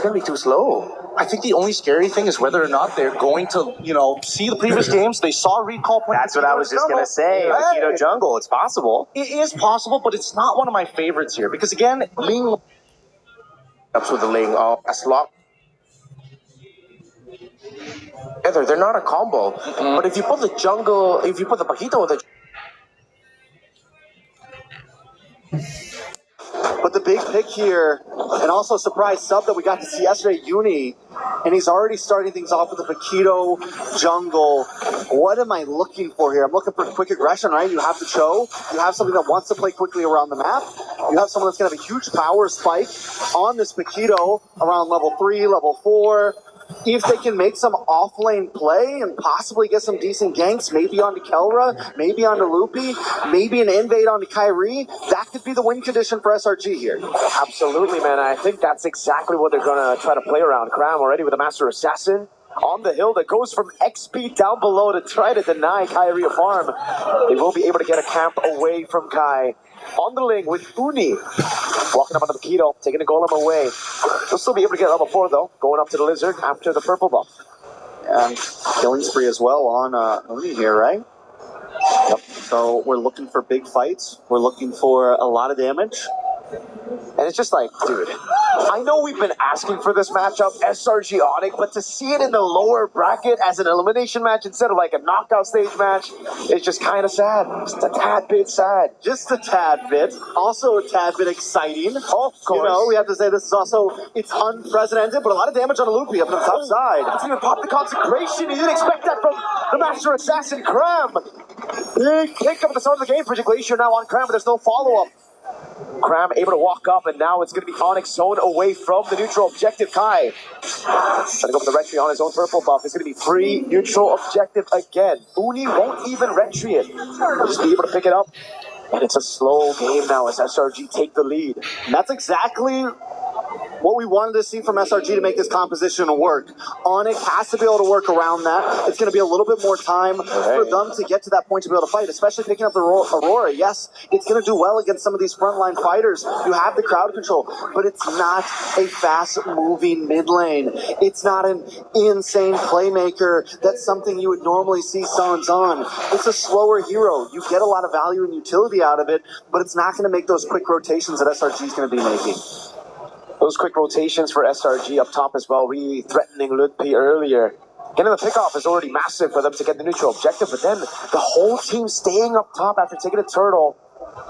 going to be too slow. I think the only scary thing is whether or not they're going to, see the previous games. They saw recall point. That's what I was just going to say. Paquito jungle, it's possible. It is possible, but it's not one of my favorites here because again, Ling ups with the Ling as long. They're not a combo, but if you put the jungle, if you put the Paquito with the. But the big pick here, and also a surprise sub that we got to see yesterday, Uni, and he's already starting things off with the Paquito jungle. What am I looking for here? I'm looking for quick aggression, right? You have the Cho, you have something that wants to play quickly around the map, you have someone that's going to have a huge power spike on this Paquito around level 3, level 4. If they can make some off-lane play and possibly get some decent ganks, maybe onto Kelra, maybe onto Loopy, maybe an invade onto Kyrie, that could be the win condition for SRG here. Absolutely, man. I think that's exactly what they're going to try to play around. Cram already with a Master Assassin on the hill that goes from XP down below to try to deny Kyrie a farm. They will be able to get a camp away from Kai. On the Ling with Uni. Walking up on the Paquito, taking the golem away. They'll still be able to get level 4 though, going up to the Lizard after the purple buff. And killing spree as well on Uni here, right? Yep. So we're looking for big fights. We're looking for a lot of damage. And it's just like, dude, I know we've been asking for this matchup, SRG Onyx, but to see it in the lower bracket as an elimination match instead of like a knockout stage match, it's just kind of sad. Just a tad bit sad. Just a tad bit. Also a tad bit exciting. Of course. We have to say this is also, it's unprecedented, but a lot of damage on a Loopy up on the top side. It's even popped the consecration. You didn't expect that from the Master Assassin, Cram. Big pick up at the start of the game for Glacier now on Cram, but there's no follow-up. Cram able to walk up, and now it's going to be Onyx zone away from the neutral objective. Kai trying to go for the retry on his own purple buff. It's going to be free neutral objective again. Uni won't even retry it. He'll just be able to pick it up. And it's a slow game now as SRG take the lead. And that's exactly what we wanted to see from SRG to make this composition work. Onyx has to be able to work around that. It's going to be a little bit more time for them to get to that point to be able to fight, especially picking up the Aurora. Yes, it's going to do well against some of these frontline fighters. You have the crowd control, but it's not a fast-moving mid lane. It's not an insane playmaker. That's something you would normally see Sans on. It's a slower hero. You get a lot of value and utility out of it, but it's not going to make those quick rotations that SRG is going to be making. Those quick rotations for SRG up top as well, really threatening Ludpi earlier. Getting the pickoff is already massive for them to get the neutral objective, but then the whole team staying up top after taking a turtle,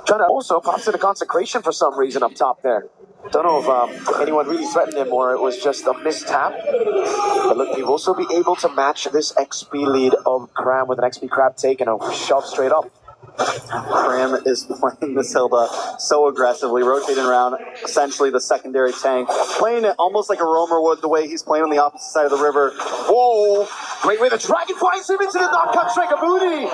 trying to also pop to the consecration for some reason up top there. Don't know if anyone really threatened him or it was just a mistap. But look, he will also be able to match this XP lead of Cram with an XP crab take and a shove straight up. Cram is playing this Hilda so aggressively, rotating around essentially the secondary tank, playing it almost like a roamer would the way he's playing on the opposite side of the river. Whoa! Great way the Dragon finds him into the knockout strike of Booty!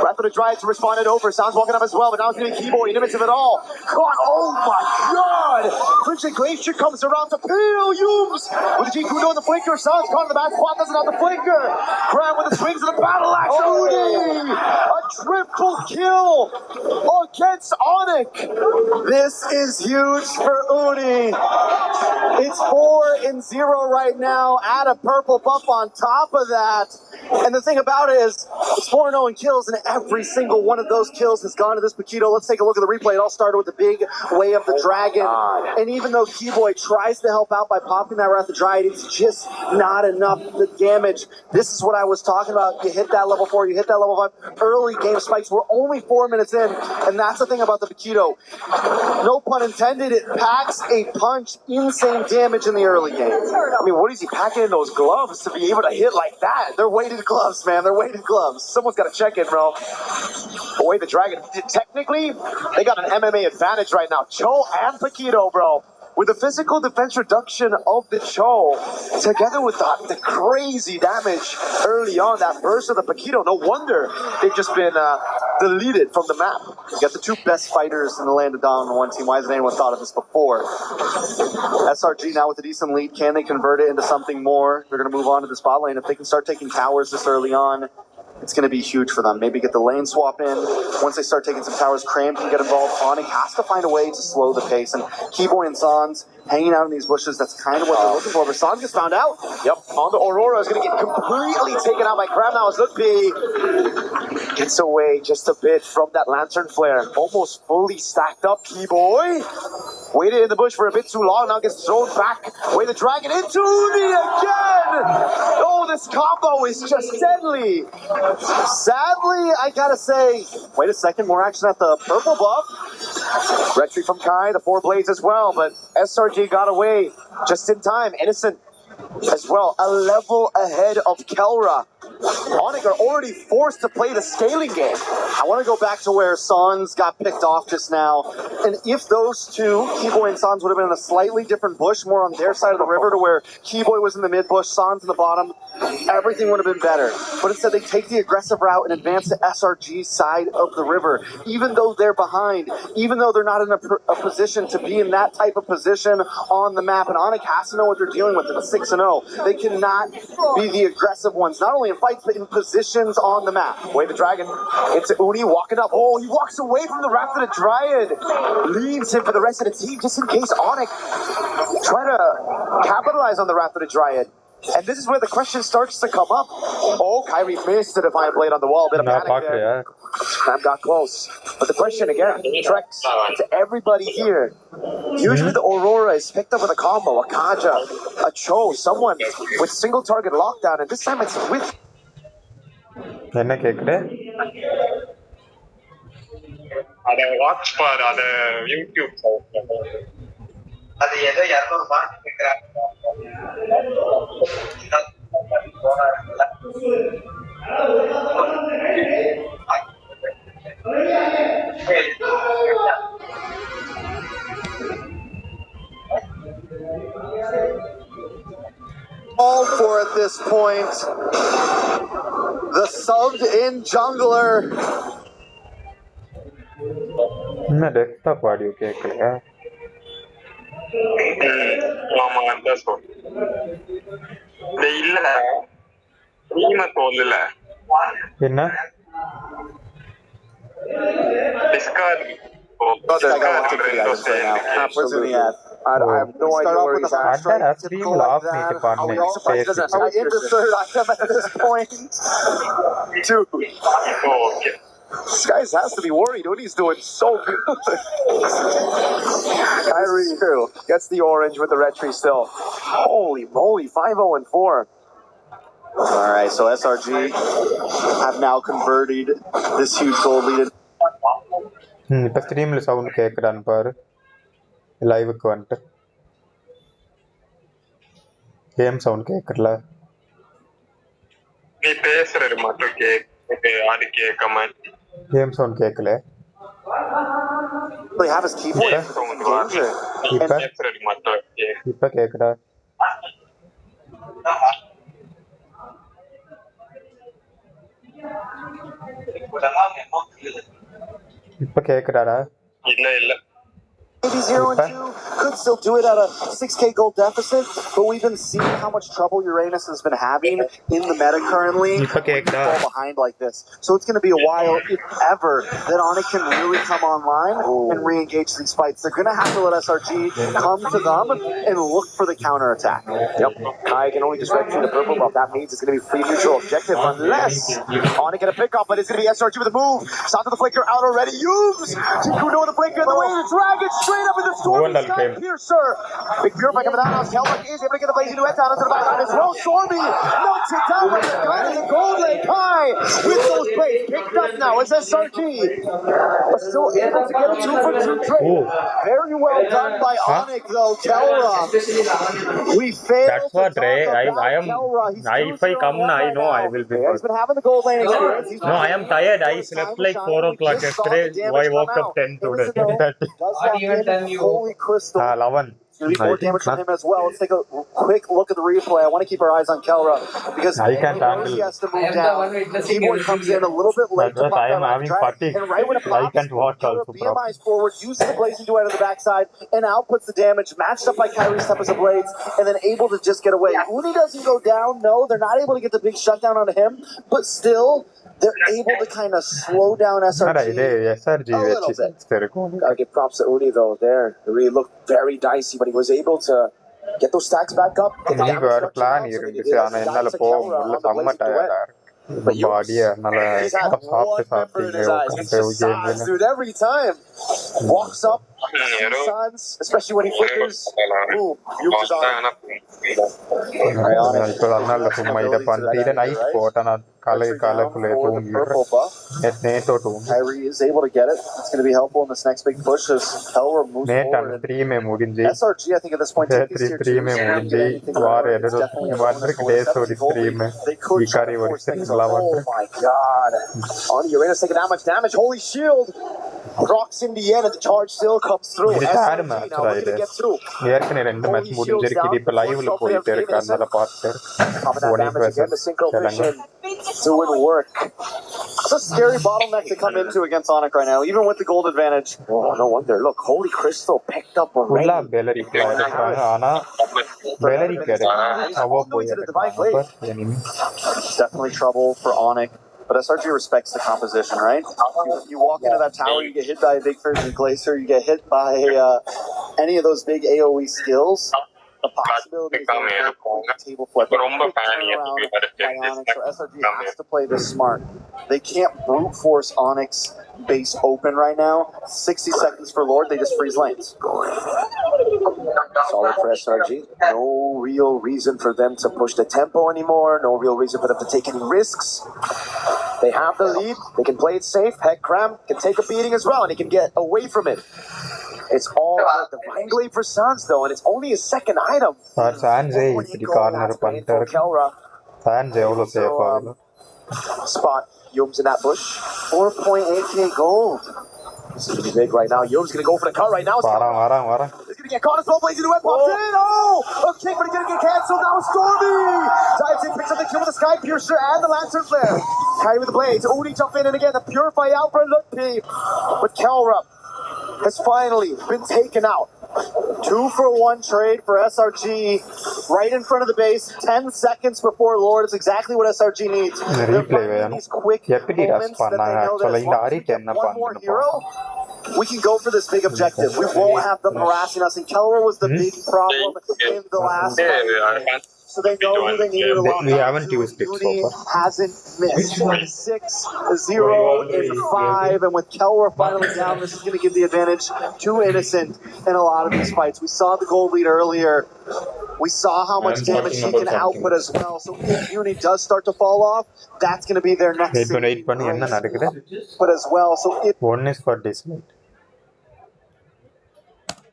Breath of the Dryad to respond it over. Sounds walking up as well, but now it's going to be Keyboy in the midst of it all. God, oh my god! Crimson Glacier comes around to peel Yums! With the G Kudo and the flinker, Sounds caught in the back spot, doesn't have the flinker! Cram with the swings of the battle axe, Booty! A triple kill against Onyx. This is huge for Uni. It's 4-0 right now. Add a purple buff on top of that. And the thing about it is, it's 4-0 in kills, and every single one of those kills has gone to this Paquito. Let's take a look at the replay. It all started with the big way of the dragon. And even though Keyboy tries to help out by popping that Wrath of Dryad, it's just not enough the damage. This is what I was talking about. You hit that level 4, you hit that level 5. Early game spikes. We're only 4 minutes in, and that's the thing about the Paquito. No pun intended, it packs a punch. Insane damage in the early game. I mean, what is he packing in those gloves to be able to hit like that? They're weighted gloves, man. They're weighted gloves. Someone's got to check it, bro. Boy, the Dragon, technically, they got an MMA advantage right now. Cho and Paquito, bro. With the physical defense reduction of the Cho, together with the crazy damage early on, that burst of the Paquito, no wonder they've just been deleted from the map. You got the two best fighters in the land of Dawn on one team. Why hasn't anyone thought of this before? SRG now with a decent lead. Can they convert it into something more? They're going to move on to the spot lane. If they can start taking towers this early on, it's going to be huge for them. Maybe get the lane swap in. Once they start taking some towers, Cram can get involved. Onyx has to find a way to slow the pace. And Keyboy and Sans hanging out in these bushes, that's kind of what they're looking for. But Sans gets found out. Yep, on the Aurora is going to get completely taken out by Cram now as Ludwig gets away just a bit from that Lantern Flare. Almost fully stacked up, Keyboy. Waited in the bush for a bit too long, now gets thrown back. Way the dragon into Uni again! Oh, this combo is just deadly! Sadly, I gotta say, wait a second, more action at the purple buff. Retry from Kai, the 4 blades as well, but SRG got away just in time. Innocent as well, a level ahead of Kelra. Onyx are already forced to play the scaling game. I want to go back to where Sans got picked off just now. And if those two, Keyboy and Sans, would have been in a slightly different bush, more on their side of the river, to where Keyboy was in the mid bush, Sans in the bottom, everything would have been better. But instead, they take the aggressive route and advance to SRG's side of the river. Even though they're behind, even though they're not in a position to be in that type of position on the map, and Onyx has to know what they're dealing with. It's 6-0. They cannot be the aggressive ones, not only in fights, but in positions on the map. Wave the dragon. It's Uni walking up. Oh, he walks away from the Wrath of the Dryad. Leaves him for the rest of the team just in case Onyx try to capitalize on the Wrath of the Dryad. And this is where the question starts to come up. Oh, Kyrie missed the Defiant Blade on the wall. Bit of panic there. Cram got close. But the question again, Trex, to everybody here. Usually the Aurora is picked up with a combo, a Kaja, a Cho, someone with single target lockdown, and this time it's with என்ன கேக்குற அத watch பார் அத YouTube அது ஏதோ 200 ரூபாய் கேக்குறாங்க All for at this point. The subbed in jungler. என்ன desktop audio கேட்கலையா ஆமா அதான் சொல் இல்ல நீமா சொல்லல என்ன Discord Absolutely. I have no idea where he's at. stream off need to Are we into third item at this point? Dude. Okay. This guy has to be worried. Uni's doing so good. Kyrie gets the orange with the red tree still. Holy moly, 5-0-4. Alright, so SRG have now converted this huge gold lead. இப்போ ஸ்ட்ரீம்ல sound கேக்குறான்னு பாரு லைவுக்கு வந்துட்டு game sound கேக்குறல நீ பேசுறது மட்டும் கேக்கு அது கேட்காம game sound கேக்கல They have his keyboard. பேசுறது மட்டும் இப்ப கேக்குதா இப்ப கேக்குறாடா இல்ல Maybe 0-2 could still do it at a 6k gold deficit, but we've been seeing how much trouble Uranus has been having in the meta currently. Fall behind like this, so it's going to be a while, if ever, that Onyx can really come online and re-engage these fights. They're going to have to let SRG come to them and look for the counter attack. Yep, Kai can only just red the purple buff. That means it's going to be free neutral objective unless Onyx get a pick up, but it's going to be SRG with a move. South of the flicker out already. Use Kuno with the flicker in the way. The dragon straight up in the Stormy Sky Piercer. Big Purify coming down. Kelvin is able to get the blazing duet down into the backline as well. Stormy knocks it down with the gun in the gold lane. Kai with those blades picked up now as SRG. Still able to get a 2-for-2 trade. Very well done by Onyx though. Kelra. We failed. That's what Ray. If I come, I know I will be good. He's been having the gold lane experience. No, I am tired. I slept like 4 o'clock yesterday. I woke up 10 today. 10:30. Holy crystal. 11. It's going to be more damage from him as well. Let's take a quick look at the replay. I want to keep our eyes on Kelra because he has to move down. Keyboard comes in a little bit late to pop that left track. And right when it pops, Kelra BMI's forward, uses the blazing duet on the backside, and outputs the damage, matched up by Kyrie's Tempest of Blades, and then able to just get away. Uni doesn't go down. No, they're not able to get the big shutdown onto him, but still, they're able to kind of slow down SRG SRG a little bit. Gotta give props to Uni though there. It really looked very dicey, but he was able to get those stacks back up. Get the damage reduction plan out, so they இருந்துச்சு ஆனா didn't என்னால die to போக Kelra முடியல on the செம்ம Blazing Duet. டயர்டா இருக்கு But பாடியை Yums, என்னால he's had சாப்பிட்டு one member in his eyes. It's சாப்பிட்டு just Sans, dude. Every time walks up, sees Sans, especially when he flickers. Boom, Yums is on him. இப்போ அதனால சும்மா இதை பண்ணிட்டு இதை நைட் போட்டேன் நான் காலைக்குள்ளே தூங்கிடுறேன் நேற்றோ தூங்கி Kyrie is able to get it. It's going to be helpful in this next big push as Kelra moves நேற்று forward. அந்த த்ரீமே முடிஞ்சு SRG, I think at this point, take these tier த்ரீமே twos. முடிஞ்சு வார எதோ days ஒரு stream விகாரி ஒரு ஸ்ட்ரீம்லாம் Oh பண்ணுறேன் my god. On Uranus taking that much damage. Holy shield. Procs in the end, and the charge still comes through. இது SRG third now match looking to get through. ஏற்கனவே 2 match முடிஞ்சிருக்கு இப்போ லைவ்ல போயிட்டு இருக்கு அதனால பார்த்து Popping that damage again, the synchro vision doing work. It's a scary bottleneck to come into against Onyx right now, even with the gold advantage. Oh, no wonder. Look, Holy Crystal picked up a ஃபுல்லா ring. பெலரிக்குலாம் இருக்கிறாங்க ஆனா பெலரி கிடைக்கும் அவ போய் It's definitely trouble for Onyx. But SRG respects the composition, right? You walk into that tower, you get hit by a big Frozen Glacier, you get hit by any of those big AoE skills. The possibility is there for a table flip. Quick turnaround by Onyx, so SRG has to play this smart. They can't brute force Onyx base open right now. 60 seconds for Lord, they just freeze lanes. Solid for SRG. No real reason for them to push the tempo anymore. No real reason for them to take any risks. They have the lead. They can play it safe. Heck, Cram can take a beating as well, and he can get away from it. It's all good. Divine Glaive for Sans, though, and it's only a second item. சான்ஸே இப்படி corner பண்ணிட்டு Kelra. Chance எவ்வளோ safe ஆகுது Spot Yums in that bush. 4.8k gold. This is gonna be big right now. Yums gonna go for the cut right now. வரேன் He's gonna get caught as well. Blazing Duet pops in. Oh! A kick, but he's gonna get cancelled. Now Stormy dives in, picks up the kill with the Sky Piercer and the Lantern Flare. Kyrie with the blades. Uni jump in and again the Purify out for Lutpi. But Kelra has finally been taken out. 2-for-1 trade for SRG right in front of the base. 10 seconds before Lord is exactly what SRG needs. They're finding these quick moments that they know that as long as we get one more hero, we can go for this big objective. We won't have them harassing us. And Kelra was the big problem in the last fight. So they know who they need to lock We haven't used it so far. hasn't missed. 6-0 in 5, and with Kelra finally down, this is going to give the advantage to Innocent in a lot of these fights. We saw the gold lead earlier. We saw how much damage he can output as well. So if Uni does start to fall off, that's going to be their next saving grace. But as well, so if one is for dislike.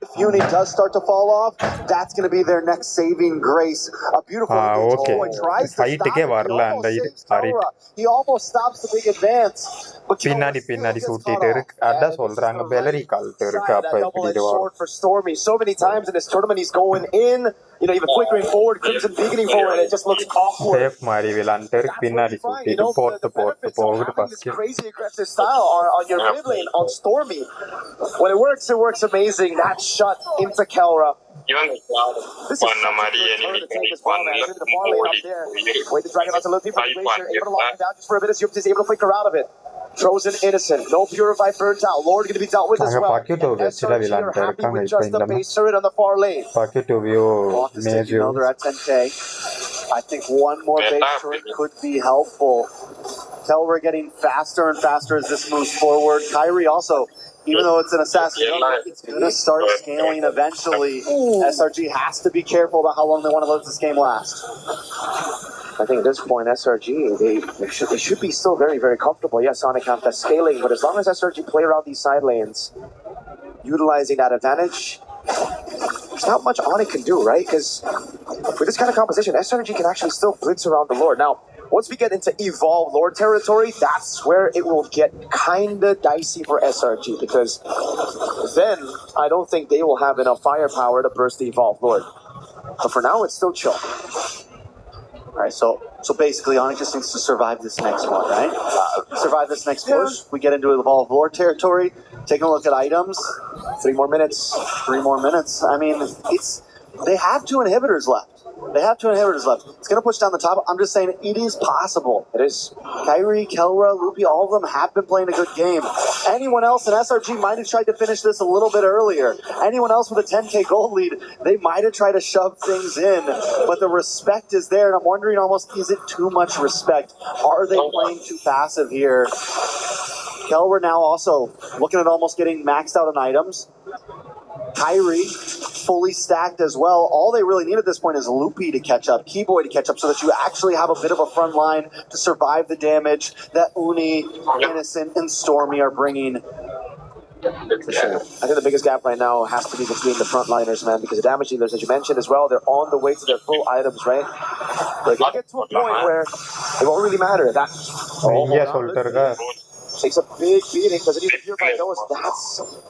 If Uni does start to fall off, that's going to be their next saving grace. A beautiful okay. tries to stop it. He almost stops the big advance. But பின்னாடி சுத்திட்டு இருக்கு அதான் சொல்றாங்க பெலரி called இருக்கு அப்ப எப்படி sword for Stormy. So many times in this tournament he's going in, you know, even flickering forward, Crimson beginning forward, and it just looks awkward. Safe மாதிரி விளையாண்டு இருக்கு பின்னாடி சுத்திட்டு போட்டு போகுது this crazy aggressive style on your mid lane on Stormy. When it works amazing. That shot into Kelra. This is பண்ண மாதிரி enemy Wait, the dragon out to Lutpi from the glacier, able to lock him down just for a bit as Yums is able to flicker out of it. Throws an Innocent, no Purify burnt out. Lord going to be dealt with as well. SRG are happy with just the base turret on the far lane. You know they're at 10k. I think one more base turret could be helpful. Kelra getting faster and faster as this moves forward. Kyrie also, even though it's an assassin, it's going to start scaling eventually. SRG has to be careful about how long they want to let this game last. I think at this point, SRG, they should be still very, very comfortable. Yes, Sonic have that scaling, but as long as SRG play around these side lanes, utilizing that advantage, there's not much Onyx can do, right? Because with this kind of composition, SRG can actually still blitz around the Lord. Now, once we get into Evolve Lord territory, that's where it will get kinda dicey for SRG, because then I don't think they will have enough firepower to burst the Evolve Lord. But for now, it's still chill. Alright, so basically Onyx just needs to survive this next one, right? Survive this next push. We get into Evolve Lord territory. Taking a look at items. 3 more minutes. 3 more minutes. I mean, they have 2 inhibitors left. They have 2 inhibitors left. It's going to push down the top. I'm just saying it is possible. It is. Kyrie, Kelra, Loopy, all of them have been playing a good game. Anyone else in SRG might have tried to finish this a little bit earlier. Anyone else with a 10K gold lead, they might have tried to shove things in, but the respect is there, and I'm wondering almost, is it too much respect? Are they playing too passive here? Kelra now also looking at almost getting maxed out on items. Kyrie fully stacked as well. All they really need at this point is Loopy to catch up, Keyboy to catch up, so that you actually have a bit of a front line to survive the damage that Uni, Innocent, and Stormy are bringing. For sure. I think the biggest gap right now has to be between the frontliners, man, because the damage dealers, as you mentioned as well, they're on the way to their full items, right? They're going to get to a point where it won't really matter. That takes a big beating because it even Purified knows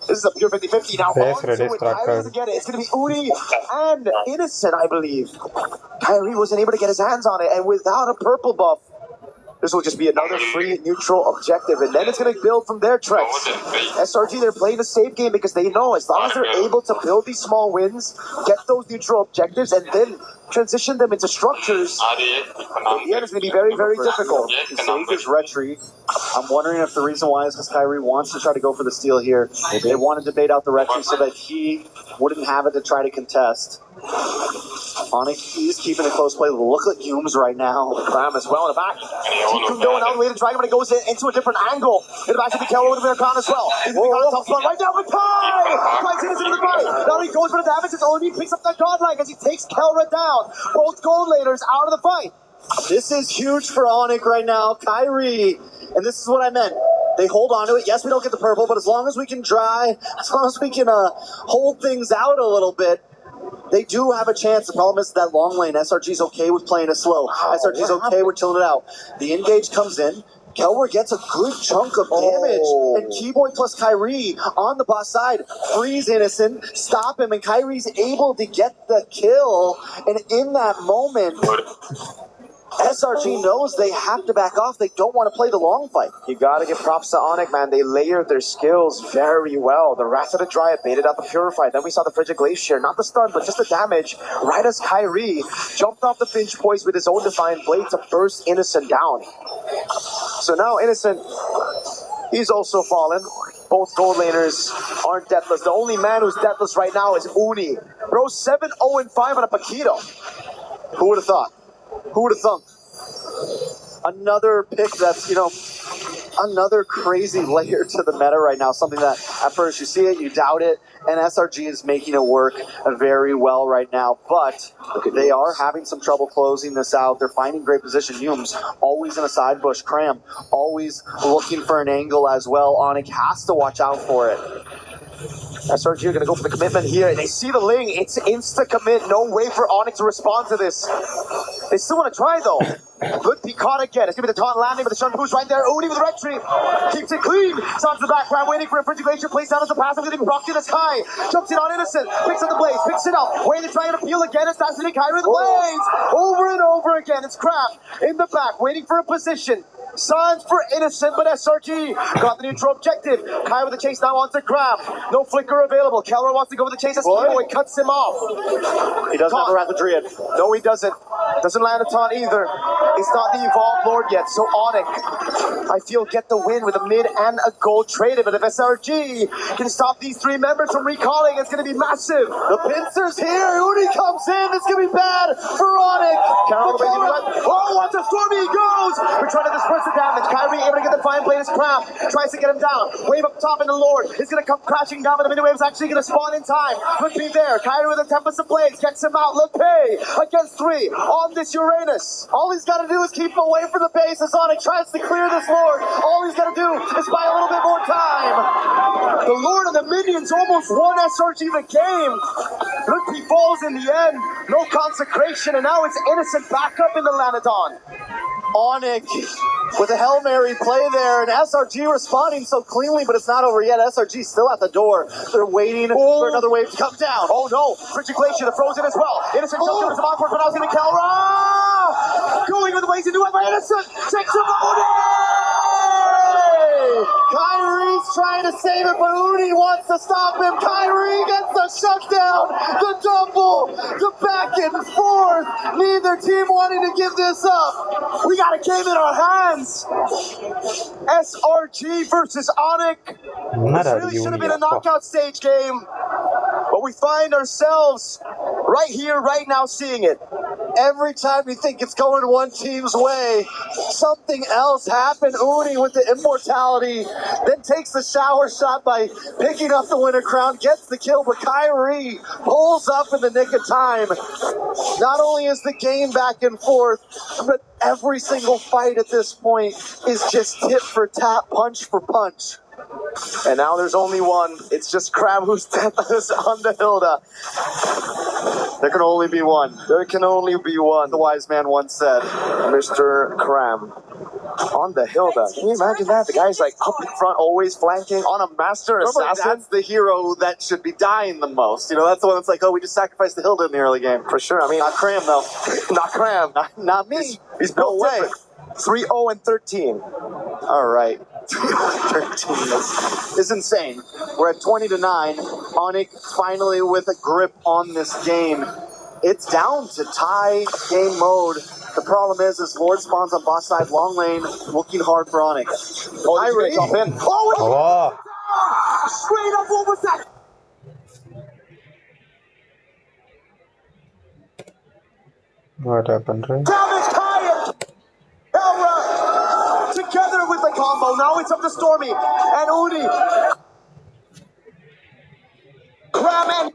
this is a pure 50-50 now. Kyrie doesn't get it. It's going to be Uni and Innocent, I believe. Kyrie wasn't able to get his hands on it, and without a purple buff, this will just be another free neutral objective, and then it's going to build from their tricks. SRG, they're playing a safe game because they know as long as they're able to build these small wins, get those neutral objectives, and then transition them into structures, in the end it's going to be very, very difficult. He saved his retreat. I'm wondering if the reason why is because Kyrie wants to try to go for the steal here. They want to debate out the retreat so that he wouldn't have it to try to contest. Onyx is keeping a close play. Look at Humes right now. Cram as well in the back. T-Kun going out the way to Dragon, but it goes into a different angle. In the back to be Kelra with a crown as well. He's going to top spot right now with Kai! Kai's into the fight. Now he goes for the damage. It's only picks up that godlike as he takes Kelra down. Both gold laners out of the fight. This is huge for Onyx right now. Kyrie. And this is what I meant. They hold on to it. Yes, we don't get the purple, but as long as we can dry, as long as we can hold things out a little bit, they do have a chance. The problem is that long lane. SRG's okay with playing it slow. SRG's okay with chilling it out. The engage comes in. Kelra gets a good chunk of damage, and Keyboy plus Kyrie on the bot side freeze Innocent, stop him, and Kyrie's able to get the kill. And in that moment, SRG knows they have to back off. They don't want to play the long fight. You gotta give props to Onyx, man. They layered their skills very well. The Wrath of the Dryad baited out the Purify. Then we saw the Frigid Glacier. Not the stun, but just the damage. Right as Kyrie jumped off the Finch Poise with his own Defiant Blade to burst Innocent down. So now Innocent, he's also fallen. Both gold laners aren't deathless. The only man who's deathless right now is Uni. Bro, 7-0-5 on a Paquito. Who would have thought? Who would have thunk? Another pick that's, another crazy layer to the meta right now. Something that at first you see it, you doubt it, and SRG is making it work very well right now. But they are having some trouble closing this out. They're finding great position. Humes always in a side bush. Cram always looking for an angle as well. Onyx has to watch out for it. SRG are going to go for the commitment here. They see the Ling. It's insta-commit. No way for Onyx to respond to this. They still want to try, though. Good be caught again. It's going to be the taunt landing, but the stun boost right there. Uni with the retreat. Keeps it clean. Sounds the background, waiting for a Frigid Glacier. Plays down as the passive, getting rocked in the sky. Jumps in on Innocent. Picks up the Blaze. Picks it up. Waiting to try and appeal again. Assassinating Kyrie with the Blaze. Over and over again. It's Craft in the back, waiting for a position. Signs for Innocent, but SRG got the neutral objective. Kai with the chase now onto Craft. No flicker available. Kelra wants to go with the chase as Keyboy cuts him off. He doesn't have a Wrath of Dryad. No, he doesn't. Doesn't land a taunt either. It's not the Evolved Lord yet, so Onyx, I feel, get the win with a mid and a gold traded. But if SRG can stop these three members from recalling, it's going to be massive. The pincers here. Uni comes in. It's going to be bad for Onyx. Onto Stormy he goes. We're trying to disperse the damage. Kyrie able to get the fine blade as Craft. Tries to get him down. Wave up top, and the Lord is going to come crashing down, but the mini wave is actually going to spawn in time. Look be there. Kyrie with a Tempest of Blades gets him out. Look pay against 3 on this Uranus. All he's got to do is keep him away from the base as Onyx tries to clear this Lord. All he's got to do is buy a little bit more time. The Lord and the minions almost won SRG the game. Look, he falls in the end. No consecration, and now it's Innocent back up in the Lanadon. Onyx with a Hail Mary play there, and SRG responding so cleanly, but it's not over yet. SRG still at the door. They're waiting for another wave to come down. Oh no, Frigid Glacier, the frozen as well. Innocent jumps into some awkward, but now it's going to Kelra! Going with the ways into it by Innocent. Takes him out. Kyrie's trying to save it, but Uni wants to stop him. Kyrie gets the shutdown, the double, the back and forth. Neither team wanting to give this up. We got a game in our hands. SRG versus Onyx. This really should have been a knockout stage game, but we find ourselves right here, right now, seeing it. Every time we think it's going one team's way, something else happened. Uni with the immortality, then takes the shower shot by picking up the winner crown, gets the kill, but Kyrie pulls up in the nick of time. Not only is the game back and forth, but every single fight at this point is just tit for tat, punch for punch. And now there's only one. It's just Crab who's deathless on the Hilda. There can only be one. There can only be one, the wise man once said. Mr. Cram on the Hilda. Can you imagine that? The guy's like up in front, always flanking on a master assassin. That's the hero that should be dying the most. You know, that's the one that's like, oh, we just sacrificed the Hilda in the early game. For sure. I mean, not Cram, though. Not Cram. Not me. He's built different. 3-0 and 13. All right. 13 is insane. We're at 20-9. Onyx finally with a grip on this game. It's down to tie game mode. The problem is Lord spawns on boss side, long lane, looking hard for Onyx. Oh, Kyrie. Oh. Straight up over that. What happened, right? Damage Kaya! Elra! Together with the combo. Now it's up to Stormy and Uni. Cram and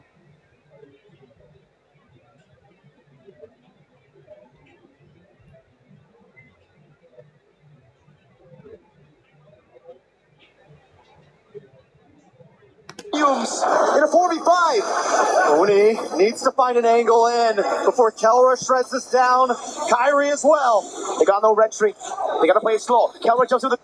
Fumes in a 4v5. Uni needs to find an angle in before Kelra shreds this down. Kyrie as well. They got no red streak. They gotta play it slow. Kelra jumps to the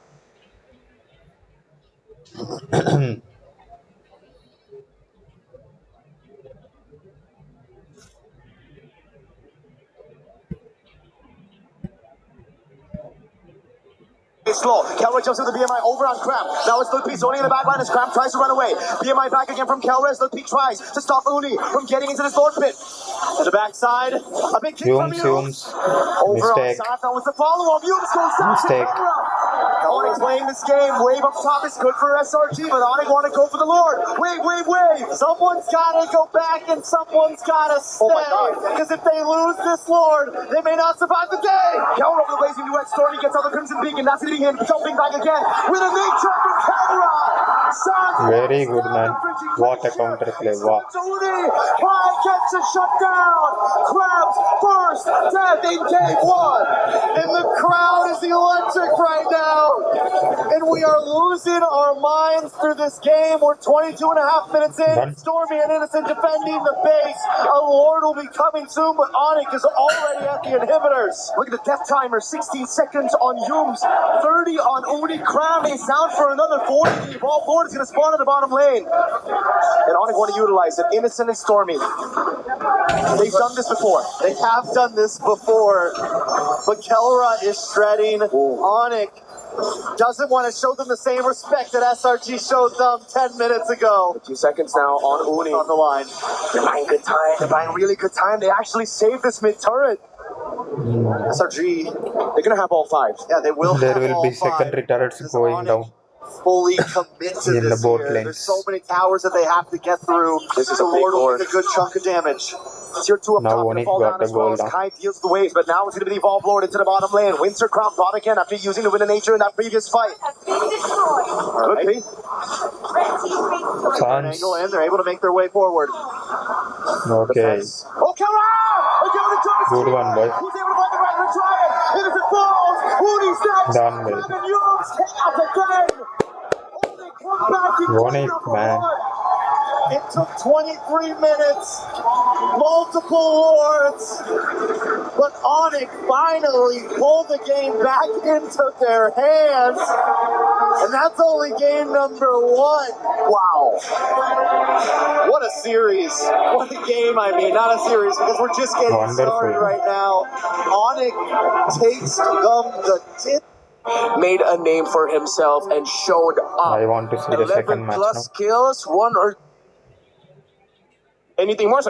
slow. Kelra jumps to the BMI over on Cram. Now it's Luke P zoning in the back line as Cram tries to run away. BMI back again from Kelra as Luke P tries to stop Uni from getting into this Lord pit. To the backside, a big kick from Yumes. Over on side, that was the follow-up. Yumes goes down. Mistake. Onyx playing this game. Wave up top is good for SRG, but Onyx want to go for the Lord. Wave. Someone's got to go back and someone's got to stay. Oh my God. Because if they lose this Lord, they may not survive the day. Kelra over the blazing duet. Stormy gets out the Crimson Beacon. That's hitting him. Jumping back again with a big jump from Kelra. Very good, man. What a counter play. Wow. Kai gets a shutdown. Crab's first death in game one. And the crowd is electric right now. And we are losing our minds through this game. We're 22 and a half minutes in. Stormy and Innocent defending the base. A Lord will be coming soon, but Onyx is already at the inhibitors. Look at the death timer. 16 seconds on Yumes. 30 on Uni. Cram is down for another 40. The evolved Lord is going to spawn in the bottom lane. And Onyx want to utilize it. Innocent and Stormy. They've done this before. They have done this before. But Kelra is shredding. Onyx doesn't want to show them the same respect that SRG showed them 10 minutes ago. 2 seconds now on Uni on the line. They're buying good time. They're buying really good time. They actually saved this mid turret. SRG, they're going to have all five. Yeah, they will. There will be secondary turrets going down. Fully commit to in this the boat here. lanes. There's so many towers that they have to get through. This is a Lord will take a good chunk of damage. Tier 2 up now top going to fall down as well as Kai deals the waves, but now it's going to be the Evolved Lord into the bottom lane. Winter Crown bought again after using the Wind of Nature in that previous fight. Alright. Angle in, they're able to make their way forward. Okay. Oh, Kelra! Good one, boy. Who's able to find the right retry? Innocent falls. Woody's next. Done, well. Onyx, man. It took 23 minutes, multiple Lords, but Onyx finally pulled the game back into their hands, and that's only game number 1. Wow. What a series. What a game, I mean. Not a series, because we're just getting started right now. Onyx takes them the tip. made a name for himself and showed up. I want to see the 11 second match plus now. kills, one or Anything more?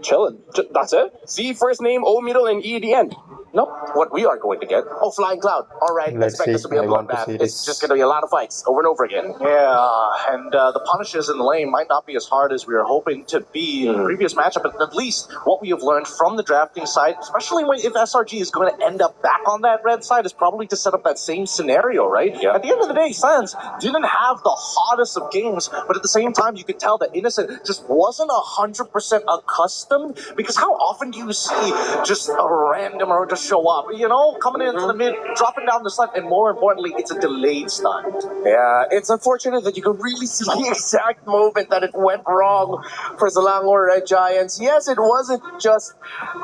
Chilling. That's it? Z first name, O middle, and E at the end. nope. What we are going to get. Oh, Flying Cloud. All right, Let's expect see. this to be a I want to bloodbath. see It's this. just going to be a lot of fights over and over again. Yeah, and the punishes in the lane might not be as hard as we were hoping to be in the previous matchup, but at least what we have learned from the drafting side, especially if SRG is going to end up back on that red side, is probably to set up that same scenario, right? Yeah. At the end of the day, Sans didn't have the hottest of games, but at the same time, you could tell that Innocent just wasn't 100% accustomed, because how often do you see just a randomer just show up, you know, coming into the mid, dropping down the stun, and more importantly, it's a delayed stun. Yeah, it's unfortunate that you can really see the exact moment that it went wrong for Selangor Red Giants. Yes, it wasn't just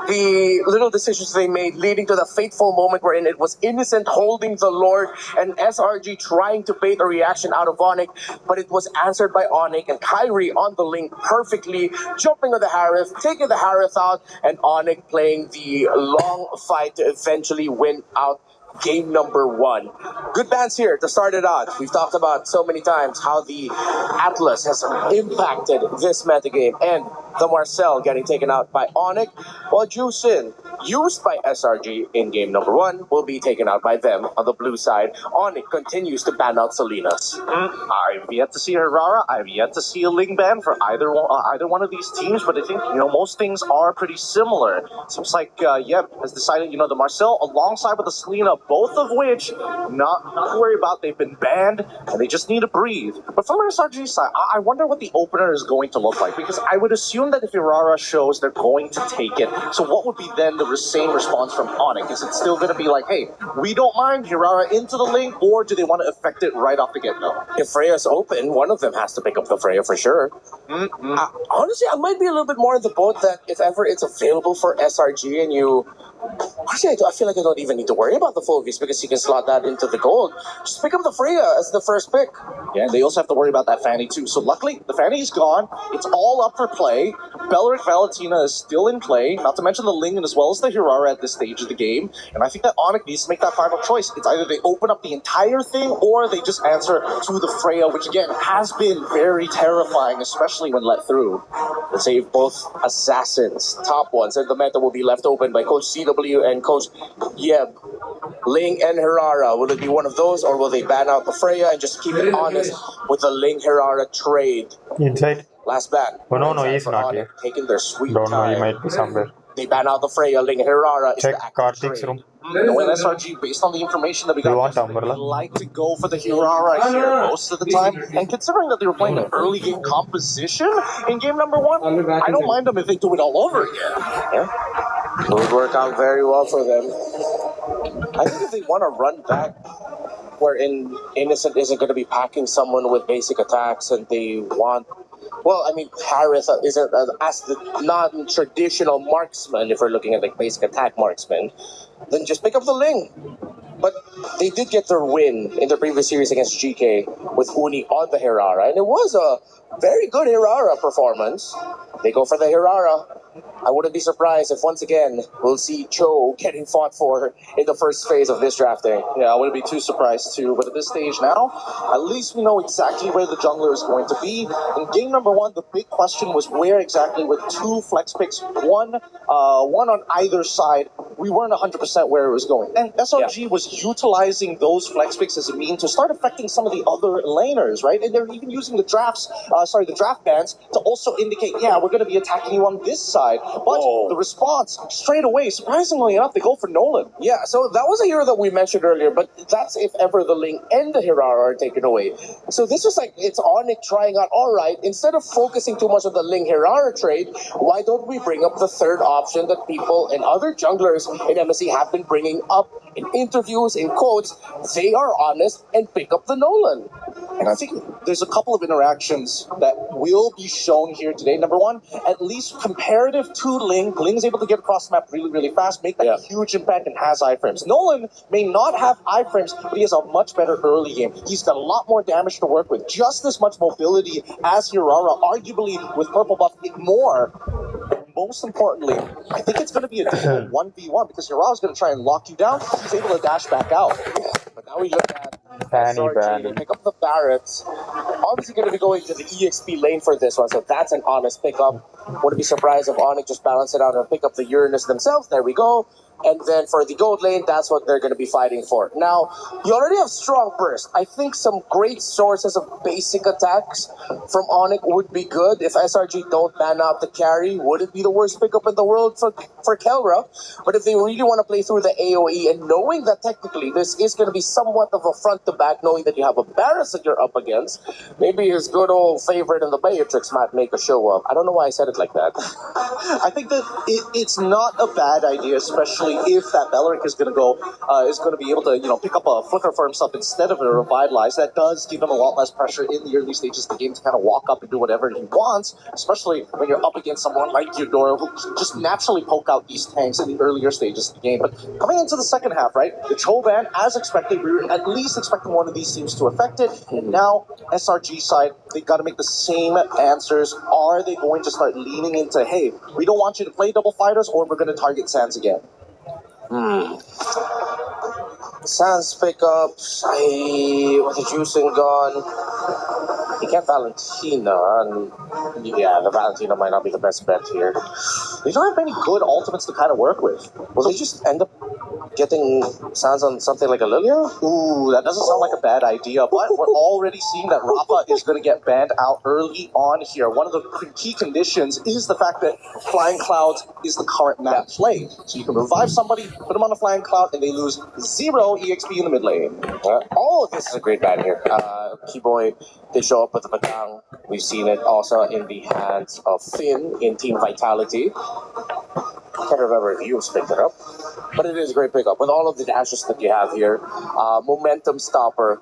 the little decisions they made leading to the fateful moment wherein it was Innocent holding the Lord and SRG trying to bait a reaction out of Onyx, but it was answered by Onyx and Kyrie on the link perfectly, jumping on the Harith, taking the Harith out, and Onyx playing the long fight to eventually win out game number 1. Good bans here to start it out. We've talked about so many times how the Atlas has impacted this metagame, and the Marcel getting taken out by Onyx, while Juicin, used by SRG in game number 1, will be taken out by them on the blue side. Onyx continues to ban out Salinas. I've yet to see Herrera. I've yet to see a Ling ban for either one of these teams, but I think, you know, most things are pretty similar. Seems like Yep has decided, you know, the Marcel alongside with the Selena, both of which not to worry about. They've been banned and they just need to breathe. But from SRG's side, I wonder what the opener is going to look like, because I would assume that if Herrera shows, they're going to take it. So what would be then the same response from Onyx? Is it still going to be like, hey, we don't mind Herrera into the lane, or do they want to affect it right off the get-go? If Freya's open, one of them has to pick up the Freya for sure. Honestly, I might be a little bit more in the boat that if ever it's available for SRG and you... Actually, I feel like I don't even need to worry about the full Vs because you can slot that into the gold. Just pick up the Freya as the first pick. Yeah, they also have to worry about that Fanny too. So luckily, the Fanny's gone. It's all up for play. Beleric Valentina is still in play, not to mention the Ling as well as the Herrera at this stage of the game. And I think that Onyx needs to make that final choice. It's either they open up the entire thing or they just answer to the Freya, which again has been very terrifying, especially when let through. Let's save both assassins, top ones, and the meta will be left open by Coach CW and Coach Yeb. Ling and Herrera, will it be one of those, or will they ban out the Freya and just keep it honest with the Ling Herrera trade? Inside. Last ban. Oh, no, Inside he's for not Onyx, here. taking their sweet Don't know, he time. might be somewhere. They ban out the Freya, Ling Herrera is Check the active Karthik's trade. room. Knowing SRG, based on the information that we got, You want yesterday, Umbrella? they like to go for the Herrera here most of the time. And considering that they were playing an early game composition in game number 1, I don't mind them if they do it all over again. Yeah. It would work out very well for them. I think if they want to run back wherein Innocent isn't going to be packing someone with basic attacks and they want... Well, I mean, Harith isn't as the non-traditional marksman, if we're looking at like basic attack marksman, then just pick up the Ling. But they did get their win in the previous series against GK with Uni on the Herrera, and it was a very good Herrera performance. They go for the Herrera. I wouldn't be surprised if once again we'll see Cho getting fought for in the first phase of this drafting. Yeah, I wouldn't be too surprised too. But at this stage now, at least we know exactly where the jungler is going to be. In game number 1, the big question was where exactly with 2 flex picks, one on either side. We weren't 100% where it was going. And SRG was utilizing those flex picks as a mean to start affecting some of the other laners, right? And they're even using the the draft bans to also indicate, yeah, we're going to be attacking you on this side. But the response straight away, surprisingly enough, they go for Nolan. Yeah, so that was a hero that we mentioned earlier, but that's if ever the Ling and the Herrera are taken away. So this was like, it's Onyx trying out, all right, instead of focusing too much on the Ling Herrera trade, why don't we bring up the third option that people and other junglers in MSC have been bringing up in interviews, in quotes? They are honest and pick up the Nolan. And I think there's a couple of interactions that will be shown here today. Number 1, at least comparative to Ling. Ling is able to get across the map really, really fast, make that huge impact, and has iframes. Nolan may not have iframes, but he has a much better early game. He's got a lot more damage to work with, just as much mobility as Herrera, arguably with purple buff more. Most importantly, I think it's going to be a difficult 1v1 because Herrera's going to try and lock you down. He's able to dash back out. But now we look at Fanny, SRG, Fanny. pick up the Barretts. Obviously going to be going to the EXP lane for this one, so that's an honest pickup. Wouldn't be surprised if Onyx just balance it out and pick up the Uranus themselves. There we go. And then for the gold lane, that's what they're going to be fighting for. Now, you already have strong burst. I think some great sources of basic attacks from Onyx would be good. If SRG don't ban out the carry, would it be the worst pickup in the world for Kelra? But if they really want to play through the AoE and knowing that technically this is going to be somewhat of a front to back, knowing that you have a Barris that you're up against, maybe his good old favorite in the Beatrix might make a show up. I don't know why I said it like that. I think that it's not a bad idea, especially if that Beleric is going to be able to, pick up a flicker for himself instead of a revitalize. That does give him a lot less pressure in the early stages of the game to kind of walk up and do whatever he wants, especially when you're up against someone like Eudora who just naturally poke out these tanks in the earlier stages of the game. But coming into the second half, right, the Choban, as expected, we were at least expecting one of these teams to affect it. And now, SRG side, they got to make the same answers. Are they going to start leaning into, hey, we don't want you to play double fighters, or we're going to target Sands again? Sans pickups, with the juicing gone. You can't Valentina, and yeah, the Valentina might not be the best bet here. They don't have any good ultimates to kind of work with. Will they just end up getting Sans on something like a Lilia? Ooh, that doesn't sound like a bad idea, but we're already seeing that Rafa is going to get banned out early on here. One of the key conditions is the fact that Flying Clouds is the current map play. So you can revive somebody, put them on a Flying Cloud, and they lose 0 EXP in the mid lane. Oh, this is a great ban here. Keyboy did show up with the Batang. We've seen it also in the hands of Finn in Team Vitality. Can't remember if you've picked it up, but it is a great pickup with all of the dashes that you have here. Momentum stopper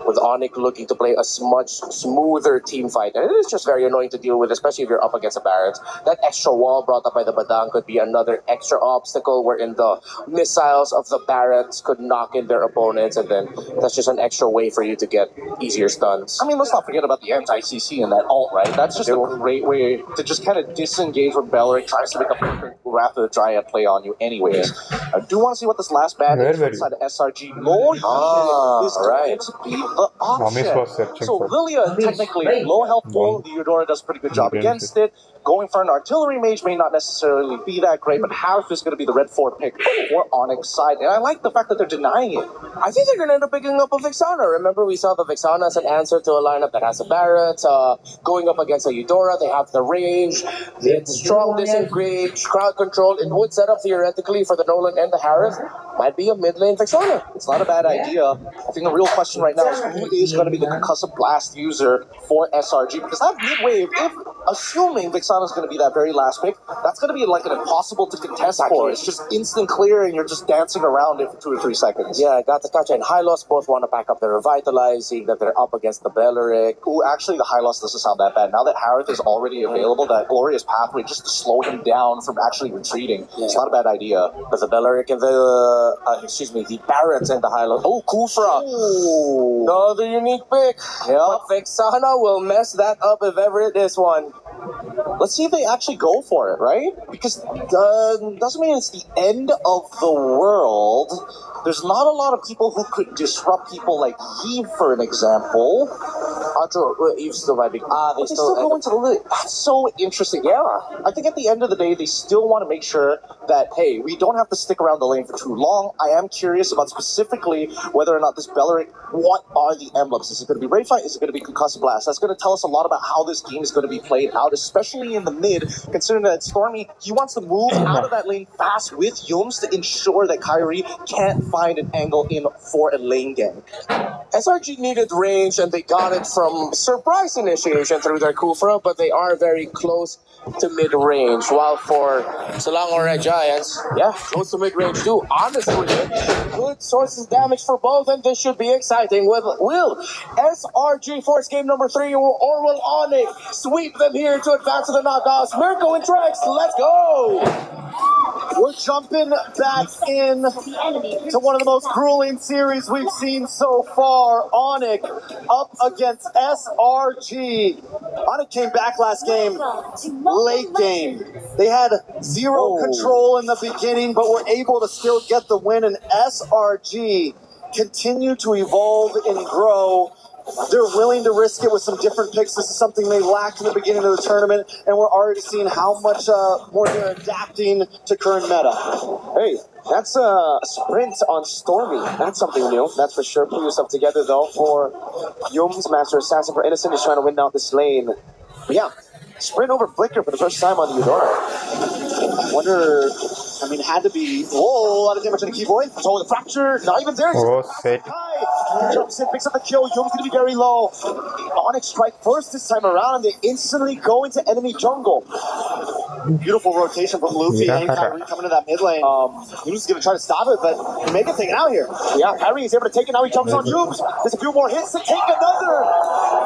with Onyx looking to play a much smoother team fight. And it is just very annoying to deal with, especially if you're up against a Barrett. That extra wall brought up by the Badang could be another extra obstacle wherein the missiles of the Barretts could knock in their opponents, and then that's just an extra way for you to get easier stuns. I mean, let's not forget about the anti-CC and that ult, right? That's just a great way to just kind of disengage when Beleric tries to make a Wrath of the Dryad play on you anyways. I do want to see what this last ban is inside of SRG. Low is going to be the option. So Lilia, technically, low health full. The Eudora does a pretty good job against it. Going for an artillery mage may not necessarily be that great, but Harith is going to be the red 4 pick for Onyx side. And I like the fact that they're denying it. I think they're going to end up picking up a Vixana. Remember, we saw the Vixana as an answer to a lineup that has a Barrett. Going up against a Eudora, they have the range, the strong disengage, crowd control. It would set up theoretically for the Nolan and the Harith. Might be a mid lane Vixana. It's not a bad idea. I think the real question right now is who is going to be the concussive blast user for SRG, because that mid wave, if assuming Vixana is going to be that very last pick, that's going to be like an impossible to contest for. It's just instant clear and you're just dancing around it for 2 or 3 seconds. Yeah, got the touch, and Hylos both want to back up the Revitalize, seeing that they're up against the Beleric. Ooh, actually the Hylos doesn't sound that bad. Now that Harith is already available, that glorious pathway just to slow him down from actually retreating. Yeah. It's not a bad idea. But the Beleric and the Barretts and the Hylos. Oh, Kufra. Ooh. Another unique pick. Yeah. But Vixana will mess that up if ever it is one. Let's see if they actually go for it, right? Because doesn't mean it's the end of the world. There's not a lot of people who could disrupt people like Eve, for an example. Eve's still might be. They still go into the lit. That's so interesting. Yeah, I think at the end of the day, they still want to make sure that, hey, we don't have to stick around the lane for too long. I am curious about specifically whether or not this Beleric, what are the emblems? Is it going to be Ray Fight? Is it going to be Concussive Blast? That's going to tell us a lot about how this game is going to be played out, especially in the mid, considering that Stormy, he wants to move out of that lane fast with Yums to ensure that Kyrie can't find an angle in for a lane gang. SRG needed range, and they got it from surprise initiation through their Kufra, but they are very close to mid-range. While for Selangor Red Giants, yeah, close to mid-range too. Honestly, good sources of damage for both, and this should be exciting. Will SRG force game number 3, or will Onyx sweep them here to advance to the knockouts? Mirko and Trex, let's go! We're jumping back in to one of the most grueling series we've seen so far. Onyx up against SRG. Onyx came back last game, late game. They had zero control in the beginning, but were able to still get the win. And SRG continue to evolve and grow. They're willing to risk it with some different picks. This is something they lacked in the beginning of the tournament, and we're already seeing how much more they're adapting to current meta. Hey, that's a sprint on Stormy. That's something new. That's for sure. Pull yourself together, though, for Yums, Master Assassin. For Innocent is trying to win out this lane. But yeah, sprint over Flicker for the first time on the Eudora. Wonder, I mean, had to be, whoa, a lot of damage on the keyboard. So the fracture, not even there. Oh, set. He jumps in, picks up the kill. Yum's gonna be very low. Onyx strike first this time around, and they instantly go into enemy jungle. Beautiful rotation from Luffy and Kyrie coming to that mid lane. Yum's gonna try to stop it, but Omega taking out here. Yeah, Kyrie is able to take it. Now he jumps on Yums. There's a few more hits to take another.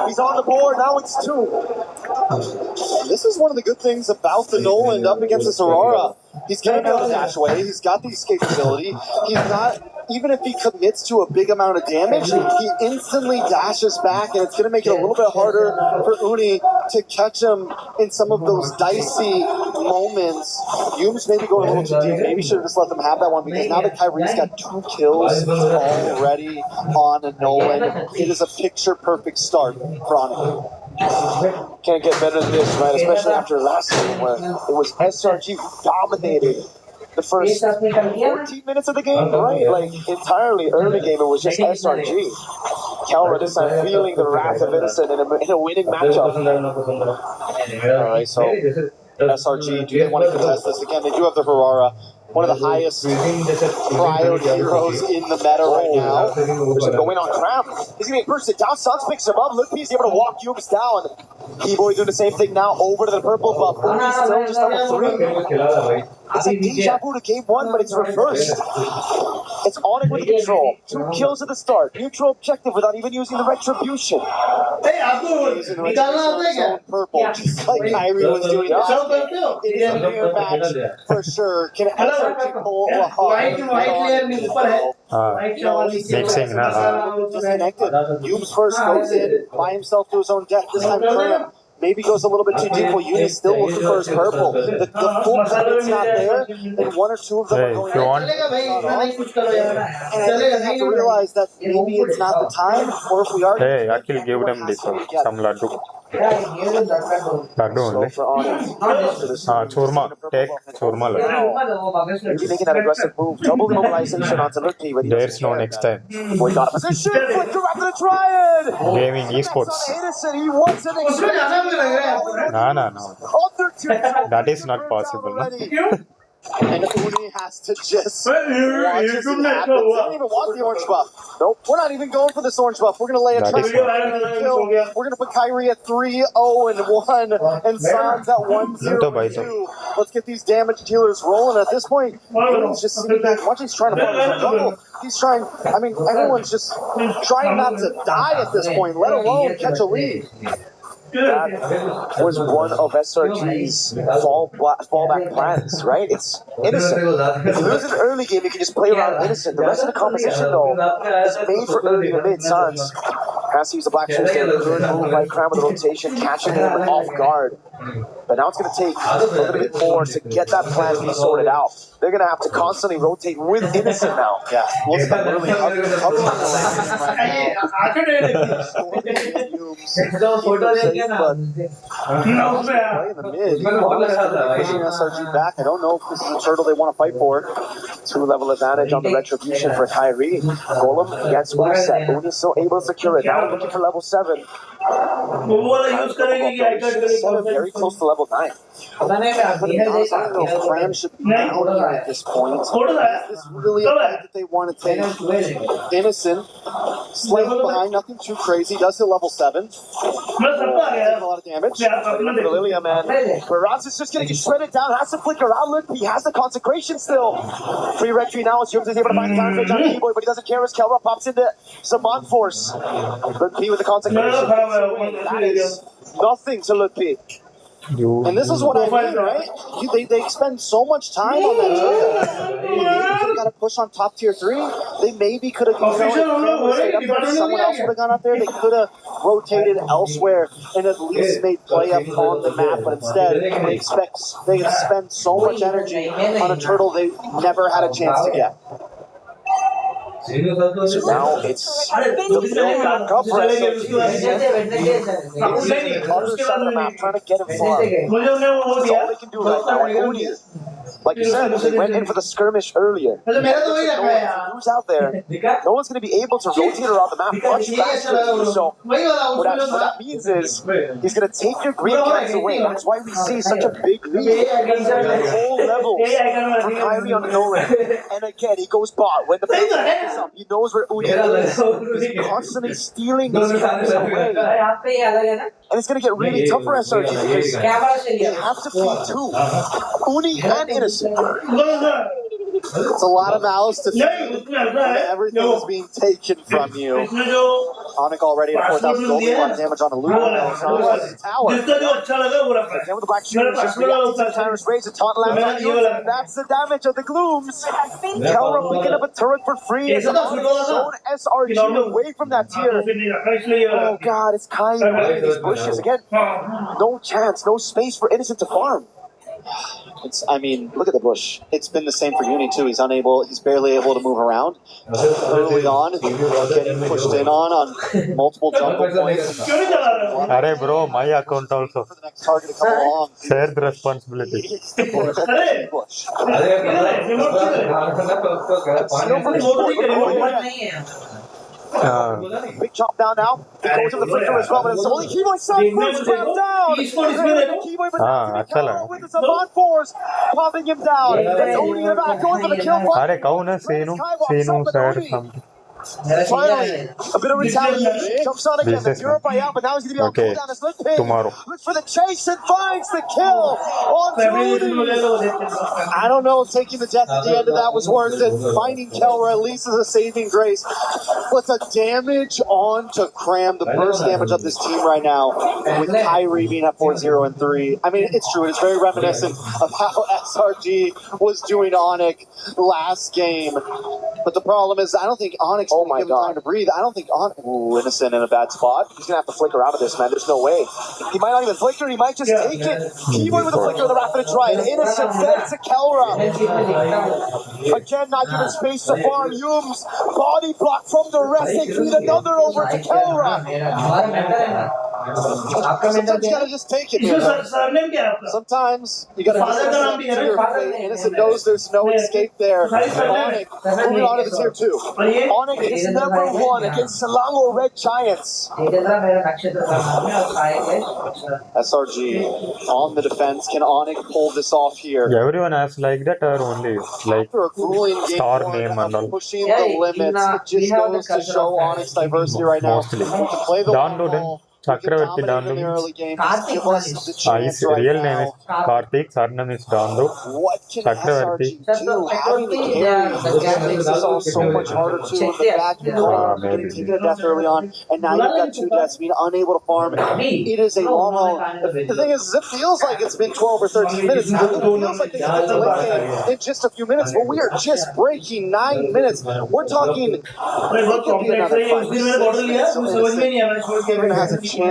He's on the board. Now it's 2. This is one of the good things about the Nolan up against this Aurora. He's going to be able to dash away. He's got the escapability. He's not, even if he commits to a big amount of damage, he instantly dashes back, and it's going to make it a little bit harder for Uni to catch him in some of those dicey moments. Yums maybe going a little too deep. Maybe should have just let them have that one, because now that Kyrie's got 2 kills already on a Nolan, it is a picture-perfect start for Onyx. Can't get better than this, right? Especially after last game where it was SRG who dominated the first 14 minutes of the game, right? Like, entirely early game, it was just SRG. Kelra this time feeling the wrath of Innocent in a winning matchup. Alright, so SRG, do they want to contest this again? They do have the Aurora. One of the highest prior heroes in the meta right now. There's a go in on Cram. He's going to get bursted down. Suns picks him up. Lookpi's able to walk Yums down. Keyboy doing the same thing now over to the purple buff. He's still just level 3. It's a deja vu to game 1, but it's reversed. It's Onyx with the control. 2 kills at the start. Neutral objective without even using the retribution. Using the purple, just like Kyrie was doing. It is a mirror match for sure. Can SRG pull Mixing disconnected. Yums first goes in by himself to his own death. This time Cram maybe goes a little bit too deep. Uni still looking for his purple. The full commit's not there, and 1 or 2 of them are going if you and I think they have to realize that maybe it's not the time, or if we are. Hey, Akil gave them this one. Some laddu. Laddu only. Churma. Take churma laddu. Maybe making that aggressive move. Double mobilization onto Lucky. There's no next time. We got a position. Flicker after the triad. Gaming esports. Innocent, he wants an No. That is not possible. No? And Uni has to just watch this happen. They don't even want the orange buff. Nope, we're not even going for this orange buff. We're going to lay a trap. We're going to put Kyrie at 3-0-1 and Sans at 1-0-2. Let's get these damage dealers rolling. At this point, Uni's just sitting back watching. He's trying to farm his jungle. He's trying, I mean, everyone's just trying not to die at this point, let alone catch a lead. That was one of SRG's fallback plans, right? It's Innocent. If you lose an early game, you can just play around Innocent. The rest of the composition, though, is made for early to mid. Sans has to use the Black Shoes there. Good move by Cram with the rotation, catching him off guard. But now it's going to take a little bit more to get that plan to be sorted out. They're going to have to constantly rotate with Innocent now. Yeah, looks like really pushing SRG back. I don't know if this is a turtle they want to fight for. 2-level advantage on the retribution for Kyrie. Golem gets set. Uni is still able to secure it. Now looking for level 7. Very close to level 9. I don't know if Cram should be down here at this point. Is this really a fight that they want to take? Innocent, slightly behind, nothing too crazy. Does hit level 7. A lot of damage. Remember the Lilia, man. Baraz is just going to get shredded down. Has to flicker out. He has the consecration still. Free retry now. Yums is able to find the damage on Keyboy, but he doesn't care as Kelra pops into Samant Force. Ludpi with the consecration. That is nothing to Ludpi. And this is what I mean, right? They expend so much time on that turtle. They maybe could have got a push on top tier 3. They maybe could have, someone else would have gone up there. They could have rotated elsewhere and at least made play up on the map. But instead, they spend so much energy on a turtle they never had a chance to get. So now it's the build back up for SRG. The other side of the map, trying to get him far. That's all they can do right now. And Uni, like you said, they went in for the skirmish earlier. Who's out there? No one's going to be able to rotate around the map much faster. So what that means is he's going to take your green cans away. That's why we see such a big lead. Whole levels for Kyrie on Nolan. And again, he goes bot. When the play is up, he knows where Uni is. He's constantly stealing these cans away. And it's going to get really tough for SRG because they have to play two. Uni and Innocent. It's a lot of mouths to feed. Everything is being taken from you. Onyx already at 4,000 gold. A lot of damage on the loot. Tower. Again with the black shooters, just reacting to counter sprays. A taunt lands on you. And that's the damage of the glooms. Kelra picking up a turret for free. It's zone SRG away from that tier. Oh god, it's kind of these bushes. Again, no chance, no space for Innocent to farm. I mean, look at the bush. It's been the same for Uni too. He's barely able to move around. Early on, getting pushed in on multiple jungle points. Arey bro, my account also. For the next target to come along. Share the responsibility. Big chop down now. He goes to the flicker as well, but it's only Keyboy son first grab down. Keyboy with his avant force, popping him down. That's only in the back, going for the kill. Arey kaun hai Seenu sir something. Finally, a bit of retaliation. Jumps on again, the Purify out, but now he's going to be on cooldown as Lit Pig. Tomorrow. Looks for the chase and finds the kill on Rudy. I don't know if taking the death at the end of that was worth it. Finding Kelra at least is a saving grace. But the damage on to Cram, the burst damage of this team right now, with Kyrie being at 4-0 and 3. I mean, it's true. It's very reminiscent of how SRG was doing Onyx last game. But the problem is, I don't think Onyx will give him time to breathe. I don't think Onyx... Ooh, Innocent in a bad spot. He's going to have to flicker out of this, man. There's no way. He might not even flicker. He might just take it. Keyboy with a flicker of the rapid try. And Innocent fed to Kelra. Again, not giving space to farm. Yums. Body block from the rest. They feed another over to Kelra. Sometimes you gotta just take it. Sometimes you gotta just Innocent knows there's no escape there. Onyx moving on to the tier 2. Onyx is number 1 against Selangor Red Giants. SRG on the defense. Can Onyx pull this off here? Everyone has like that or only like star name and all. Pushing the limits. It just goes to show Onyx diversity right now. Mostly. Play the Download Chakravarti Dandu. His real name is Karthik, surname is Dandu. What can Chakravarti. do? Having the carry is also so much harder too. In the back, you're getting taken to death early on, and now you've got 2 deaths, being unable to farm. It is a long haul. The thing is, it feels like it's been 12 or 13 minutes. It feels like they get the late game in just a few minutes, but we are just breaking 9 minutes. We're talking. It could be another 5 minutes. Even has a chance of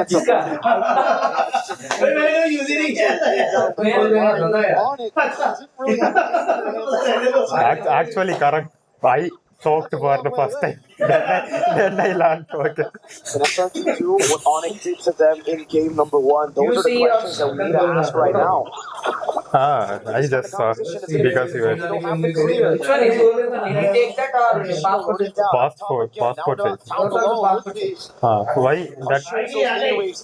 Actually correct. I talked for the first time. Then I learned. Okay. And SRG2, what Onyx did to them in game number 1, those are the questions that we need to ask right now. I just saw because you were passport size. Why that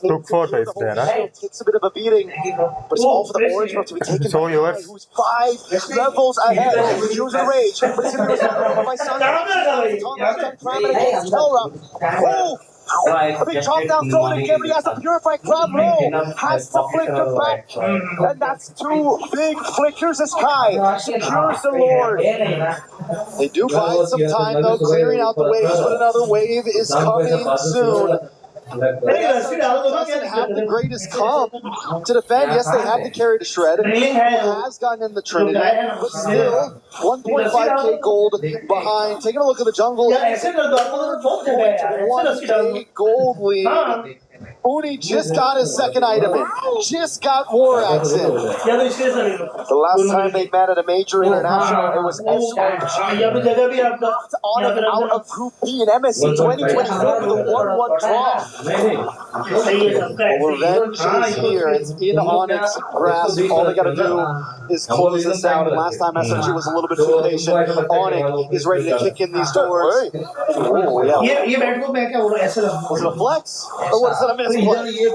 took photo is there? It's a bit of a beating, but it's all for the orange to be taken. So yours who's 5 levels ahead. Use the rage, but it's going to be my son. Oh! A big chop down throw and Gabriel has a purified crab low. Has to flicker back. And that's 2 big flickers as Kai secures the Lord. They do buy some time though, clearing out the waves, but another wave is coming soon. Doesn't have the greatest comp to defend. Yes, they have the carry to Shred, who has gotten in the Trinity, but still 1.5k gold behind. Taking a look at the jungle, 1k gold lead. Uni just got his second item in. Just got Warax in. The last time they met at a major international, it was SRG. Knocked Onyx out of Group B in MSC 2024 with a 1-1 draw. Revenge is here. It's in Onyx's grasp. All they gotta do is close this out. And last time SRG was a little bit too patient. Onyx is ready to kick in these doors. Oh, yeah. Was it a flex? Or was it a misflex? We'll see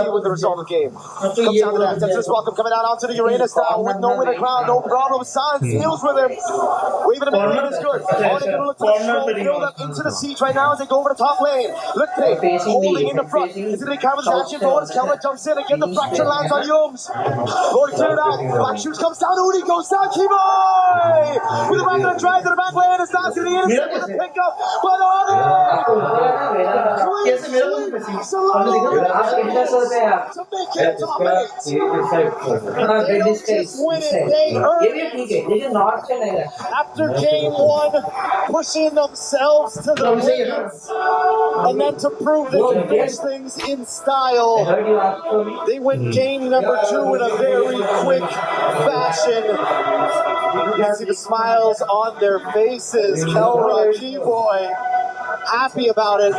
with the result of the game. Comes down to that. Texas Welcome coming out onto the Uranus now with no winner crown, no problem. Sans deals with him. Waving him in the is good. Onyx gonna look for the throw, build up into the siege right now as they go over the top lane. Look, holding in the front. Is it going to be Calvin's action? Flores, Calvin jumps in again. The fracture lands on Yums. Lord cleared out. Black Shoes comes down. Udi goes down. Kiboy! With a back and a drive to the back lane. It's not going to be innocent with a pickup. But Onyx! To make it top 8. They don't just win it, they earn it. After game 1, pushing themselves to the limits. And then to prove they can finish things in style, they win game number 2 in a very quick fashion. You can see the smiles on their faces. Kelra, Keyboy, happy about it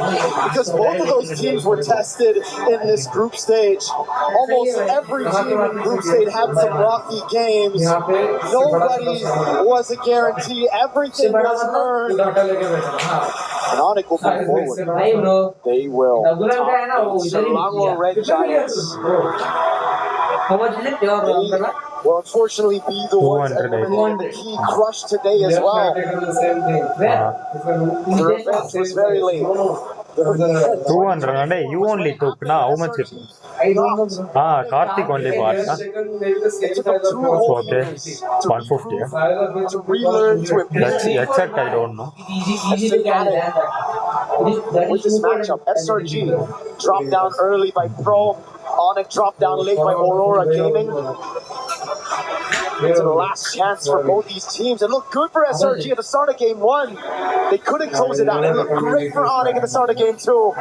because both of those teams were tested in this group stage. Almost every team in group stage had some rocky games. Nobody was a guarantee. Everything was earned. And Onyx will move forward. They will. Selangor Red Giants. Will unfortunately be the ones eliminating the key crush today as well. The revenge was very late. 200 and you only took now how much it is? Karthik only bought. It took them 2 whole Okay, years 150. to relearn to That's improve. exact I don't know. With this matchup, SRG dropped down early by Pro. Onyx dropped down late by Aurora Gaming. It's the last chance for both these teams. It looked good for SRG at the start of game 1. They couldn't close it out. It looked great for Onyx at the start of game 2.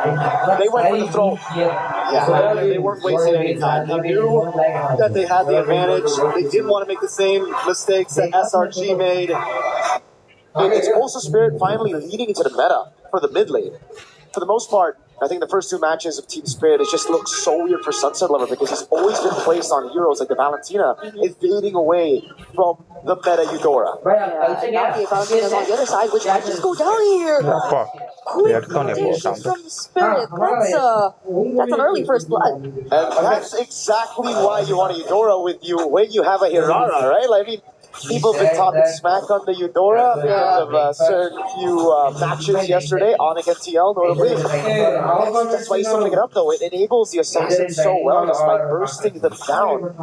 They went for the throw. Yeah, they weren't wasting any time. They knew that they had the advantage. They didn't want to make the same mistakes that SRG made. And Explosive Spirit finally leading into the meta for the mid lane. For the most part, I think the first 2 matches of Team Spirit, it just looks so weird for Sunset Lover because he's always been placed on heroes like the Valentina, evading away from the meta Eudora. And now the Valentina's on the other side, which might just go down here. Quick rotation from the Spirit. That's an early first blood. And that's exactly why you want a Eudora with you when you have a Hirara, right? Like, I mean, people have been talking smack on the Eudora because of certain few matches yesterday, Onyx and TL notably. That's why he's throwing it up though. It enables the assassin so well just by bursting them down.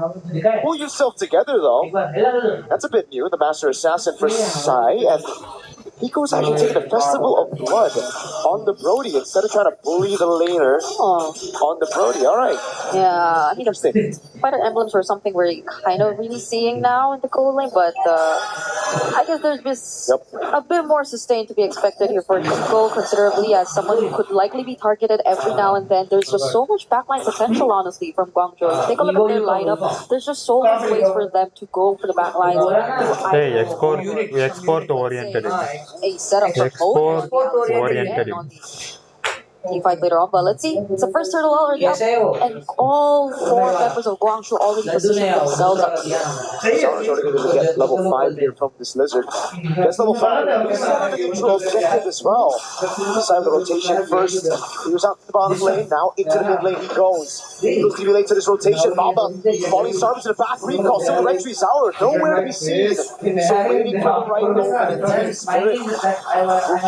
Pull yourself together though. That's a bit new, the Master Assassin for Sai, and Hiko's actually taking a Festival of Blood on the Brody instead of trying to bully the laner on the Brody. Alright. Yeah, I mean, fighter emblems are something we're kind of really seeing now in the gold lane, but I guess there's just a bit more sustain to be expected here for Hiko, considerably as someone who could likely be targeted every now and then. There's just so much backline potential, honestly, from Guangzhou. Take a look at their lineup. There's just so many ways for them to go for the backlines. Hey, export oriented. A setup for both oriented. team fight later on, but let's see. It's the first turtle already up, and all 4 members of Guangzhou already positioned themselves up here. Sounds already going to get level 5 here from this lizard. Gets level 5. He's on the neutral objective as well. Decide the rotation first. He was out to the bottom lane, now into the mid lane he goes. He goes to be late to this rotation. Moba falling starving to the back. Recall, single entry, Sour, nowhere to be seen. So waiting for the right moment and Team Spirit will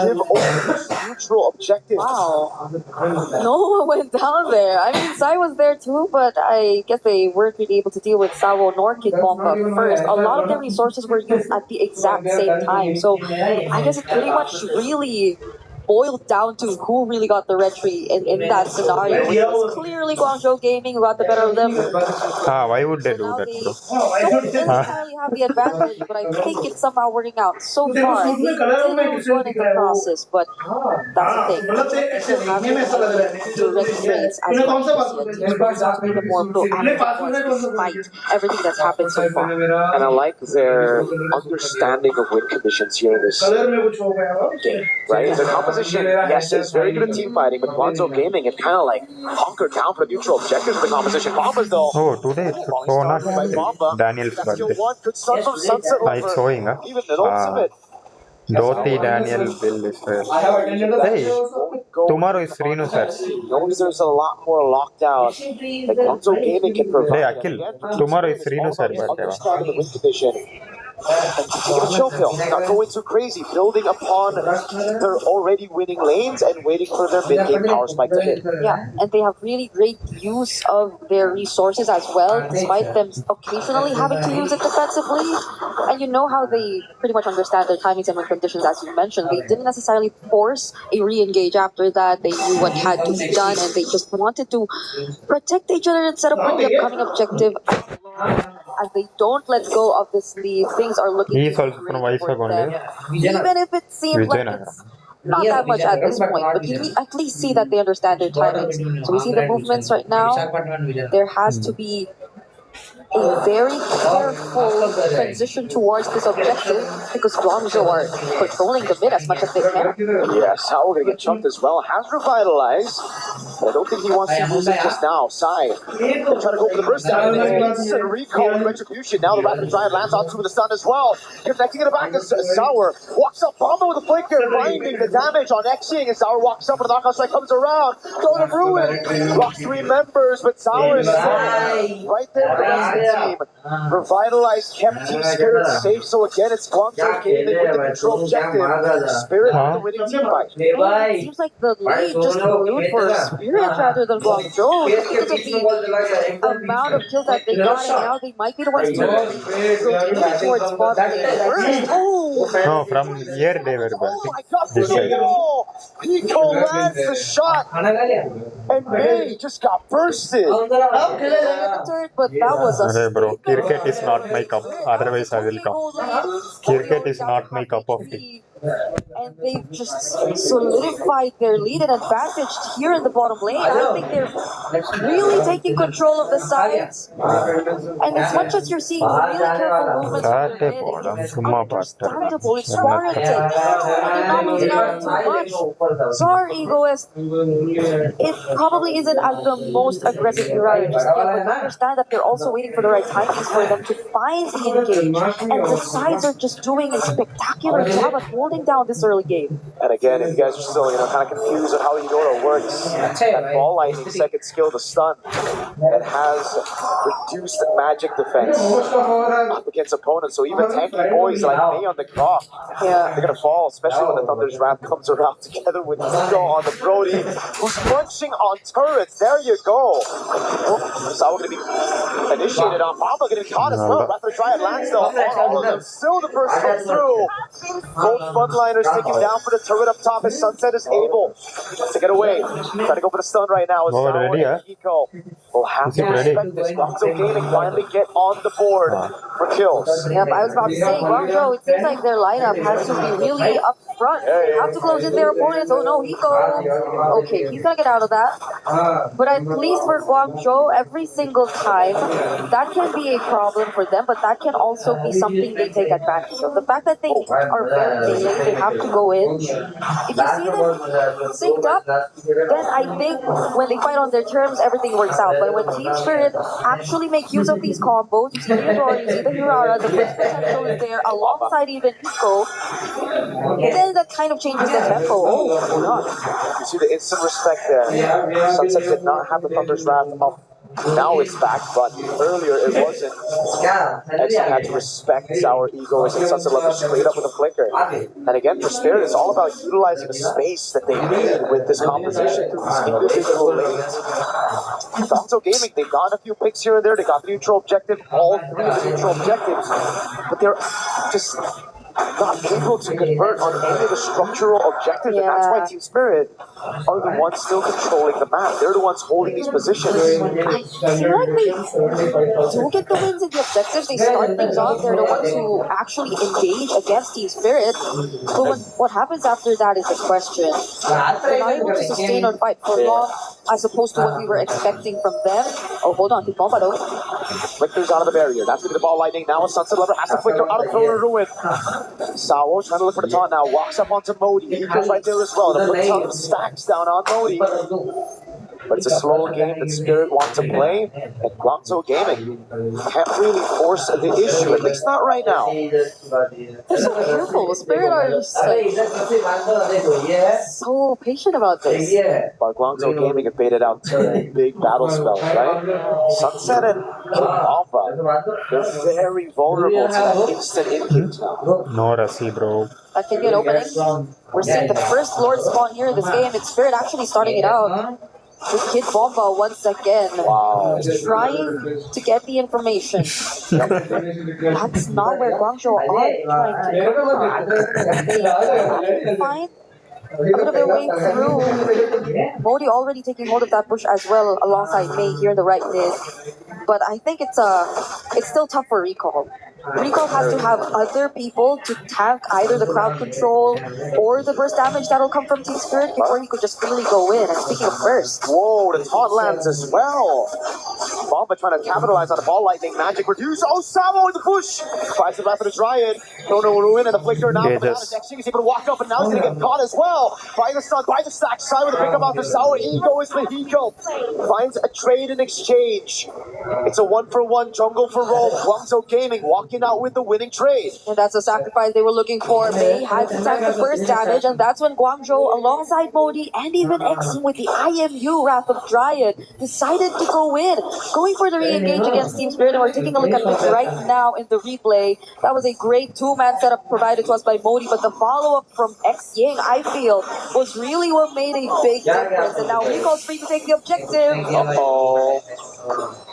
give over this neutral objective. Wow. No one went down there. I mean, Sai was there too, but I guess they weren't really able to deal with Sawo nor Kid Bomba first. A lot of their resources were used at the exact same time, so I guess it pretty much really boiled down to who really got the retry in that scenario. It was clearly Guangzhou Gaming who got the better of them. Why would they So do now that, they bro? don't necessarily have the advantage, but I think it's somehow working out. So far, they did lose one in the process, but that's the thing. They still have direct traits as much as yet. Team Spirit has been the more proactive ones despite everything that's happened so far. And I like their understanding of win conditions here in this game, right? The composition, yes, is very good at team fighting, but Guangzhou Gaming had kind of like hunkered down for the neutral objectives of the composition. Bombas, though. Oh, today it's not Daniel's That's skill birthday. one. Good start from Sunset It's Lover. showing, huh? Even notes of it. Dhoti Daniel Bill is there. Hey, tomorrow is Renu sir. Knows there's a lot more lockdown that Guangzhou Gaming can provide. Hey, Akhil, tomorrow is Renu sir birthday. Understanding the win condition. Taking a chill pill, not going too crazy, building upon their already winning lanes and waiting for their mid-game power spike to hit. Yeah, and they have really great use of their resources as well, despite them occasionally having to use it defensively. And you know how they pretty much understand their timings and win conditions, as you mentioned. They didn't necessarily force a re-engage after that. They knew what had to be done, and they just wanted to protect each other instead of winning the upcoming objective. As they don't let go of this lead, things are looking He is also great from for Vizag only. them. Even if it seems like it's not that much at this point, but you at least see that they understand their timings. So we see the movements right now. There has to be a very careful transition towards this objective because Guangzhou are controlling the mid as much as they can. Yes, how we're going to get chunked as well. Has revitalized. But I don't think he wants to use it just now. Sai trying to go for the burst down. And instant recall and retribution. Now the rapid giant lands onto the stun as well. Connecting in the back as Sour walks up Bomba with a flicker, finding the damage on Xing. As Sour walks up and the knockout strike comes around. Going to ruin. Blocks 3 members, but Sour is right there with the rest of the team. Revitalized, kept Team Spirit safe. So again, it's Guangzhou Gaming with the neutral objective. Spirit with the winning team fight. It seems like the lead just flew for Spirit rather than Guangzhou because of the amount of kills that they got, and now they might be the ones to rotate towards bot lane first. Oh! No, from here they were Oh my birthday. God, This side. Pico lands the shot, and May just got bursted. But that was a Hey bro, cricket is not my cup. Otherwise I will come. Cricket is not my cup of tea. And they've just solidified their lead and advantage here in the bottom lane. I think they're really taking control of the sides. And as much as you're seeing really careful movements from their mid, it's understandable, it's warranted. And they're not losing out too much. Sorry, Egoist. It probably isn't as the most aggressive Uriah just yet, but understand that they're also waiting for the right timings for them to find the engage. And the sides are just doing a spectacular job at holding down this early game. And again, if you guys are still, kind of confused on how Eudora works, that ball lightning second skill, the stun, that has reduced magic defense up against opponents. So even tanky boys like me on the clock, they're gonna fall, especially when the Thunder's Wrath comes around together with Nico on the Brody, who's punching on turrets. There you go. Oh, Sawa gonna be initiated on Papa, getting caught as well. Rapid Triad lands though on all of them. Still the first come through. Both frontliners taking down for the turret up top as Sunset is able to get away. Trying to go for the stun right now. Oh, ready, and Nico will have to respect this. Guangzhou Gaming finally get on the board for kills. Yep, I was about to say, Guangzhou, it seems like their lineup has to be really up front. They have to close in their opponents. Oh no, Hiko. Okay, he's gonna get out of that. But at least for Guangzhou, every single time, that can be a problem for them, but that can also be something they take advantage of. The fact that they are very melee, they have to go in. If you see them synced up, then I think when they fight on their terms, everything works out. But when Team Spirit actually make use of these combos, you see the Udora, you see the Hirara, the burst potential is there, alongside even Hiko, then that kind of changes the tempo. Oh, or not. You see the instant respect there. Sunset did not have the Thunder's Wrath up. Now it's back, but earlier it wasn't. Exxon had to respect our egos and Sunset Lover straight up with a flicker. And again, for Spirit, it's all about utilizing the space that they need with this composition through these individual lanes. Guangzhou Gaming, they've gotten a few picks here and there. They got the neutral objective, all 3 of the neutral objectives, but they're just not able to convert on any of the structural objectives, and that's why Team Spirit are the ones still controlling the map. They're the ones holding these positions. I feel like they do get the wins in the objectives. They start things off. They're the ones who actually engage against Team Spirit. But what happens after that is the question. They're not able to sustain or fight for long, as opposed to what we were expecting from them. Oh, hold on. Bomba though. Flickers out of the barrier. That's going to be the ball lightning. Now a Sunset Lover has to flicker out of the ruin. Sao trying to look for the taunt now. Walks up onto Modi. He goes right there as well. The put some stacks down on Modi. But it's a slow game that Spirit want to play, and Guangzhou Gaming can't really force the issue, at least not right now. They're so careful. Spirit are just like so patient about this. But Guangzhou Gaming have baited out two big battle spells, right? Sunset and Alpha, they're very vulnerable to that instant engage now. No Rasi, bro. That can be an opening. We're seeing the first Lord spawn here in this game. It's Spirit actually starting it out. With Kid Bomba once again, trying to get the information. That's not where Guangzhou are trying to They find a bit of their way through. Modi already taking hold of that push as well alongside May here in the right mid. But I think it's still tough for Recall. Recall has to have other people to tank either the crowd control or the burst damage that'll come from Team Spirit before he could just really go in. And speaking of burst, whoa, the taunt lands as well. Bomba trying to capitalize on the ball lightning. Magic reduce. Oh, Samo in the push. Tries to left of the Dryad. No Ruin and the flicker now. He's able to walk up, and now he's going to get caught as well. By the stun, by the stack. Side with a pick up off the Sour. Ego is Mahiko. Finds a trade in exchange. It's a 1-for-1 jungle for roll. Guangzhou Gaming walking out with the winning trade. And that's the sacrifice they were looking for. May had to tank the first damage, and that's when Guangzhou, alongside Modi and even X with the IMU Wrath of Dryad, decided to go in. Going for the re-engage against Team Spirit, and we're taking a look at this right now in the replay. That was a great two-man setup provided to us by Modi, but the follow-up from X Ying, I feel, was really what made a big difference. And now Recall's free to take the objective. Uh-oh.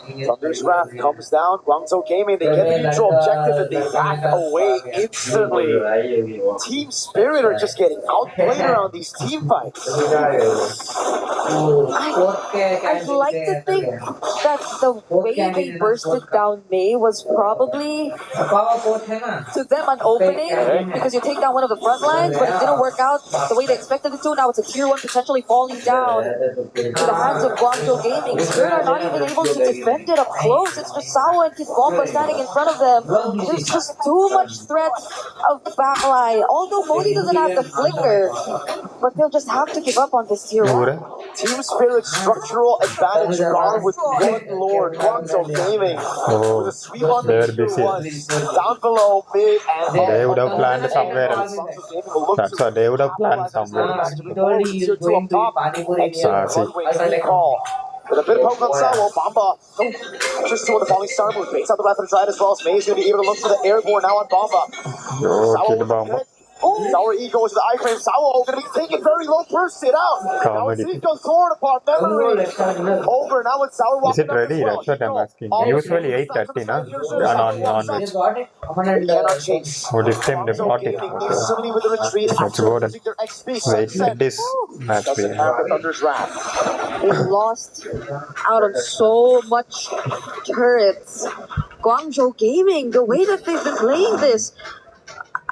Thunder's Wrath comes down. Guangzhou Gaming, they get the neutral objective and they back away instantly. Team Spirit are just getting outplayed around these team fights. I'd like to think that the way they bursted down May was probably to them an opening, because you take down one of the front lines, but it didn't work out the way they expected it to. Now it's a tier 1 potentially falling down to the hands of Guangzhou Gaming. Spirit are not even able to defend it up close. It's just Sawa and Kid Bomba standing in front of them. There's just too much threat of backline. Although Modi doesn't have the flicker, but they'll just have to give up on this tier 1. Team Spirit's structural advantage gone with one Lord. Guangzhou Gaming with a sweep on the tier 1. Down below, mid, and they would have planned somewhere else. That's what they would have planned somewhere else. With a bit of poke on Sawo, Bomba just to the falling star move. Baits out the Wrath of the Dryad as well as May is going to be able to look for the airborne now on Bomba. Sour Ego is the iframe. Sawo going to be taken very low, burst it out. Now it's Ego's torn apart. Memory over. Now it's Sour walking. Is it ready? That's what I'm asking. Usually 8:30, na? On which? Cannot chase. What if time they brought it? Let's go then. Wait, let this match be. They lost out on so much turrets. Guangzhou Gaming, the way that they've been playing this,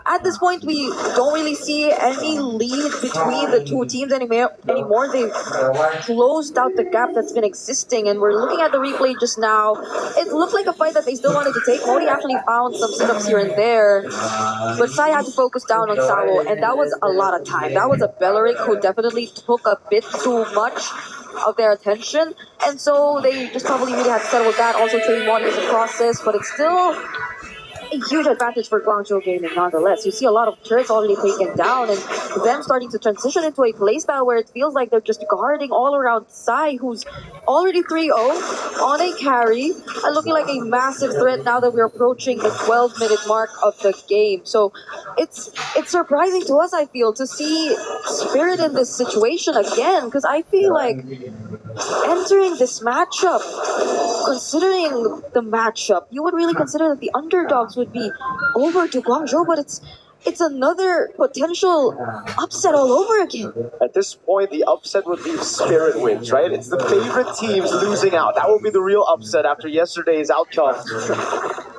at this point, we don't really see any lead between the two teams anymore. They've closed out the gap that's been existing, and we're looking at the replay just now. It looked like a fight that they still wanted to take. Modi actually found some setups here and there, but Sai had to focus down on Sawo, and that was a lot of time. That was a Belleric who definitely took a bit too much of their attention, and so they just probably really had to settle with that. Also, trading Modi is a process, but it's still a huge advantage for Guangzhou Gaming nonetheless. You see a lot of turrets already taken down, and them starting to transition into a playstyle where it feels like they're just guarding all around Sai, who's already 3-0 on a carry, and looking like a massive threat now that we're approaching the 12-minute mark of the game. So it's surprising to us, I feel, to see Spirit in this situation again, because I feel like entering this matchup, considering the matchup, you would really consider that the underdogs would be over to Guangzhou, but it's it's another potential upset all over again. At this point, the upset would be Spirit wins, right? It's the favorite teams losing out. That will be the real upset after yesterday's outcome.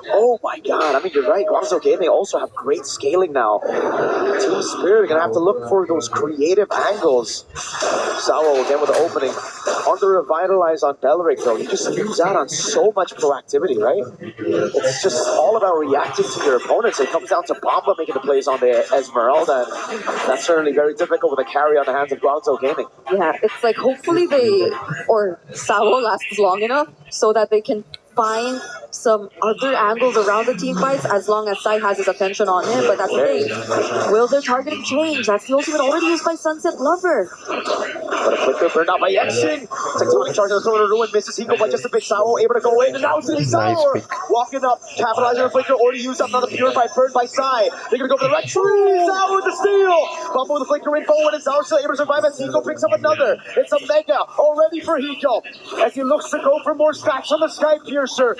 Oh my god, I mean, you're right. Guangzhou Gaming also have great scaling now. Team Spirit are going to have to look for those creative angles. Sao again with the opening. On the revitalize on Belric, though, you just lose out on so much proactivity, right? It's just all about reacting to your opponents. It comes down to Bomba making the plays on the Esmeralda, and that's certainly very difficult with a carry on the hands of Guangzhou Gaming. Yeah, it's like hopefully they, or Sao lasts long enough so that they can find some other angles around the team fights as long as Sai has his attention on him, but that's the thing. Will their targeting change? That's the ultimate already used by Sunset Lover. But a flicker burned out by Yexin. Tectonic charge on the corner ruin, misses Hiko by just a bit. Sao able to go in, and now it's Sour. Walking up, capitalizing on the flicker, already used up, not a purified, burned by Sai. They're gonna go for the right tree. Sao with the steal. Bumble with the flicker in forward, and Sao still able to survive as Hiko picks up another. It's a mega already for Hiko as he looks to go for more stacks on the Sky Piercer.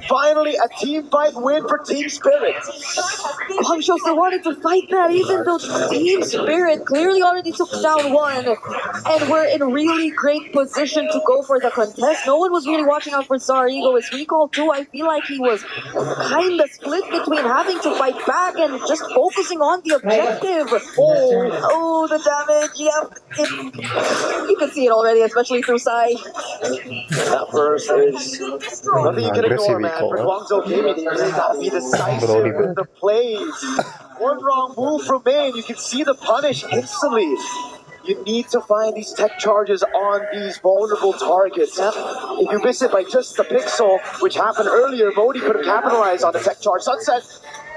Finally, a team fight win for Team Spirit. Guangzhou still wanted to fight that even though Team Spirit clearly already took down one and were in really great position to go for the contest. No one was really watching out for Zarigo. His recall too, I feel like he was kind of split between having to fight back and just focusing on the objective. Oh, the damage. Yeah, you can see it already, especially through Sai. That first is nothing you can ignore, man. For Guangzhou Gaming, they really gotta be decisive with the plays. One wrong move from main, you can see the punish instantly. You need to find these tech charges on these vulnerable targets. If you miss it by just a pixel, which happened earlier, Modi could have capitalized on the tech charge. Sunset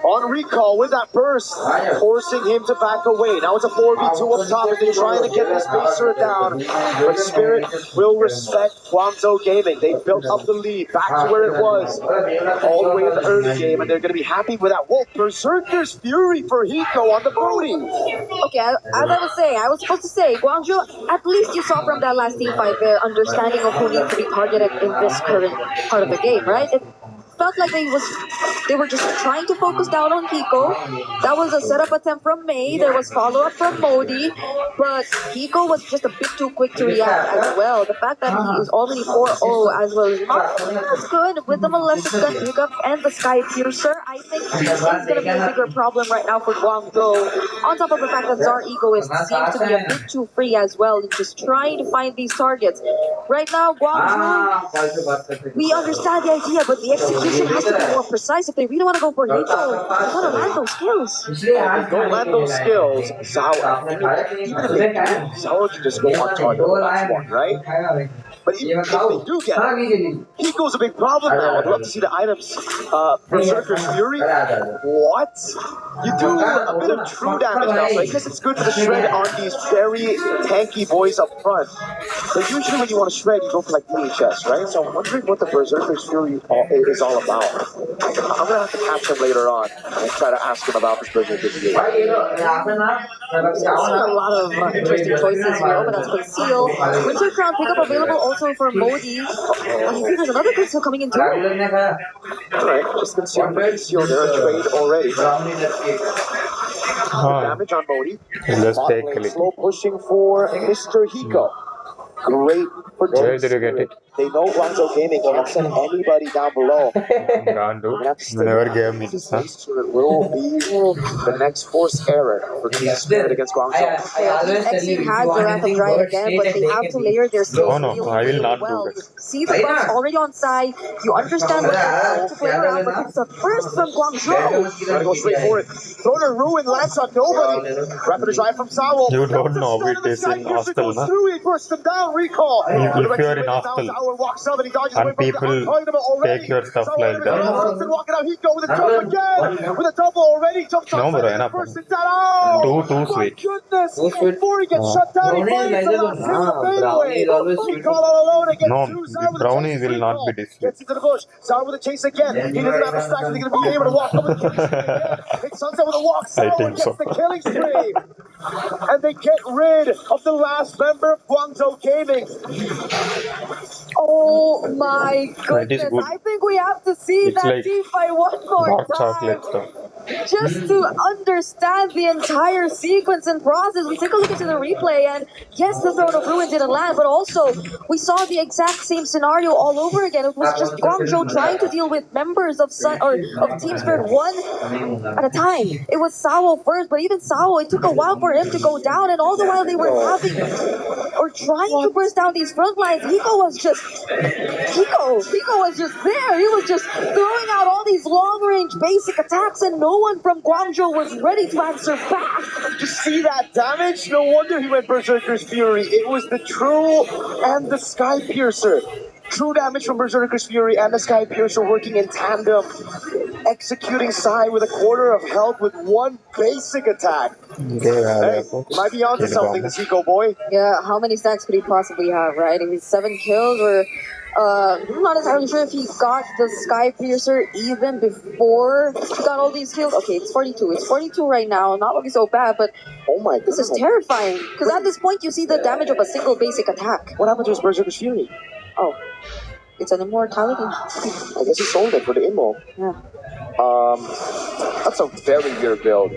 on recall with that burst, forcing him to back away. Now it's a 4v2 up top as they're trying to get this Spacer down. But Spirit will respect Guangzhou Gaming. They built up the lead back to where it was all the way in the early game, and they're going to be happy with that. Whoa, Berserker's Fury for Hiko on the booty. Okay, as I was saying, I was supposed to say, Guangzhou, at least you saw from that last team fight their understanding of who needs to be targeted in this current part of the game, right? It felt like they were just trying to focus down on Hiko. That was a setup attempt from May. There was follow-up from Modi, but Hiko was just a bit too quick to react as well. The fact that he is already 4-0 as well is not as good with the Maleficent pickup and the Sky Piercer. I think this is going to be a bigger problem right now for Guangzhou. On top of the fact that Zar Egoist seems to be a bit too free as well in just trying to find these targets. Right now, Guangzhou, we understand the idea, but the execution has to be more precise if they really want to go for Hiko. They want to land those skills. Don't land those skills. Zao, even if they do, Zao can just go on target. That's one, right? But even if they do get it, Hiko's a big problem now. I'd love to see the items. Berserker's Fury. What? You do a bit of true damage now, so I guess it's good for the shred on these very tanky boys up front. But usually when you want to shred, you go for like DHS, right? So I'm wondering what the Berserker's Fury is all about. I'm gonna have to catch him later on and try to ask him about this Berserker's Fury. There's a lot of interesting choices here. But that's Conceal. Winter Crown pickup available also for Modi. I think there's another Conceal coming in too. Alright, just Conceal there, a trade already. Damage on Modi. Let's take a Slow pushing for Mr. Hiko. Great for Where did you get it? They know Guangzhou Gaming can't send anybody down below. Never gave me this, huh? So it will be the next forced error for Team Spirit against Guangzhou. XC has the Wrath of Dry again, but they have to layer their skills No, really, I will really not well. do that. You see the buffs already on side. You understand what they're trying to play around, but it's a first from Guangzhou. Gotta go straight for it. Throner Ruin lands on nobody. Rapid drive from Sao. You don't know it is in hostel, na? He bursts him down, recall. If you are in hostel and people take your stuff like that. Walking out, Hiko with a jump again. With a double already. No, bro, enough. Too sweet. Goodness. Before he gets shut down, he finds the last hit of fadeaway. Recall all alone against No, two. the brownie will not be displayed. Gets into the bush. Sao with a chase again. He doesn't have a stack. He's going to be able to walk over the killing spree again. It's Sunset with a walk. Sao gets the killing spree. And they get rid of the last member of Guangzhou Gaming. Oh my goodness. good. I think we have to see It's that like team fight one more dark time. chocolate stuff. just to understand the entire sequence and process. We take a look into the replay, and yes, the Throne of Ruin didn't land, but also we saw the exact same scenario all over again. It was just Guangzhou trying to deal with members of of Team Spirit one at a time. It was Sao first, but even Sao, it took a while for him to go down, and all the while they were having or trying to burst down these front lines. Hiko was just there. He was just throwing out all these long-range basic attacks, and no one from Guangzhou was ready to answer back. Just see that damage? No wonder he went Berserker's Fury. It was the True and the Sky Piercer. True damage from Berserker's Fury and the Sky Piercer working in tandem. Executing Sai with a quarter of health with one basic attack. Hey, you might be onto something, this Hiko boy. Yeah, how many stacks could he possibly have, right? If he's 7 kills, or I'm not entirely sure if he got the Sky Piercer even before he got all these kills. Okay, it's 42. It's 42 right now. Not looking so bad, but oh my goodness, this is terrifying. Because at this point, you see the damage of a single basic attack. What happened to his Berserker's Fury? Oh, it's an immortality. I guess he sold it for the immo. Yeah. That's a very weird build.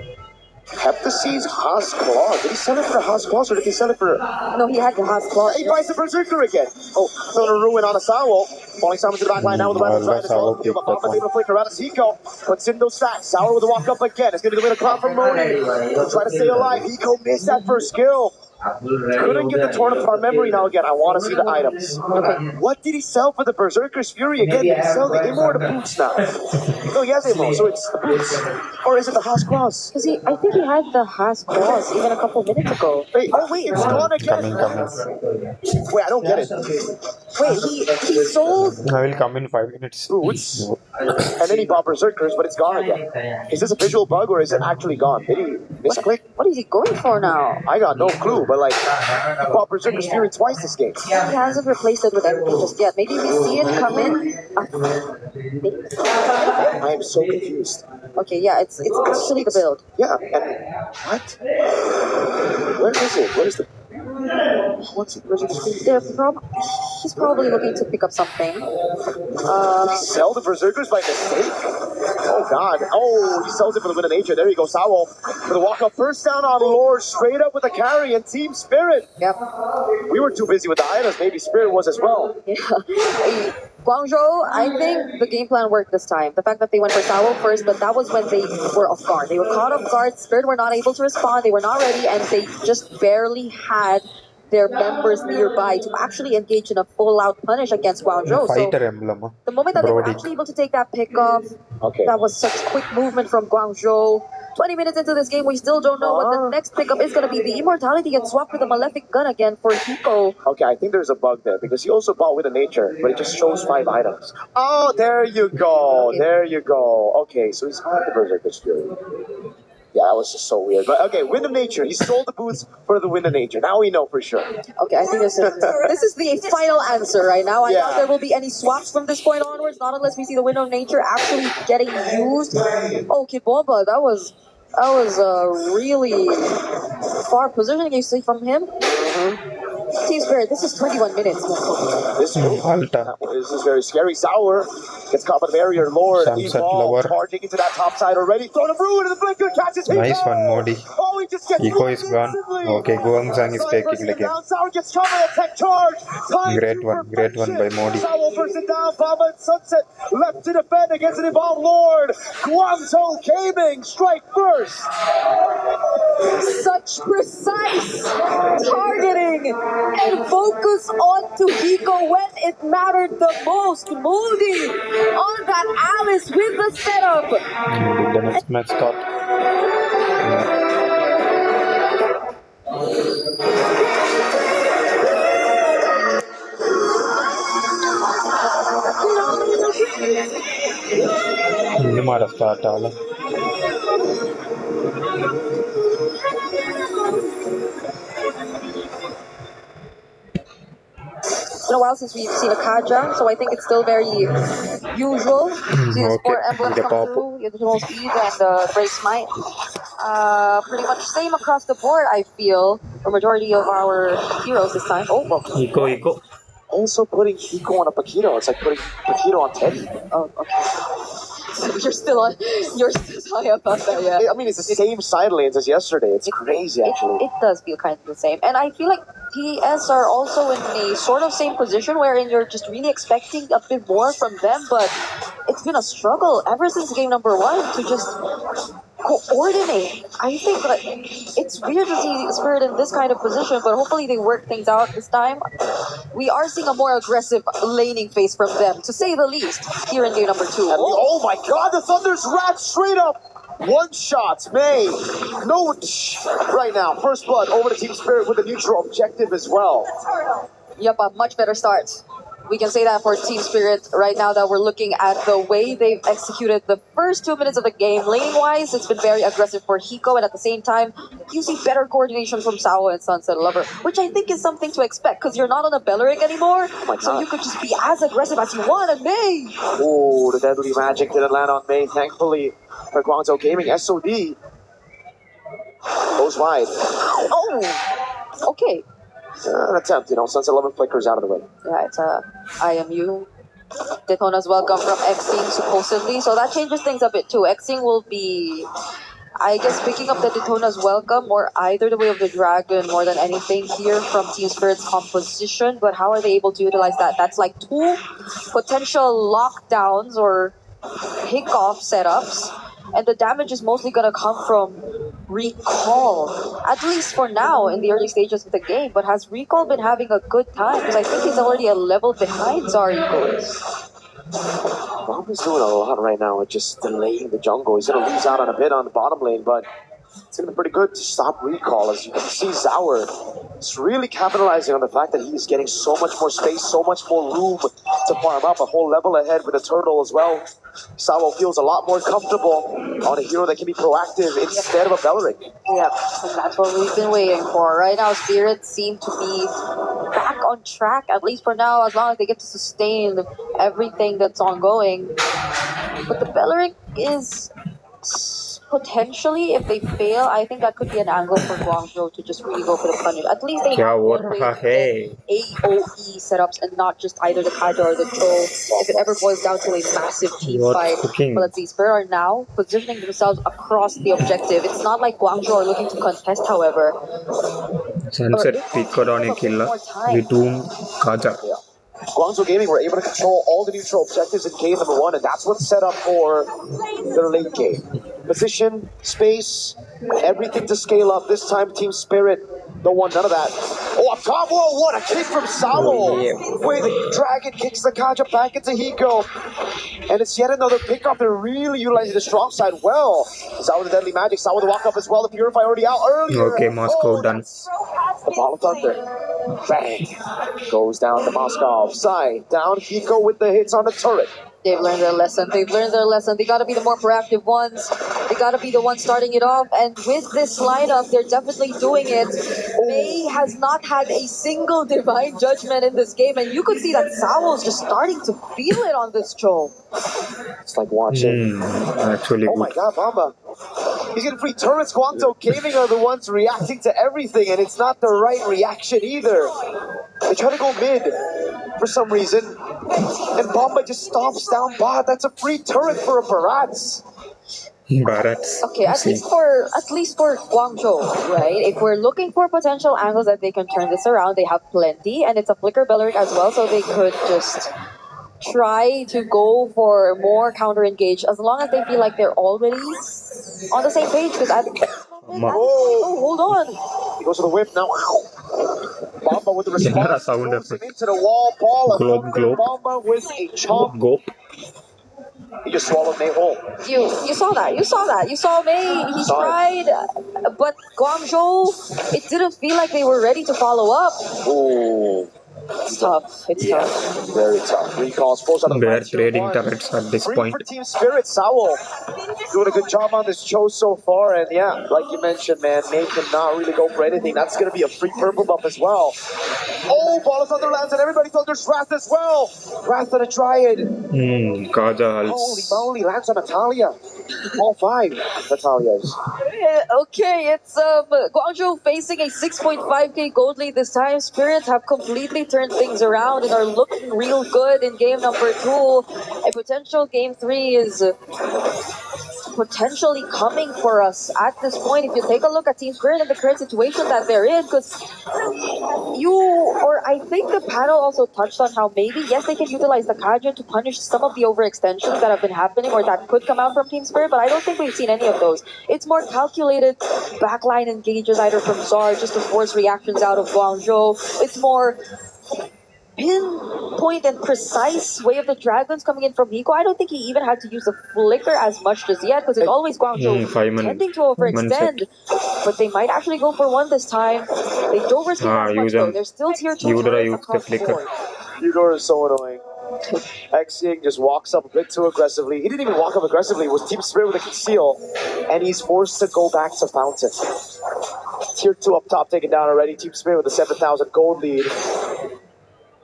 Heptasee's Haas Claw. Did he sell it for the Haas Claw, or did he sell it for... No, he had the Haas Claw. He buys the Berserker again. Oh, Throne of Ruin on Asawo. Falling Simon to the back line now with the weapons right as well. Give a pop and a flicker out of Hiko. Puts in those stacks. Sour with a walk up again. It's going to be the winner cloud from Moni. He'll try to stay alive. Hiko missed that first kill. Couldn't get the torn apart memory now again. I want to see the items. Okay. What did he sell for the Berserker's Fury again? Did he sell the Immo or the boots now? No, he has Immo, so it's the boots. Or is it the Haas Claws? Because I think he had the Haas Claws even a couple minutes ago. Wait, oh wait, it's gone again. Coming. Wait, I don't get it. Wait, he sold... I will come in 5 minutes. Boots. And then he bought Berserkers, but it's gone again. Is this a visual bug or is it actually gone? Did he misclick? What is he going for now? I got no clue, but like, he bought Berserker's Fury twice this game. He hasn't replaced it with anything just yet. Maybe we see it come in. I am so confused. Okay, yeah, it's actually the build. Yeah, and what? Where is it? Where is the... What's it? Where's it? He's probably looking to pick up something. Did he sell the Berserkers by mistake? Oh god. Oh, he sells it for the win of nature. There you go, Sawo. For the walk-up first down on Lord, straight up with a carry and Team Spirit. Yep. We were too busy with the items. Maybe Spirit was as well. Yeah. Guangzhou, I think the game plan worked this time. The fact that they went for Sao first, but that was when they were off guard. They were caught off guard. Spirit were not able to respond. They were not ready, and they just barely had their members nearby to actually engage in a full-out punish against Guangzhou. Fighter emblem. The moment that they were actually able to take that pick off, that was such quick movement from Guangzhou. 20 minutes into this game, we still don't know what the next pickup is going to be. The Immortality gets swapped with the Malefic Gun again for Hiko. Okay, I think there's a bug there because he also bought with a nature, but it just shows 5 items. Oh, there you go. Okay. There you go. Okay, so he's had the Berserker's Fury. Yeah, that was just so weird. But okay, Wind of Nature. He sold the boots for the Wind of Nature. Now we know for sure. Okay, I think this is the final answer right now. I doubt there will be any swaps from this point onwards, not unless we see the Wind of Nature actually getting used. Oh, Kid Bomba, that was a really far positioning you see from him. Team Spirit, this is 21 minutes. This is very scary. Sour gets caught by the barrier. Lord, charging into that top side already. Throne of Ruin and the Blinker catches him. Nice one, Modi. Oh, he just gets Hiko is gone. Okay, Guangzhou is taking again. Sour gets caught by a tech charge. Great one by Modi. Sour first it down. Bomba and Sunset left to defend against an involved Lord. Guangzhou Gaming strike first. Such precise targeting and focus on to Hiko when it mattered the most. Modi on that Alice with the setup. The next match start. Ini mana start ala? It's been a while since we've seen a Kaja, so I think it's still very usual to see the sport emblems come through, the additional speed and the break smite. Pretty much same across the board, I feel, for majority of our heroes this time. Oh, well. Hiko. Also putting Hiko on a Paquito. It's like putting Paquito on Teddy. Oh, okay. You're still on. You're still talking about that, yeah. I mean, it's the same side lanes as yesterday. It's crazy, actually. It does feel kind of the same, and I feel like TS are also in a sort of same position wherein you're just really expecting a bit more from them, but it's been a struggle ever since game number 1 to just coordinate. I think that it's weird to see Spirit in this kind of position, but hopefully they work things out this time. We are seeing a more aggressive laning phase from them, to say the least, here in game number 2. Oh my god, the Thunder's wrapped straight up! One shot, May. No, right now, first blood over to Team Spirit with a neutral objective as well. Yep, a much better start. We can say that for Team Spirit right now that we're looking at the way they've executed the first 2 minutes of the game. Laning-wise, it's been very aggressive for Hiko, and at the same time, you see better coordination from Sao and Sunset Lover, which I think is something to expect, because you're not on a Belleric anymore, so you could just be as aggressive as you want, and May! Oh, the deadly magic didn't land on May, thankfully, for Guangzhou Gaming. SOD goes wide. Oh! Okay. An attempt, Sunset Lover flickers out of the way. Yeah, it's IMU. Daytona's welcome from Xing supposedly, so that changes things a bit too. Xing will be, I guess, picking up the Daytona's welcome or either the Way of the Dragon more than anything here from Team Spirit's composition, but how are they able to utilize that? That's like 2 potential lockdowns or pick-off setups, and the damage is mostly going to come from Recall, at least for now in the early stages of the game. But has Recall been having a good time? Because I think he's already a level behind Zariko. Bomba's doing a lot right now with just delaying the jungle. He's going to lose out on a bit on the bottom lane, but it's going to be pretty good to stop Recall. As you can see, Zauer is really capitalizing on the fact that he's getting so much more space, so much more room to farm up, a whole level ahead with the turtle as well. Sao feels a lot more comfortable on a hero that can be proactive instead of a Belleric. Yep, and that's what we've been waiting for. Right now, Spirits seem to be back on track, at least for now, as long as they get to sustain everything that's ongoing. But the Belleric is potentially, if they fail, I think that could be an angle for Guangzhou to just really go for the punish. At least they have AOE setups and not just either the Kaja or the Troll if it ever boils down to a massive team fight. But let's see, Spirit are now positioning themselves across the objective. It's not like Guangzhou are looking to contest, however. Sunset pick on a killer. We doom Kaja. Guangzhou Gaming were able to control all the neutral objectives in game number 1, and that's what's set up for their late game. Position, space, everything to scale up. This time, Team Spirit don't want none of that. Oh, up top! Whoa, what a kick from Sao! Wait, the Dragon kicks the Kaja back into Hiko. And it's yet another pickup. They're really utilizing the strong side well. Sao with the deadly magic. Sao with the walk up as well. The Purify already out earlier. Okay, Moscow done. The ball of thunder. Bang! Goes down to Moscow. Side. Down Hiko with the hits on the turret. They've learned their lesson. They've learned their lesson. They got to be the more proactive ones. They got to be the ones starting it off. And with this lineup, they're definitely doing it. May has not had a single divine judgment in this game, and you could see that Sao's just starting to feel it on this Cho. It's like watching. Actually, oh my God, Bamba! He's getting free turrets. Guangzhou Gaming are the ones reacting to everything, and it's not the right reaction either. They try to go mid for some reason, and Bamba just stomps down bot. That's a free turret for a Barats. Barats. Okay, at least for Guangzhou, right? If we're looking for potential angles that they can turn this around, they have plenty, and it's a flicker Belleric as well, so they could just try to go for more counter engage as long as they feel like they're already on the same page. Because hold on. He goes to the whip now. Bamba with the response. Into the wall. Ball. Bamba with a chomp. He just swallowed May whole. You saw that. You saw May. He tried, but Guangzhou, it didn't feel like they were ready to follow up. Ooh. It's tough. It's tough. Very tough. Recalls falls out of They're trading turrets at this point. For Team Spirit, Sao doing a good job on this show so far, and yeah, like you mentioned, man, May cannot really go for anything. That's going to be a free purple buff as well. Oh, Ball of Thunder lands, and everybody thunders Wrath as well. Wrath on a Dryad. Kaja. Holy moly, lands on Natalia. All 5 Natalias. Okay, it's Guangzhou facing a 6.5k gold lead this time. Spirits have completely turned things around and are looking real good in game number 2. A potential game 3 is potentially coming for us at this point. If you take a look at Team Spirit and the current situation that they're in, because I think the panel also touched on how maybe, yes, they can utilize the Kajun to punish some of the overextensions that have been happening or that could come out from Team Spirit, but I don't think we've seen any of those. It's more calculated backline engages either from Zar just to force reactions out of Guangzhou. It's more pinpoint and precise way of the dragons coming in from Nico. I don't think he even had to use the flicker as much just yet because it's always Guangzhou tending to overextend. But they might actually go for one this time. They don't risk it as much though. They're still tier 2 across the board. Eudora is so annoying. Xing just walks up a bit too aggressively. He didn't even walk up aggressively. It was Team Spirit with a conceal. And he's forced to go back to Fountain. Tier 2 up top taken down already. Team Spirit with a 7,000 gold lead.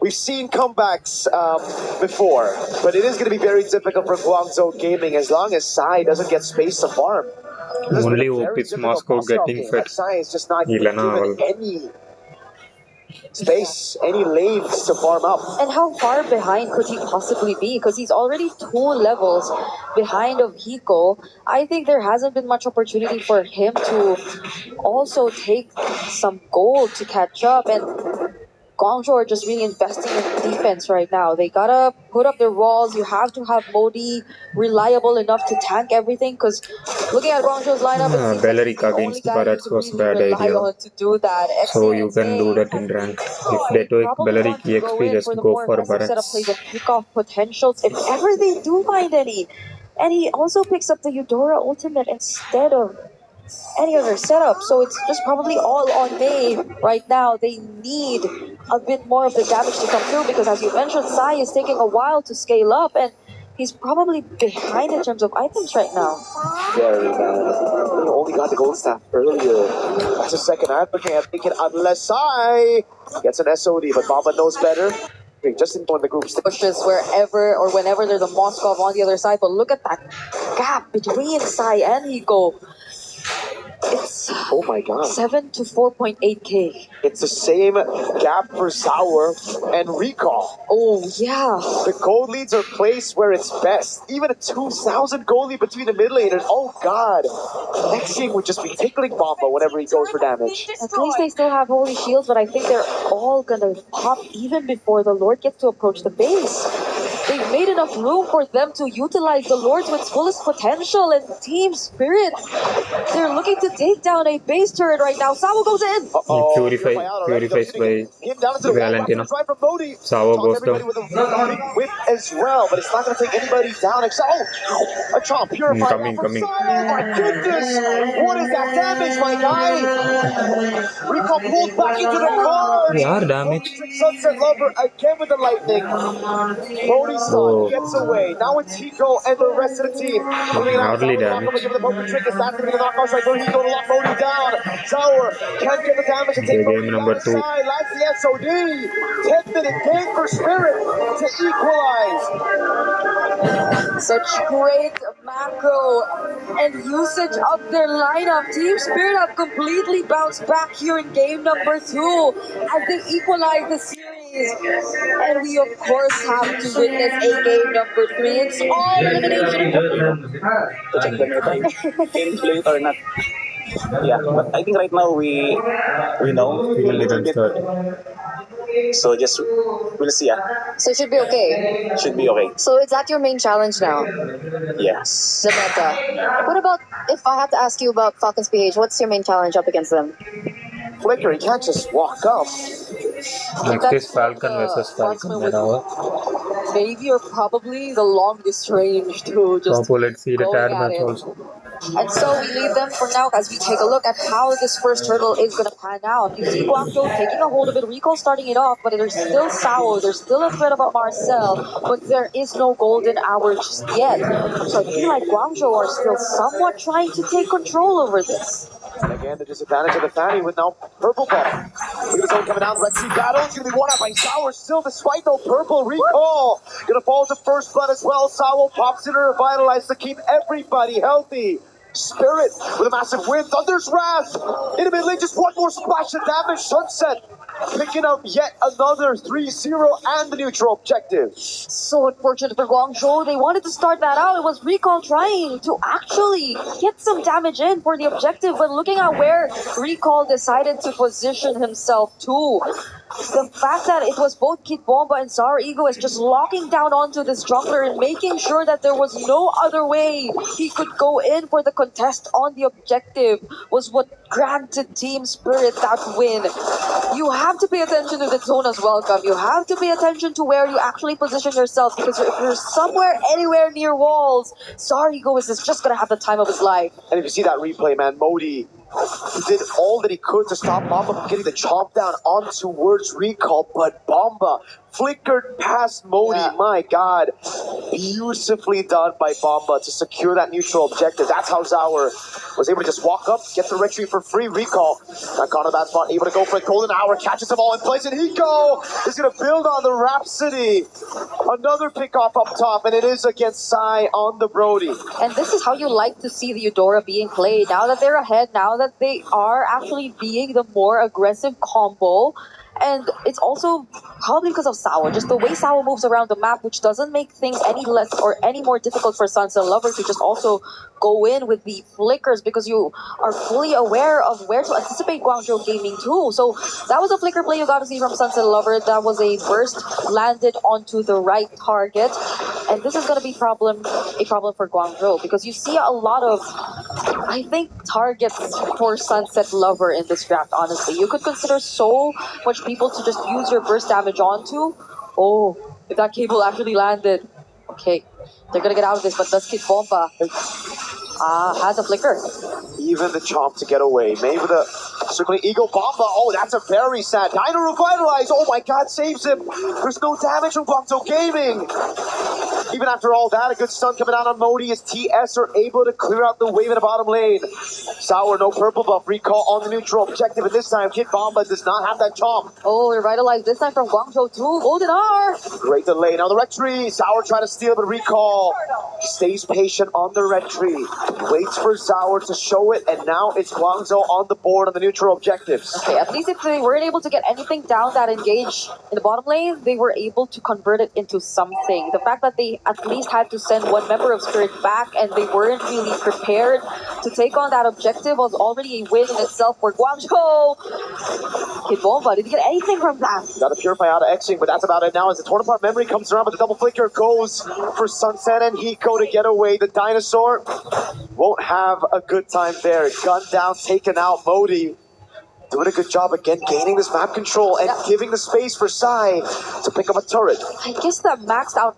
We've seen comebacks before, but it is going to be very difficult for Guangzhou Gaming as long as Sai doesn't get space to farm. Only hope is Moscow getting fit. Sai is just not given any space, any lanes to farm up. And how far behind could he possibly be? Because he's already 2 levels behind of Hiko. I think there hasn't been much opportunity for him to also take some gold to catch up. And Guangzhou are just really investing in defense right now. They gotta put up their walls. You have to have Modi reliable enough to tank everything. Because looking at Guangzhou's lineup, it seems Belleric like against Barats was bad idea. to do that. So you can do that in rank. If they take Belleric EXP, just go for Barats. Pick off potentials if ever they do find any. And he also picks up the Eudora ultimate instead of any other setup, so it's just probably all on May right now. They need a bit more of the damage to come through because, as you mentioned, Sai is taking a while to scale up and he's probably behind in terms of items right now. Very bad. He only got the gold staff earlier. That's a second advocate. I'm thinking unless Sai gets an SOD, but Mama knows better. Just in the group pushes wherever or whenever there's a Moskov on the other side, but look at that gap between Sai and Hiko. It's oh my god, 7 to 4.8k. It's the same gap for Sour and Recall. Oh yeah. The gold leads are placed where it's best. Even a 2,000 gold lead between the mid laners. Oh god. Xing would just be tickling Bomba whenever he goes for damage. At least they still have holy shields, but I think they're all gonna pop even before the Lord gets to approach the base. They've made enough room for them to utilize the Lord to its fullest potential, and Team Spirit, they're looking to take down a base turret right now. Sawa goes in! Purifies by Valentina. Sawa goes down. With a whip as well, but it's not going to take anybody down except, a chomp purified. Coming. Oh my goodness! What is that damage, my guy? Recall pulled back into the car! Yeah, damage. Sunset Lover again with the lightning. Bodhi's son gets away. Now it's Hiko and the rest of the team. Hardly damage. Give the poker trick. It's not going to be the knockout right there. Hiko to lock Bodhi down. Sour can't get the damage and take game number 2. That's the SOD. 10-minute game for Spirit to equalize. Such great macro and usage of their lineup. Team Spirit have completely bounced back here in game number 2 as they equalize the series. And we of course have to witness a game number 3. It's all elimination. Games late or not. Yeah, but I think right now we know. So just we'll see. So it should be okay. Should be okay. So is that your main challenge now? Yes. The meta. What about if I have to ask you about Falcon's PH? What's your main challenge up against them? Flicker, he can't just walk up. Next is Falcon versus Falcon. Maybe or probably the longest range to just let's see the tag match also. And so we leave them for now as we take a look at how this first hurdle is going to pan out. You see Guangzhou taking a hold of it, Recall starting it off, but there's still Sao, there's still a threat about Marcel, but there is no golden hour just yet. So I feel like Guangzhou are still somewhat trying to take control over this. And again, the disadvantage of the Fanny with now purple ball. Look at the zone coming out. Red Sea battle. It's going to be won out by Sour still, despite no purple. Recall going to fall to first blood as well. Sour pops in to revitalize to keep everybody healthy. Spirit with a massive win. Thunder's Wrath in the mid lane, just one more splash of damage. Sunset picking up yet another 3-0 and the neutral objective. So unfortunate for Guangzhou. They wanted to start that out. It was Recall trying to actually get some damage in for the objective, but looking at where Recall decided to position himself to, the fact that it was both Kid Bomba and Sour Ego is just locking down onto this jungler and making sure that there was no other way he could go in for the contest on the objective was what granted Team Spirit that win. You have to pay attention to the zone as well, Cam. You have to pay attention to where you actually position yourself, because if you're somewhere anywhere near walls, Sour Ego is just gonna have the time of his life. And if you see that replay, man, Modi, he did all that he could to stop Bomba from getting the chomp down on towards Recall, but Bomba flickered past Modi. Yeah. My God, beautifully done by Bomba to secure that neutral objective. That's how Zauer was able to just walk up, get the retreat for free. Recall got caught in that spot, able to go for a golden hour, catches them all in place, and Hiko is going to build on the Rhapsody. Another pick off up top, and it is against Sai on the Brody. And this is how you like to see the Eudora being played. Now that they're ahead, now that they are actually being the more aggressive combo. And it's also probably because of Sour, just the way Sour moves around the map, which doesn't make things any less or any more difficult for Sunset Lover to just also go in with the flickers, because you are fully aware of where to anticipate Guangzhou Gaming too. So that was a flicker play you got to see from Sunset Lover. That was a burst landed onto the right target. And this is going to be a problem for Guangzhou, because you see a lot of, I think, targets for Sunset Lover in this draft, honestly. You could consider so much people to just use your burst damage onto. Oh, if that cable actually landed. Okay, they're gonna get out of this, but does Kid Bomba has a flicker. Even the chomp to get away. Maybe the circling Eagle Bomba. Oh, that's a very sad. Dino Revitalize. Oh my God, saves him. There's no damage from Guangzhou Gaming. Even after all that, a good stun coming out on Modi as TS are able to clear out the wave in the bottom lane. Sour, no purple buff. Recall on the neutral objective, and this time Kid Bomba does not have that chomp. Oh, revitalized this time from Guangzhou too. Golden R. Great delay. Now the red tree. Sour trying to steal, but Recall stays patient on the red tree. Waits for Sour to show it, and now it's Guangzhou on the board on the neutral objectives. Okay, at least if they weren't able to get anything down that engage in the bottom lane, they were able to convert it into something. The fact that they at least had to send one member of Spirit back and they weren't really prepared to take on that objective was already a win in itself for Guangzhou. Kid Bomba, did you get anything from that? Got to purify out of Xing, but that's about it now as the Torn Apart memory comes around, but the double flicker goes for Sunset and Hiko to get away. The dinosaur won't have a good time there. Gunned down, taken out. Modi doing a good job again, gaining this map control and giving the space for Sai to pick up a turret. I guess that maxed out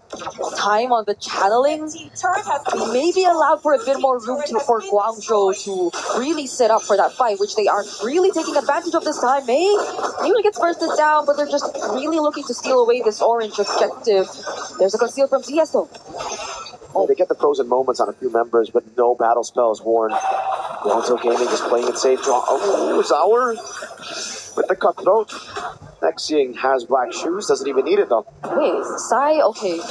time on the channeling maybe allowed for a bit more room for Guangzhou to really set up for that fight, which they aren't really taking advantage of this time. Maybe gets bursted down, but they're just really looking to steal away this orange objective. There's a conceal from CS though. Oh, they get the frozen moments on a few members, but no battle spells worn. Guangzhou Gaming just playing it safe. Oh, Zauer with the cutthroat. Nexiang has black shoes, doesn't even need it though. Wait, Sai? Okay.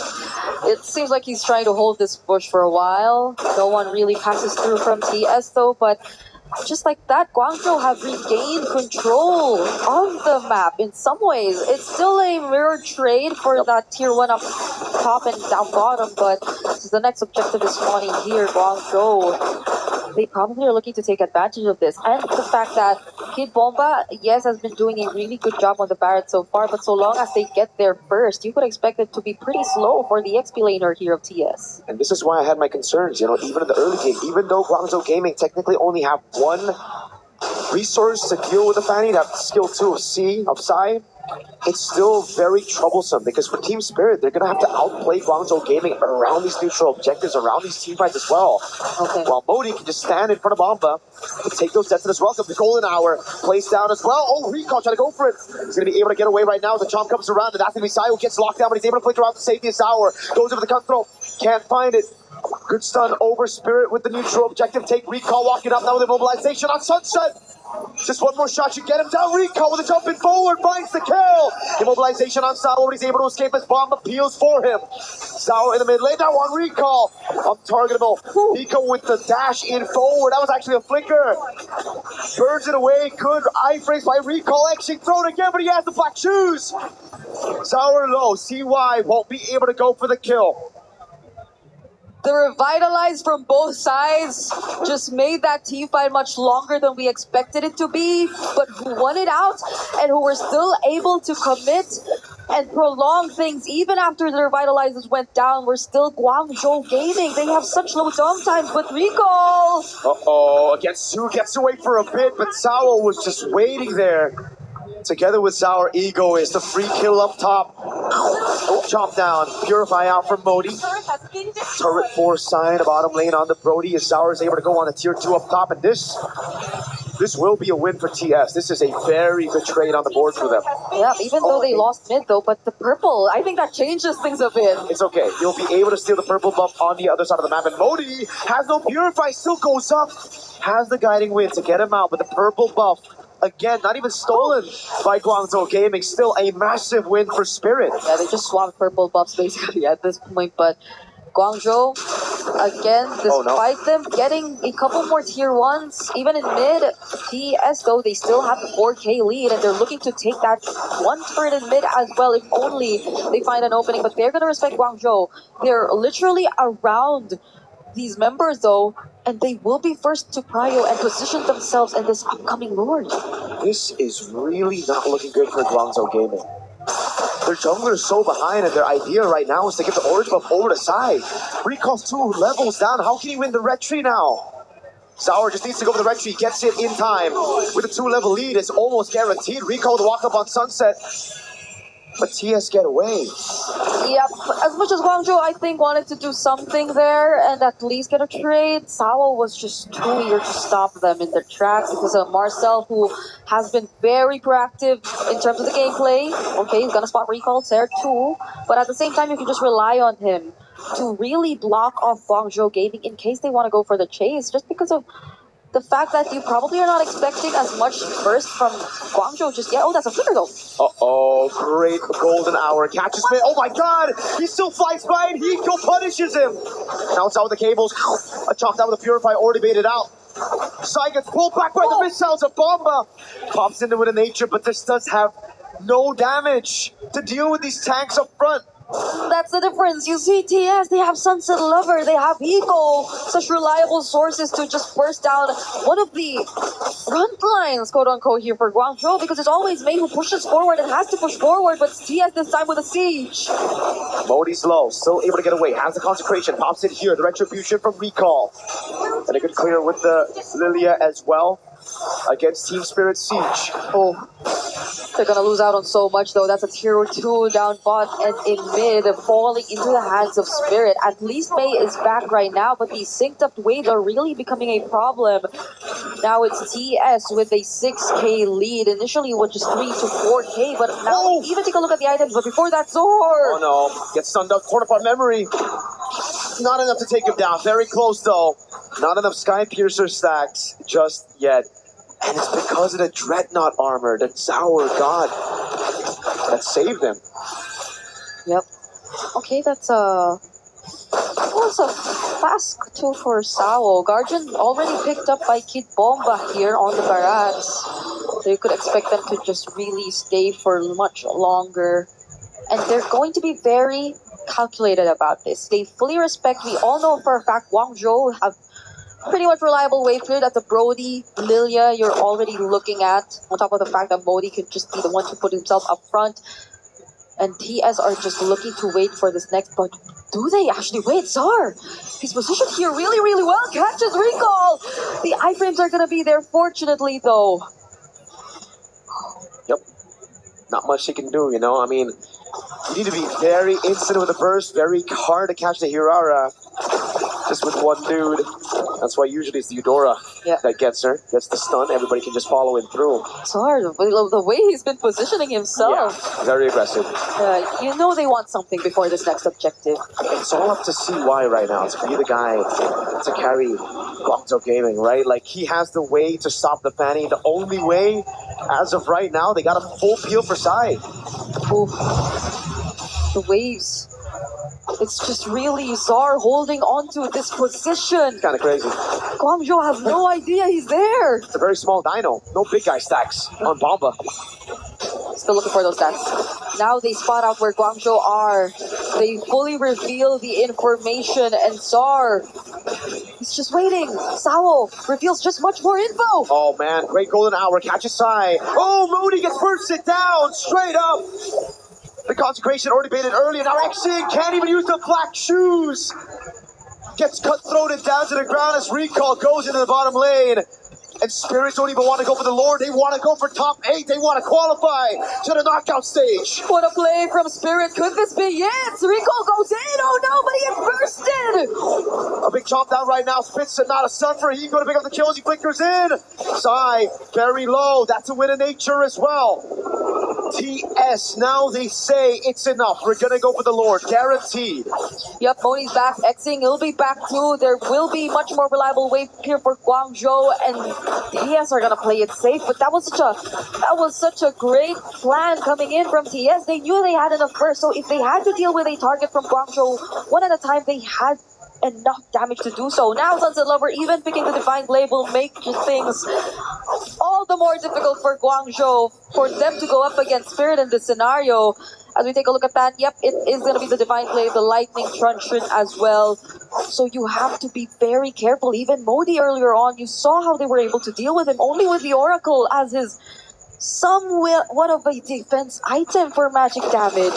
It seems like he's trying to hold this bush for a while. No one really passes through from TS though, but just like that, Guangzhou have regained control of the map in some ways. It's still a mirror trade for that tier 1 up top and down bottom, but the next objective is spawning here, Guangzhou. They probably are looking to take advantage of this. And the fact that Kid Bomba, yes, has been doing a really good job on the Barret so far, but so long as they get there first, you could expect it to be pretty slow for the XP laner here of TS. And this is why I had my concerns, you know, even in the early game, even though Guangzhou Gaming technically only have one resource to deal with the Fanny, that skill 2 of Sai, it's still very troublesome because for Team Spirit, they're going to have to outplay Guangzhou Gaming around these neutral objectives, around these team fights as well. Okay. While Modi can just stand in front of Bomba and take those deaths as well. So the golden hour placed down as well. Oh, Recall trying to go for it. He's going to be able to get away right now. The chomp comes around, and that's going to be Sai who gets locked down, but he's able to flicker out the safety of Sour. Goes over the cutthroat. Can't find it. Good stun over Spirit with the neutral objective. Take Recall walking up now with immobilization on Sunset. Just one more shot should get him down. Recall with a jumping forward finds the kill. Immobilization on Sal, but he's able to escape as Bomba peels for him. Sour in the mid lane, now on recall. Untargetable. Nico with the dash in forward. That was actually a flicker. Burns it away. Good iframes by recall. Exing thrown again, but he has the black shoes. Sour low. CY won't be able to go for the kill. The revitalize from both sides just made that team fight much longer than we expected it to be, but who won it out and who were still able to commit and prolong things even after the revitalizers went down were still Guangzhou Gaming. They have such low dom times, but recall! Uh-oh, Getsu gets away for a bit, but Sao was just waiting there. Together with Sour, Ego is the free kill up top. Chop down, Purify out from Modi. Turret 4 sign, bottom lane on the Brody as Sour is able to go on the tier 2 up top, and this will be a win for TS. This is a very good trade on the board for them. Yeah, even though they lost mid though, but the purple, I think that changes things a bit. It's okay. You'll be able to steal the purple buff on the other side of the map, and Modi has no Purify, still goes up. Has the guiding wind to get him out, but the purple buff, again, not even stolen by Guangzhou Gaming. Still a massive win for Spirit. Yeah, they just swapped purple buffs basically at this point, but Guangzhou, again, despite them getting a couple more tier 1s, even in mid, TS though, they still have the 4K lead and they're looking to take that one turret in mid as well if only they find an opening, but they're going to respect Guangzhou. They're literally around these members though, and they will be first to prio and position themselves in this upcoming Lord. This is really not looking good for Guangzhou Gaming. Their jungler is so behind, and their idea right now is to get the orange buff over the side. Recall's 2 levels down. How can he win the red tree now? Sour just needs to go for the red tree, gets it in time. With a 2-level lead, it's almost guaranteed. Recall to walk up on Sunset. But TS get away. Yep, as much as Guangzhou, I think, wanted to do something there and at least get a trade, Sao was just too eager to stop them in their tracks because of Marcel, who has been very proactive in terms of the gameplay. Okay, he's gonna spot recalls there too, but at the same time, you can just rely on him to really block off Guangzhou Gaming in case they want to go for the chase, just because of the fact that you probably are not expecting as much burst from Guangzhou just yet. Oh, that's a flicker though. Uh-oh, great golden hour. Catches Smith. Oh my god! He still flies by and Hiko punishes him. Now it's out with the cables. A chop down with a Purify already baited out. Sai gets pulled back by the missiles of Bomba. Pops into it in nature, but this does have no damage to deal with these tanks up front. That's the difference. You see, TS, they have Sunset Lover, they have Eco, such reliable sources to just burst down one of the front lines, quote unquote, here for Guangzhou, because it's always Mei who pushes forward and has to push forward, but TS this time with a siege. Modi's low, still able to get away, has the consecration, pops it here, the retribution from Recall. And a good clear with the Lilia as well against Team Spirit Siege. Oh. They're gonna lose out on so much though. That's a tier 2 down bot and in mid falling into the hands of Spirit. At least Mei is back right now, but these synced up waves are really becoming a problem. Now it's TS with a 6K lead. Initially it was just 3 to 4K, but now even take a look at the items. But before that, Zor! Oh no, gets stunned up, torn apart memory. Not enough to take him down. Very close though. Not enough Sky Piercer stacks just yet. And it's because of the Dreadnought armor that Sour got that saved him. Yep. Okay, that's a fast two for Sao. Guardian already picked up by Kid Bomba here on the barracks. So you could expect them to just really stay for much longer. And they're going to be very calculated about this. They fully respect, we all know for a fact Guangzhou have pretty much reliable wave clear. That's a Brody, Lilia you're already looking at. On top of the fact that Modi could just be the one to put himself up front. And TS are just looking to wait for this next, but do they actually wait? Zar, he's positioned here really, really well. Catches recall. The iframes are going to be there, fortunately, though. Yep. Not much he can do, you know? I mean, you need to be very instant with the burst, very hard to catch the Hirara. Just with one dude. That's why usually it's the Eudora that gets her. Gets the stun, everybody can just follow him through. Zar, the way he's been positioning himself. Yeah, very aggressive. You know they want something before this next objective. It's all up to CY right now to be the guy to carry Guangzhou Gaming, right? Like, he has the way to stop the Fanny. The only way, as of right now, they got a full peel for side. Ooh. The waves. It's just really Czar holding on to this position. Kind of crazy. Guangzhou have no idea he's there. It's a very small dino. No big guy stacks on Bomba. Still looking for those stats. Now they spot out where Guangzhou are. They fully reveal the information, and Czar, he's just waiting. Sao reveals just much more info. Oh man, great golden hour. Catches Sai. Oh, Moody gets bursted down straight up. The consecration already baited early, and now Exing can't even use the black shoes. Gets cut-throated down to the ground as Recall goes into the bottom lane. And Spirits don't even want to go for the Lord. They want to go for top 8. They want to qualify to the knockout stage. What a play from Spirit. Could this be it? Recall goes in. Oh no, but he gets bursted. A big chomp down right now. Spitz not a suffer. He's going to pick up the kills. He flickers in. Sai very low. That's a win of nature as well. TS, now they say it's enough. We're going to go for the Lord. Guaranteed. Yep, Moni's back. Xing, he'll be back too. There will be much more reliable wave here for Guangzhou, and TS are gonna play it safe. But that was such a great plan coming in from TS. They knew they had enough burst, so if they had to deal with a target from Guangzhou one at a time, they had enough damage to do so. Now Sunset Lover even picking the Divine Blade will make things all the more difficult for Guangzhou, for them to go up against Spirit in this scenario. As we take a look at that, yep, it is going to be the Divine Blade, the Lightning Truncheon as well. So you have to be very careful. Even Modi earlier on, you saw how they were able to deal with him, only with the Oracle as his somewhat of a defense item for magic damage.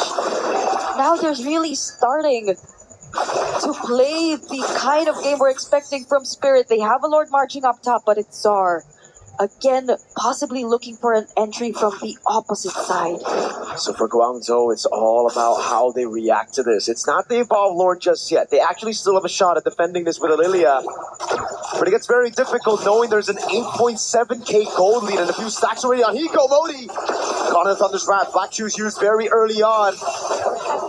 Now there's really starting to play the kind of game we're expecting from Spirit. They have a Lord marching up top, but it's Czar. Again, possibly looking for an entry from the opposite side. So for Guangzhou, it's all about how they react to this. It's not the Evolved Lord just yet. They actually still have a shot at defending this with Lilia. But it gets very difficult knowing there's an 8.7k gold lead and a few stacks already on Hiko Modi. Caught in the Thunder's Wrath. Black shoes used very early on.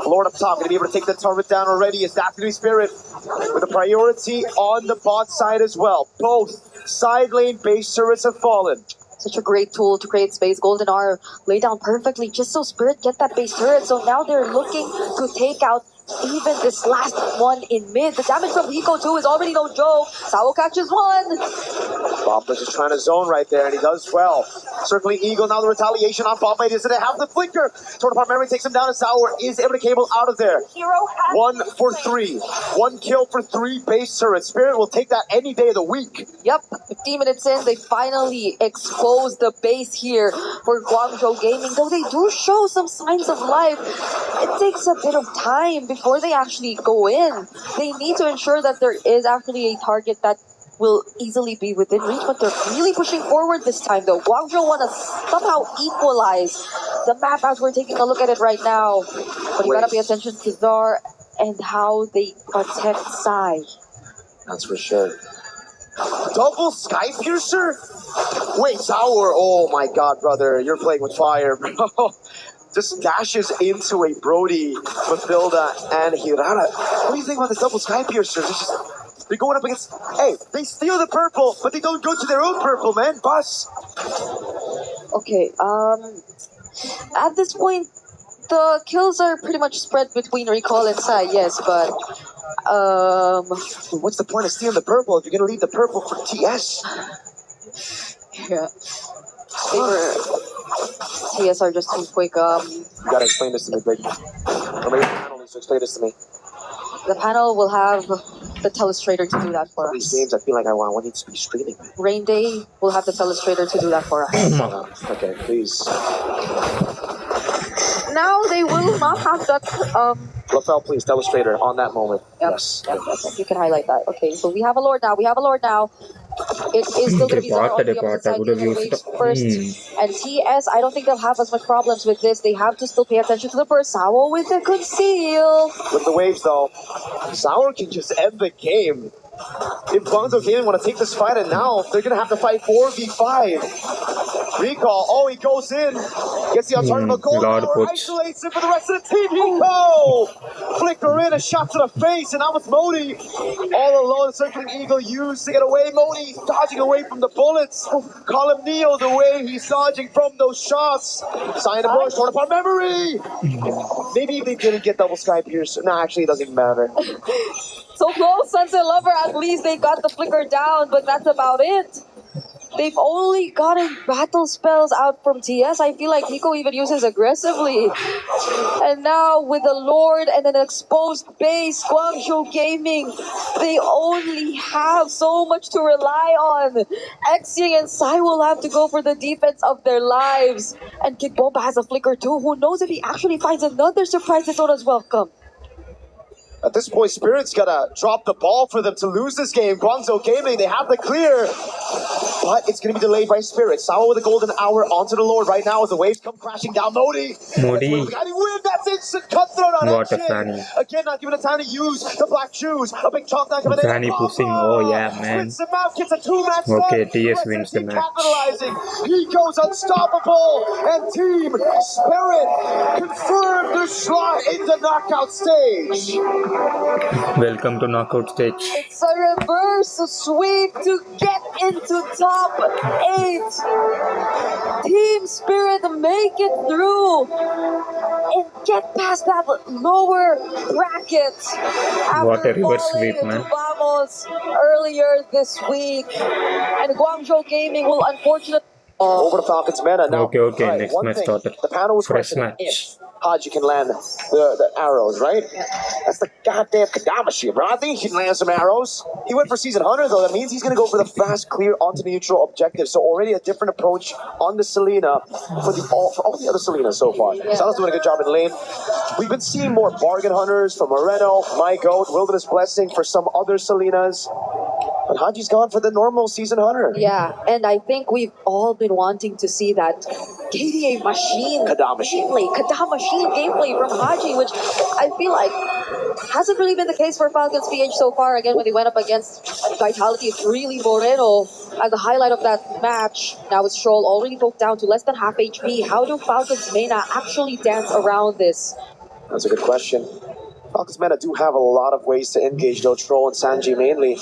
Lord up top, gonna be able to take the turret down already. Is that going to be Spirit? With a priority on the bot side as well. Both side lane base turrets have fallen. Such a great tool to create space. Golden R laid down perfectly just so Spirit get that base turret. So now they're looking to take out even this last one in mid. The damage from Hiko too is already no joke. Sao catches one. Bomba's just trying to zone right there, and he does well. Circling Eagle, now the retaliation on Bomba. Doesn't have the flicker. Torn apart memory takes him down, and Sauer is able to cable out of there. 1 for 3. 1 kill for 3 base turrets. Spirit will take that any day of the week. Yep, 15 minutes in, they finally expose the base here for Guangzhou Gaming. Though they do show some signs of life, it takes a bit of time before they actually go in. They need to ensure that there is actually a target that will easily be within reach, but they're really pushing forward this time though. Guangzhou want to somehow equalize the map as we're taking a look at it right now. But you gotta pay attention to Czar and how they protect Sai. That's for sure. Double Sky Piercer? Wait, Sauer. Oh my god, brother. You're playing with fire, bro. Just dashes into a Brody, Mathilda, and Hirara. What do you think about the double Sky Piercers? They're going up against... Hey, they steal the purple, but they don't go to their own purple, man. Bus. Okay, at this point, the kills are pretty much spread between Recall and Sai, yes, but... What's the point of stealing the purple if you're going to leave the purple for TS? Yeah. TS are just too quick. You gotta explain this to me, Big. Or maybe the panel needs to explain this to me. The panel will have the telestrator to do that for us. These games, I feel like I want it to be streaming. Rain Day will have the telestrator to do that for us. Okay, please. Now they will not have that. Lafel, please, telestrator on that moment. Yep. Yes. Yep. You can highlight that. Okay, so we have a Lord now. It is still going to be Zara on the opposite side of the waves first. And TS, I don't think they'll have as much problems with this. They have to still pay attention to the burst. Sao with the conceal. With the waves, though, Sauer can just end the game. if Guangzhou Gaming want to take this fight, and now they're going to have to fight 4v5. Recall, oh, he goes in, gets the alternative goal, Lord or Coach. isolates him for the rest of the team. Hiko! Flicker in, a shot to the face, and that was Modi. All alone, circling eagle used to get away. Modi dodging away from the bullets. Call him Neo the way he's dodging from those shots. Sign of bush, torn upon memory. Maybe if they didn't get double Sky Pierce. No, actually, it doesn't matter. So close, Sunset Lover. At least they got the flicker down, but that's about it. They've only gotten battle spells out from TS. I feel like Hiko even uses aggressively. And now with the Lord and an exposed base, Guangzhou Gaming, they only have so much to rely on. Xing and Sai will have to go for the defense of their lives. And Kid Bomba has a flicker too. Who knows if he actually finds another surprise this one as welcome. At this point, Spirit's gotta drop the ball for them to lose this game. Guangzhou Gaming, they have the clear, but it's gonna be delayed by Spirit. Sawa with a golden hour onto the Lord right now as the waves come crashing down. Modi! Modi. That's instant cutthroat on What a Xing. fanny. Again, not given a time to use the black shoes. A big chalk down coming in. Fanny pushing. Oh, yeah, man. Splits him out, gets a two-match Okay, start. TS Rest of wins the the team match. capitalizing. He goes unstoppable. And Team Spirit confirm their slot in the knockout stage. Welcome to knockout stage. It's a reverse sweep to get into top 8. Team Spirit make it through and get past that lower bracket What a after reverse falling sweep, man. to Vamos earlier this week. And Guangzhou Gaming will unfortunately... Over to Falcons Meta now. Okay, All right, next one match thing, started. the panel was Fresh questioning match. if Haji can land the arrows, right? That's the goddamn Kadama shit, bro. I think he can land some arrows. He went for Season Hunter, though. That means he's going to go for the fast, clear, onto neutral objective. So already a different approach on the Selena for all the other Selenas so far. Sala's doing a good job in lane. We've been seeing more bargain hunters for Moreno, My Goat, Wilderness Blessing for some other Selenas. But Haji's gone for the normal Season Hunter. Yeah, and I think we've all been wanting to see that KDA machine gameplay, Kada machine gameplay from Haji, which I feel like hasn't really been the case for Falcons PH so far. Again, when they went up against Vitality, it's really Moreno as the highlight of that match. Now with Stroll already poked down to less than half HP. How do Falcons Mena actually dance around this? That's a good question. Falcons Meta do have a lot of ways to engage, though. Troll and Sanji mainly.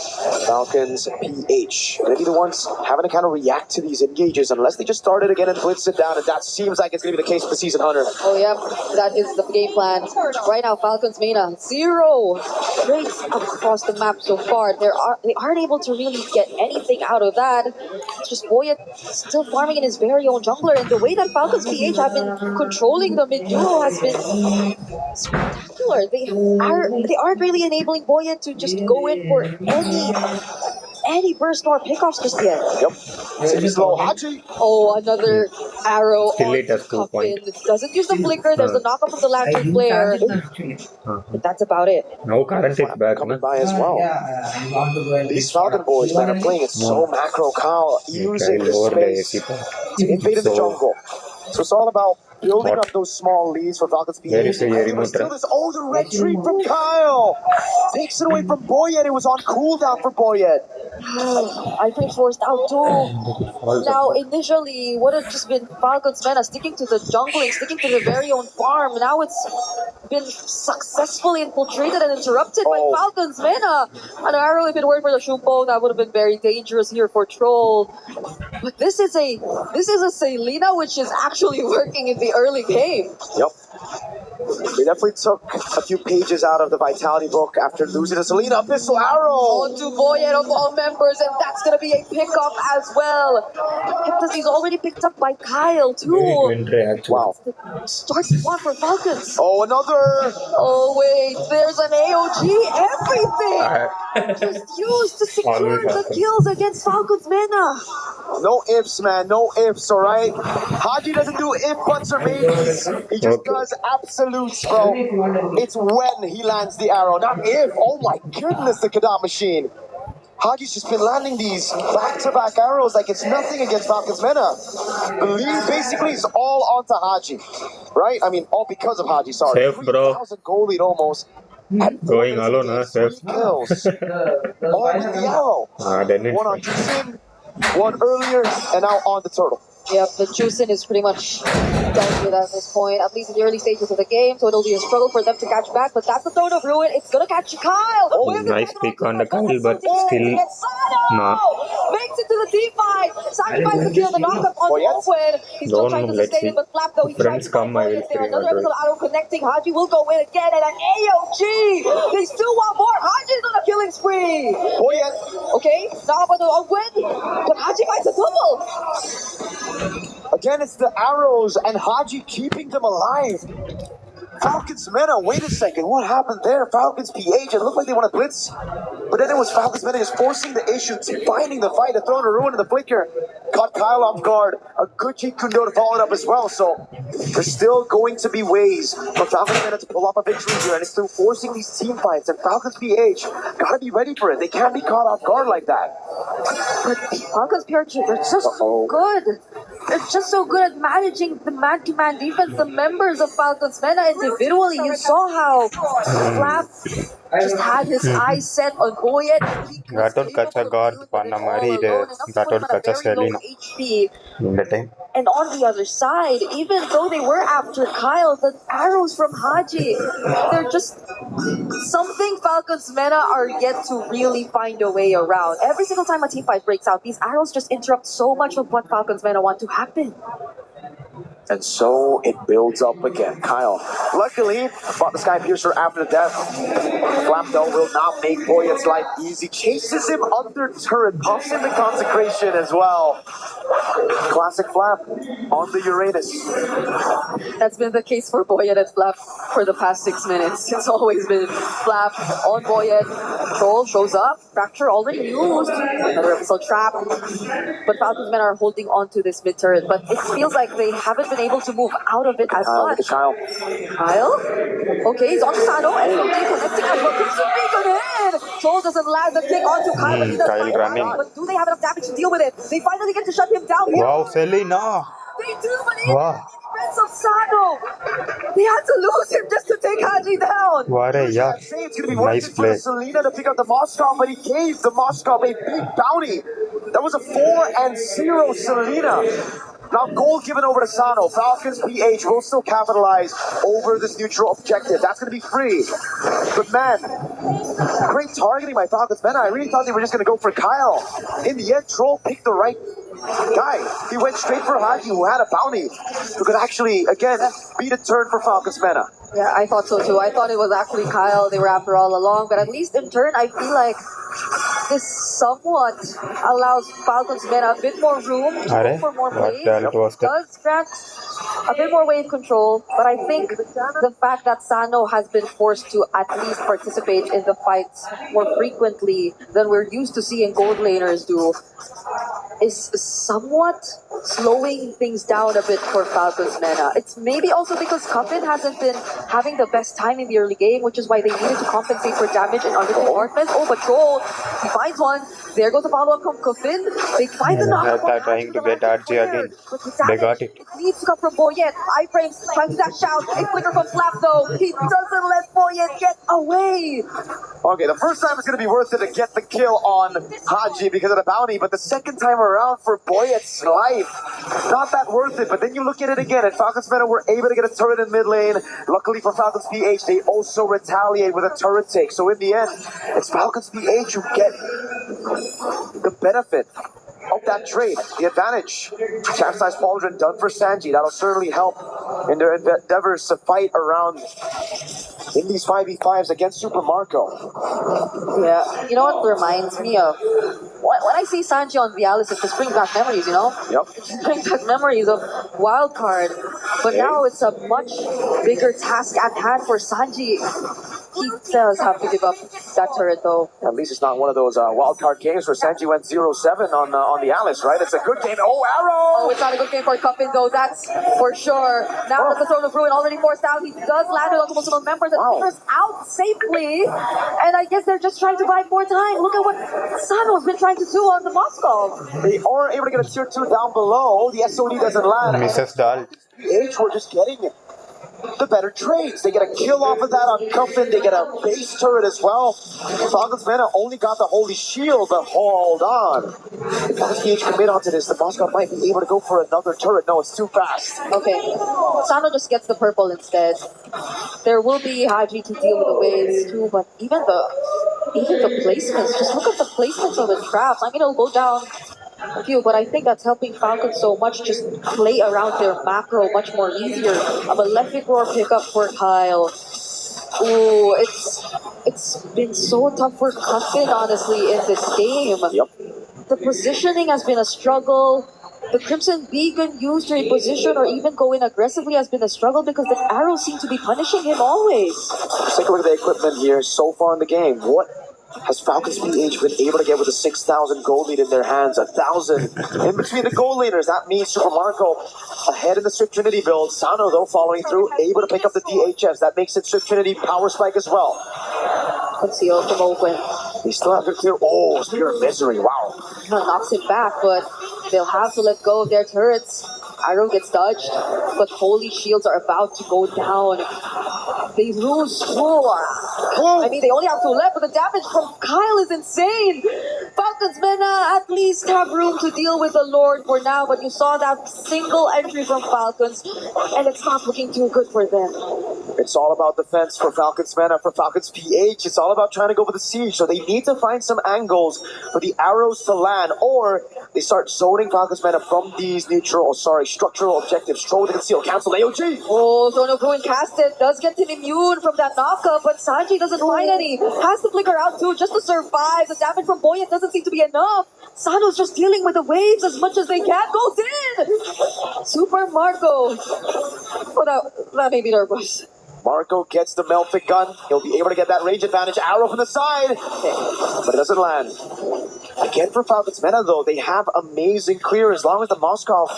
Falcons PH. Maybe the ones having to kind of react to these engages unless they just start it again and blitz it down, and that seems like it's going to be the case with the Season Hunter. Oh, yeah, that is the game plan. Right now, Falcons Mena, 0 breaks across the map so far. They aren't able to really get anything out of that. It's just Boyet still farming in his very own jungler, and the way that Falcons PH have been controlling the mid duo has been spectacular. They aren't really enabling Boyet to just go in for any burst or pickoffs just yet. Yep. City's low. Haji. Oh, another arrow Still on it has 2 Coffin. points. Doesn't use the flicker. There's a knockup from the Lantern player. But that's about it. Now current is back, Coming man. by as well. These Falcon boys, man, are playing it so macro. Kyle using the space to invade in the jungle. So it's all about building up those small leads for Falcons PH. Where is the remote? Still this older red tree from Kyle. Takes it away from Boyet. It was on cooldown for Boyet. I think forced out too. Now, initially, would have just been Falcons Mena sticking to the jungling, sticking to their very own farm. Now it's been successfully infiltrated and interrupted by Falcons Mena. An arrow, if it weren't for the Shumpo, that would have been very dangerous here for Troll. But this is a Selena which is actually working in the early game. Yep. They definitely took a few pages out of the Vitality book after losing to Selena. Abyssal Arrow! On to Boyet of all members, and that's going to be a pickup as well. He's already picked up by Kyle, too. Wow. Start one for Falcons. Oh, another! Oh, wait, there's an AOG. Everything just used to secure the kills against Falcons Mena. No ifs, man. No ifs, all right? Haji doesn't do if, buts, or maybes. He just does absolutes, bro. It's when he lands the arrow, not if. Oh, my goodness, the Kadam machine. Haji's just been landing these back-to-back arrows like it's nothing against Falcons Mena. The lead basically is all onto Haji, right? I mean, all because of Haji, sorry. Safe, bro. 3,000 goal lead almost. Going alone, huh, Seth? Kills. All with the arrow. Then it's One on fine. Jusin, one earlier, and now on the turtle. Yep, the Juicin is pretty much done with at this point, at least in the early stages of the game, so it'll be a struggle for them to catch back, but that's the Throne of Ruin. It's gonna catch Kyle! Oh, nice pick on the Kyle, but still not. Makes it to the D5! Sacrifice the kill, the knockup on Owen. He's still Don't trying to let's sustain see. it, but Flap though, he tries Friends to come, find I will Boyet there. stream Another as well. episode of Arrow connecting. Haji will go in again, and an AOG! They still want more! Haji's on a killing spree! Boyet. Okay, now about the win, but Haji finds a double! Again, it's the arrows and Haji keeping them alive. Falcons Meta, wait a second, what happened there? Falcons PH, it looked like they want to blitz, but then it was Falcons Meta just forcing the issue, finding the fight, the throw and a ruin in the flicker. Caught Kyle off guard, a good Jeet Kune Do to follow it up as well, so there's still going to be ways for Falcons Meta to pull off a victory here, and it's through forcing these team fights, and Falcons PH gotta be ready for it. They can't be caught off guard like that. But Falcons PRG, they're just so good. They're just so good at managing the man-to-man defense. The members of Falcons Meta individually, you saw how Flap just had his eyes set on Boyet. Gatot kacha guard panna mari de Gatot kacha Selena HP. in the time. And on the other side, even though they were after Kyle, the arrows from Haji, they're just something Falcons Meta are yet to really find a way around. Every single time a team fight breaks out, these arrows just interrupt so much of what Falcons Meta want to happen. And so it builds up again. Kyle, luckily, fought the Sky Piercer after the death. Flap, though, will not make Boyet's life easy. Chases him under turret, pops in the consecration as well. Classic Flap on the Uranus. That's been the case for Boyet and Flap for the past 6 minutes. It's always been Flap on Boyet. Troll shows up. Fracture already used. Another episode trap. But Falcons men are holding on to this mid turret. But it feels like they haven't been able to move out of it as much. Kyle. Kyle? Okay, he's on Sano. SOD connecting as well. Could be good hit. Troll doesn't land the kick onto Kyle. But he does Kyle running. But do they have enough damage to deal with it? They finally get to shut him down here. Wow, Selena! They do, but in Wow. defense of Sano, they had to lose him just to take Haji down. What a yuck. It's gonna be Nice worth it for play. Selena to pick up the Moscow, but he gave the Moscow a big bounty. That was a 4-0 Selena. Now goal given over to Sano. Falcons PH will still capitalize over this neutral objective. That's going to be free. But man, great targeting by Falcons. Man, I really thought they were just going to go for Kyle. In the end, Troll picked the right guy. He went straight for Haji, who had a bounty, who could actually, again, beat a turn for Falcons Meta. Yeah, I thought so too. I thought it was actually Kyle they were after all along, but at least in turn, I feel like this somewhat allows Falcons Meta a bit more room to go for more plays. That was It does grant a bit more wave control, but I think the fact that Sano has been forced to at least participate in the fights more frequently than we're used to seeing gold laners do is somewhat slowing things down a bit for Falcons Meta. It's maybe also because Cuffin hasn't been having the best time in the early game, which is why they needed to compensate for damage and under compartments. Oh, but Troll, he finds one. There goes the follow-up from Cuffin. They find the knock. They're trying to get RG again. They got it. It needs to come from Boyet. Iframes trying to dash out. A flicker from Flap though. He doesn't let Boyet get away. Okay, the first time it's going to be worth it to get the kill on Haji because of the bounty, but the second time around for Boyet's life, not that worth it. But then you look at it again, and Falcons Meta were able to get a turret in mid lane. Luckily for Falcons PH, they also retaliate with a turret take. So in the end, it's Falcons PH who get the benefit of that trade, the advantage. Chastise Pauldron done for Sanji. That'll certainly help in their endeavors to fight around in these 5v5s against Super Marco. Yeah, you know what reminds me of? When I see Sanji on Vialis, it just brings back memories, you know? Yep. It just brings back memories of Wildcard. But now it's a much bigger task at hand for Sanji. He does have to give up that turret, though. At least it's not one of those wildcard games where Sanji went 0-7 on the Alice, right? It's a good game. Oh, Arrow! Oh, it's not a good game for Cuffin, though, that's for sure. Now that the Throne of Ruin already forced out, he does land it onto multiple members and figures out safely. And I guess they're just trying to buy more time. Look at what Sano's been trying to do on the Moscow. They are able to get a tier 2 down below. The SOD doesn't land. Mrs. Dahl. PH, we're just getting the better trades. They get a kill off of that on Cuffin. They get a base turret as well. Falcons Mana only got the Holy Shield, but hold on. If Falcons PH commit onto this, the Moscow might be able to go for another turret. No, it's too fast. Okay, Sano just gets the purple instead. There will be Haji to deal with the waves too, but even the placements, just look at the placements of the traps. I mean, it'll go down a few, but I think that's helping Falcons so much, just play around their macro much more easier. A Malefic Roar pickup for Kyle. Ooh, it's been so tough for Cuffin, honestly, in this game. Yep. The positioning has been a struggle. The Crimson Beacon used to reposition or even go in aggressively has been a struggle because the arrows seem to be punishing him always. Let's take a look at the equipment here so far in the game. What has Falcons PH been able to get with a 6,000 gold lead in their hands? 1,000 in between the gold leaders. That means Super Marco ahead in the Swift Trinity build. Sano, though, following through, able to pick up the DHS. That makes it Swift Trinity power spike as well. Conceal from open. They still have to clear. Oh, Spear of Misery. Wow. Knocks it back, but they'll have to let go of their turrets. Arrow gets dodged, but Holy Shields are about to go down. They lose 4. I mean, they only have 2 left, but the damage from Kyle is insane. Falcons Mena at least have room to deal with the Lord for now, but you saw that single entry from Falcons, and it's not looking too good for them. It's all about defense for Falcons Mana, for Falcons PH. It's all about trying to go for the siege, so they need to find some angles for the arrows to land, or they start zoning Falcons Mana from these structural objectives. Troll to conceal, cancel AOG. Oh, Zono Bruin casted, does get him immune from that knockup, but Sanji doesn't find any. Has to flicker out too, just to survive. The damage from Buoyant doesn't seem to be enough. Sano's just dealing with the waves as much as they can. Goes in! Super Marco. Oh, that made me nervous. Marco gets the melted gun. He'll be able to get that range advantage. Arrow from the side, but it doesn't land. Again for Falcons Mena, though, they have amazing clear as long as the Moskov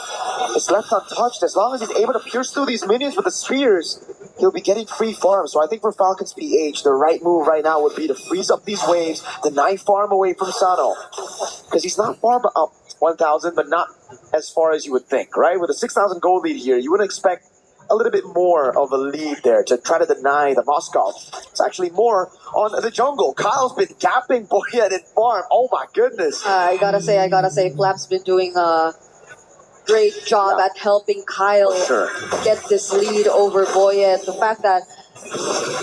is left untouched. As long as he's able to pierce through these minions with the spears, he'll be getting free farm. So I think for Falcons PH, the right move right now would be to freeze up these waves, deny farm away from Sano. Because he's not far up 1,000, but not as far as you would think, right? With a 6,000 gold lead here, you would expect a little bit more of a lead there to try to deny the Moskov. It's actually more on the jungle. Kyle's been gapping Boyet in farm. Oh my goodness. I gotta say, Flap's been doing a great job at helping Kyle get this lead over Boyet. The fact that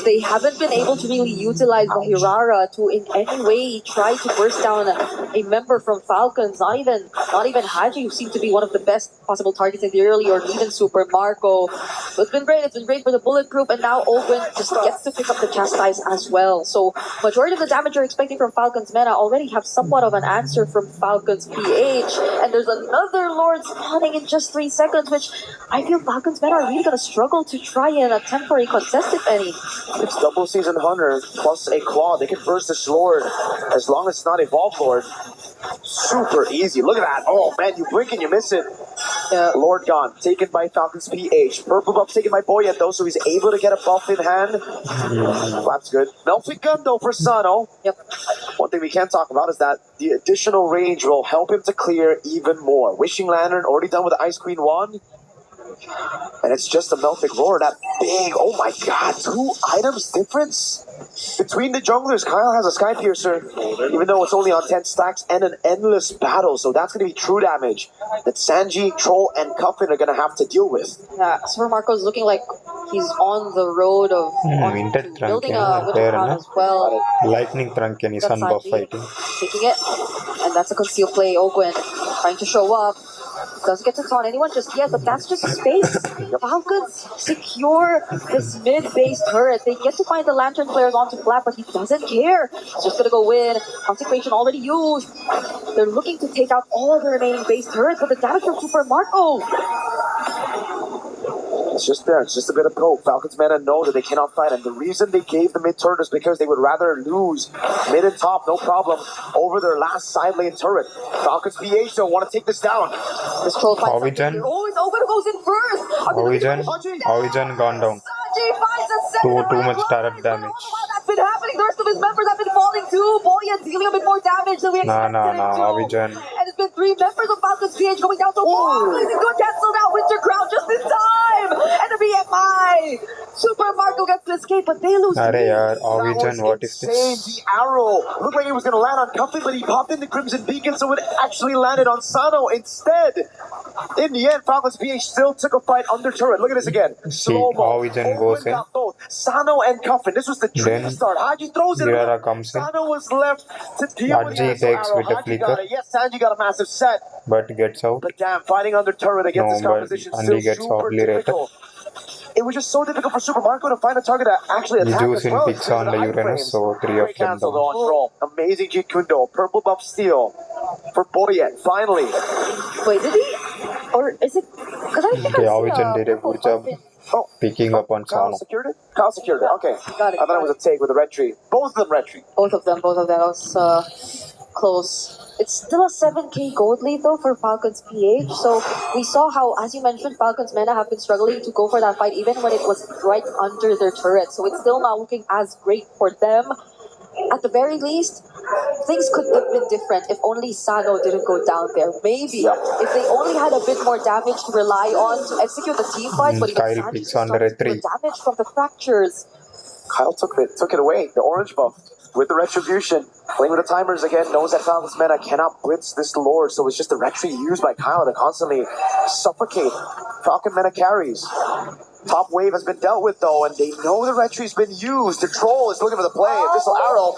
they haven't been able to really utilize the Hirara to in any way try to burst down a member from Falcons. Not even Haji, who seemed to be one of the best possible targets in the early, or even Super Marco. So it's been great. It's been great for the Bullet Group, and now Open just gets to pick up the Chastise as well. So majority of the damage you're expecting from Falcons Mena already have somewhat of an answer from Falcons PH, and there's another Lord spawning in just 3 seconds, which I feel Falcons Mena are really gonna struggle to try and attempt for a contest, if any. It's double Season Hunter plus a Claw. They can burst this Lord as long as it's not Evolved Lord. Super easy. Look at that. Oh man, you blink and you miss it. Lord gone. Taken by Falcons PH. Purple buff taken by Boyet though, so he's able to get a buff in hand. That's good. Melting gun though for Sano. Yep. One thing we can't talk about is that the additional range will help him to clear even more. Wishing Lantern already done with the Ice Queen 1. And it's just a Melfic Roar, that big, oh my god, 2 items difference between the junglers. Kyle has a Sky Piercer, even though it's only on 10 stacks, and an endless battle, so that's going to be true damage that Sanji, Troll, and Cuffin are going to have to deal with. Yeah, Super Marco's looking like he's on the road of building a Winter Crown as well. Lightning Trunk and Sun buff fighting. Taking it, and that's a conceal play. Open, trying to show up. Doesn't get to taunt anyone just yet, but that's just space. Falcons secure this mid-base turret. They get to find the Lantern players onto Flap, but he doesn't care. He's just gonna go in. Consecration already used. They're looking to take out all the remaining base turrets, but the damage from Super Marco. It's just there. It's just a bit of poke. Falcons Mena know that they cannot fight, and the reason they gave the mid turret is because they would rather lose mid and top, no problem, over their last side lane turret. Falcons PH don't want to take this down. This troll finds Ovijan. Oh, it's Open who goes in first. Ovijan gone down. Too much turret damage. That's been happening. The rest of his members have been falling too. Boyet dealing a bit more damage than we expected him to. Ovijan. And it's been 3 members of Falcons PH going down. So he's going to cancel out Winter Crown just in time. And the BMI! Super Marco gets to escape, but they lose. Arey yaar, That was Avijan, what is insane. this? The arrow looked like it was going to land on Cuffin, but he popped in the Crimson Beacon, so it actually landed on Sano instead. In the end, Falcons PH still took a fight under turret. Look at this again. See, Slow-mo. Avijan goes Owen in. got both. Sano and Cuffin. This was the dream Then start. Haji throws it. Girara comes in. Sano was left to deal with the Haji missile takes arrow. with the Haji got flicker. it. Yes, Sanji got a massive set. But gets out. But damn, fighting under turret against No, this but composition is Andy still gets super obliterated. difficult. It was just so difficult for Super Marco to find a target to actually attack as Izusin well. picks on the Uranus, so 3 of Great them cancel down. though on Troll. Amazing Jeet Kundo. Purple buff steal for Boyet. Finally. Wait, did he? Or is it? Because I think Okay, I see Avijan did a purple good job buff in- Oh, picking up on Kyle Sano. secured it? Kyle secured it. Okay. Got it, I thought got it was a take with a red tree. Both of them red tree. Both of them. That was close. It's still a 7k gold lead though for Falcons PH. So we saw how, as you mentioned, Falcons Mena have been struggling to go for that fight even when it was right under their turret. So it's still not looking as great for them. At the very least, things could have been different if only Sano didn't go down there. Maybe if they only had a bit more damage to rely on to execute the team fight, but even Kyle Sanji picks just under a started to do 3. damage from the fractures. Kyle took it away. The orange buff with the retribution. Playing with the timers again, knows that Falcons Meta cannot blitz this Lord, so it's just the retry used by Kyle to constantly suffocate Falcon Meta carries. Top wave has been dealt with though, and they know the retry's been used. The troll is looking for the play. Missile arrow.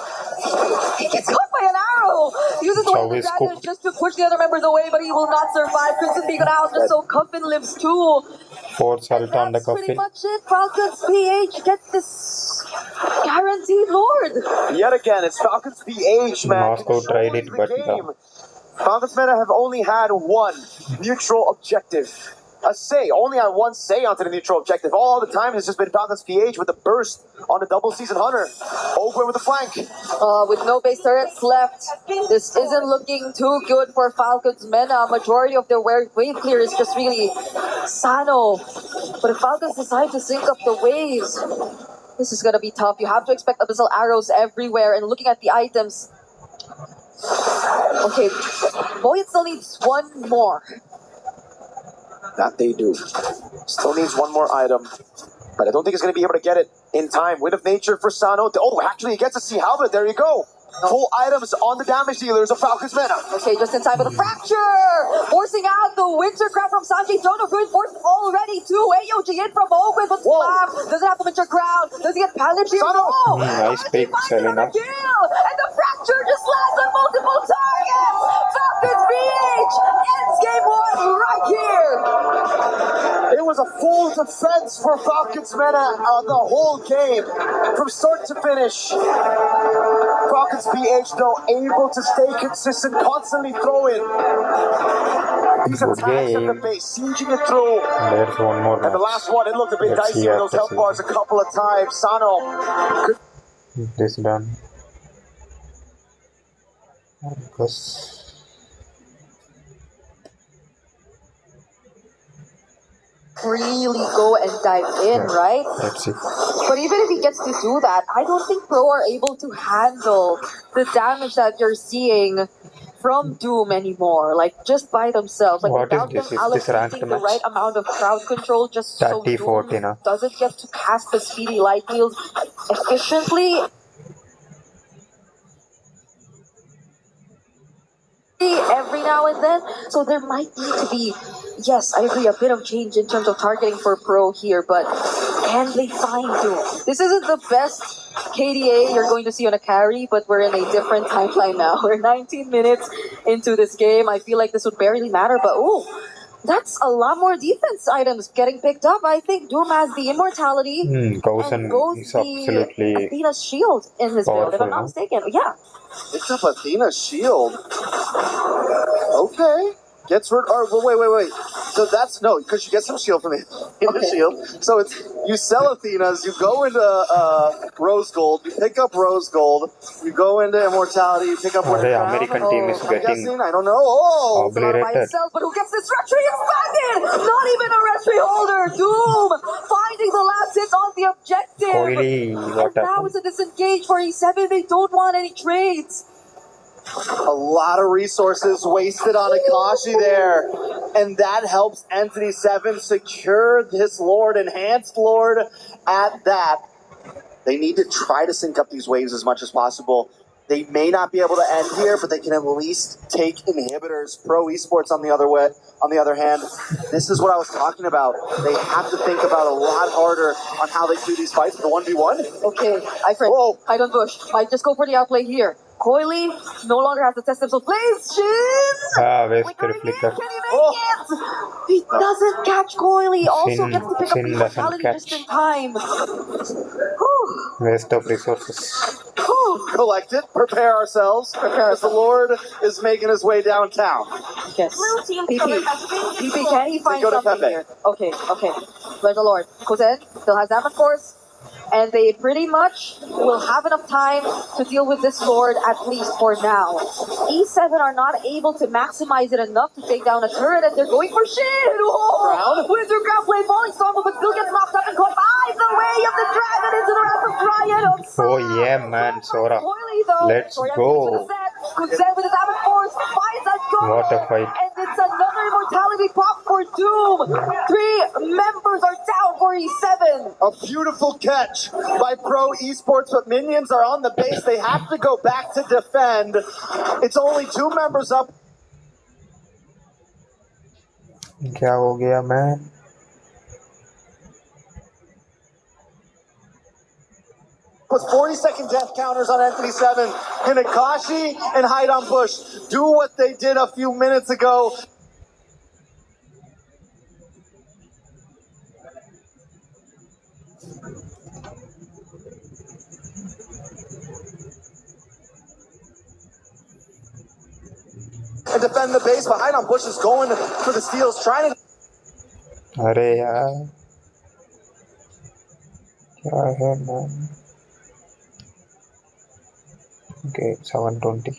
He gets caught by an arrow! He uses away the Chow is dagger cooked. just to push the other members away, but he will not survive. Crimson Beacon out, just so Cuffin lives too. 4 salt on the That's pretty coffin. much it. Falcons PH gets this guaranteed Lord. Yet again, it's Falcons PH, man. Moscow tried it, controlling the but game. Falcons Meta have only had one neutral objective. A say, only had one say onto the neutral objective. All the time it's just been Falcons PH with a burst on the double season hunter. Ogwen with the flank. With no base turrets left, this isn't looking too good for Falcons Mena. Majority of their wave clear is just really Sano. But if Falcons decide to sync up the waves, this is gonna be tough. You have to expect abyssal arrows everywhere. And looking at the items, okay, Boyd still needs one more. That they do. Still needs one more item. But I don't think he's going to be able to get it in time. Wind of Nature for Sano. Oh, actually, he gets a Sea Halberd. There you go. Full items on the damage dealers of Falcons Mena. Okay, just in time for the fracture! Forcing out the Wintercraft from Sanji. Zone of reinforced already too. AOG in from Ogwen, but Slab doesn't have the Winter Crown. Does he get Palantir? No! Nice pick, Selena. Kill! And the fracture just lands on multiple targets! Falcons BH ends game one right here! It was a full defense for Falcons Meta the whole game. From start to finish. Falcons PH, though, able to stay consistent, constantly throwing these Good attacks at the game. base, sieging it through. There's one more And the match. last one, it looked a bit Let's dicey see with those after health bars a couple of times. Sano. This done. Because Really go and dive in, right? let's see. But even if he gets to do that, I don't think Pro are able to handle the damage that you're seeing from Doom anymore. Like, just by themselves. Like, What is without this? them Is this ranked allocating the match? right amount of crowd control just so 30-40 Doom now. doesn't get to cast the speedy light wheels efficiently. Every now and then, so there might need to be, yes, I agree, a bit of change in terms of targeting for Pro here, but can they find Doom? This isn't the best KDA you're going to see on a carry, but we're in a different timeline now. We're 19 minutes into this game. I feel like this would barely matter, but that's a lot more defense items getting picked up. I think Doom has the immortality and Kausan both is the absolutely Athena's shield in his build, if I'm not mistaken. Yeah. Picks up Athena's shield. Okay. Gets rid. Or wait. So that's no, because you get some shield from Athena's shield. So it's you sell Athena's, you go into Rose Gold, you pick up Rose Gold, you go into Immortality, you pick up. the American team is I'm getting guessing. I don't know. Oh. By obliterated. himself, but who gets this retry expanded? Not even a retry holder. Doom finding the last hit on the objective. Coily, what And now happened? it's a disengage for E7. They don't want any trades. A lot of resources wasted on Akashi there. And that helps Entity 7 secure this Lord, enhanced Lord at that. They need to try to sync up these waves as much as possible. They may not be able to end here, but they can at least take inhibitors. Pro Esports on the other hand, this is what I was talking about. They have to think about a lot harder on how they do these fights for the 1v1. Okay, I don't push. Might just go for the outplay here. Coily no longer has to test himself. Blaze Shin! Waste flicker. Can he make it? He doesn't catch Coily. Also gets to pick up the Shin doesn't mortality just in time. Waste of resources. Collect it, prepare ourselves, as the Lord is making his way downtown. Yes. PP, can he find something here? Okay. Where's the Lord? Kozen still has that, of course. And they pretty much will have enough time to deal with this Lord, at least for now. E7 are not able to maximize it enough to take down a turret, and they're going for shit! Wizard Ground Play falling storm, but still gets knocked up and caught by the way of the dragon into the wrath of Triad. Oh yeah, man, Sora. Let's go. Kuzen with his Abbott Force finds that goal. What a fight. And it's another immortality pop for Doom. 3 members are down for E7. A beautiful catch by Pro Esports, but minions are on the base. They have to go back to defend. It's only 2 members up. क्या हो गया man? With 40-second death counters on Entity 7. Can Akashi and Hide on Bush do what they did a few minutes ago? And defend the base, but Hide on Bush is going for the steals, trying to... अरे यार क्या है man? Okay, 720.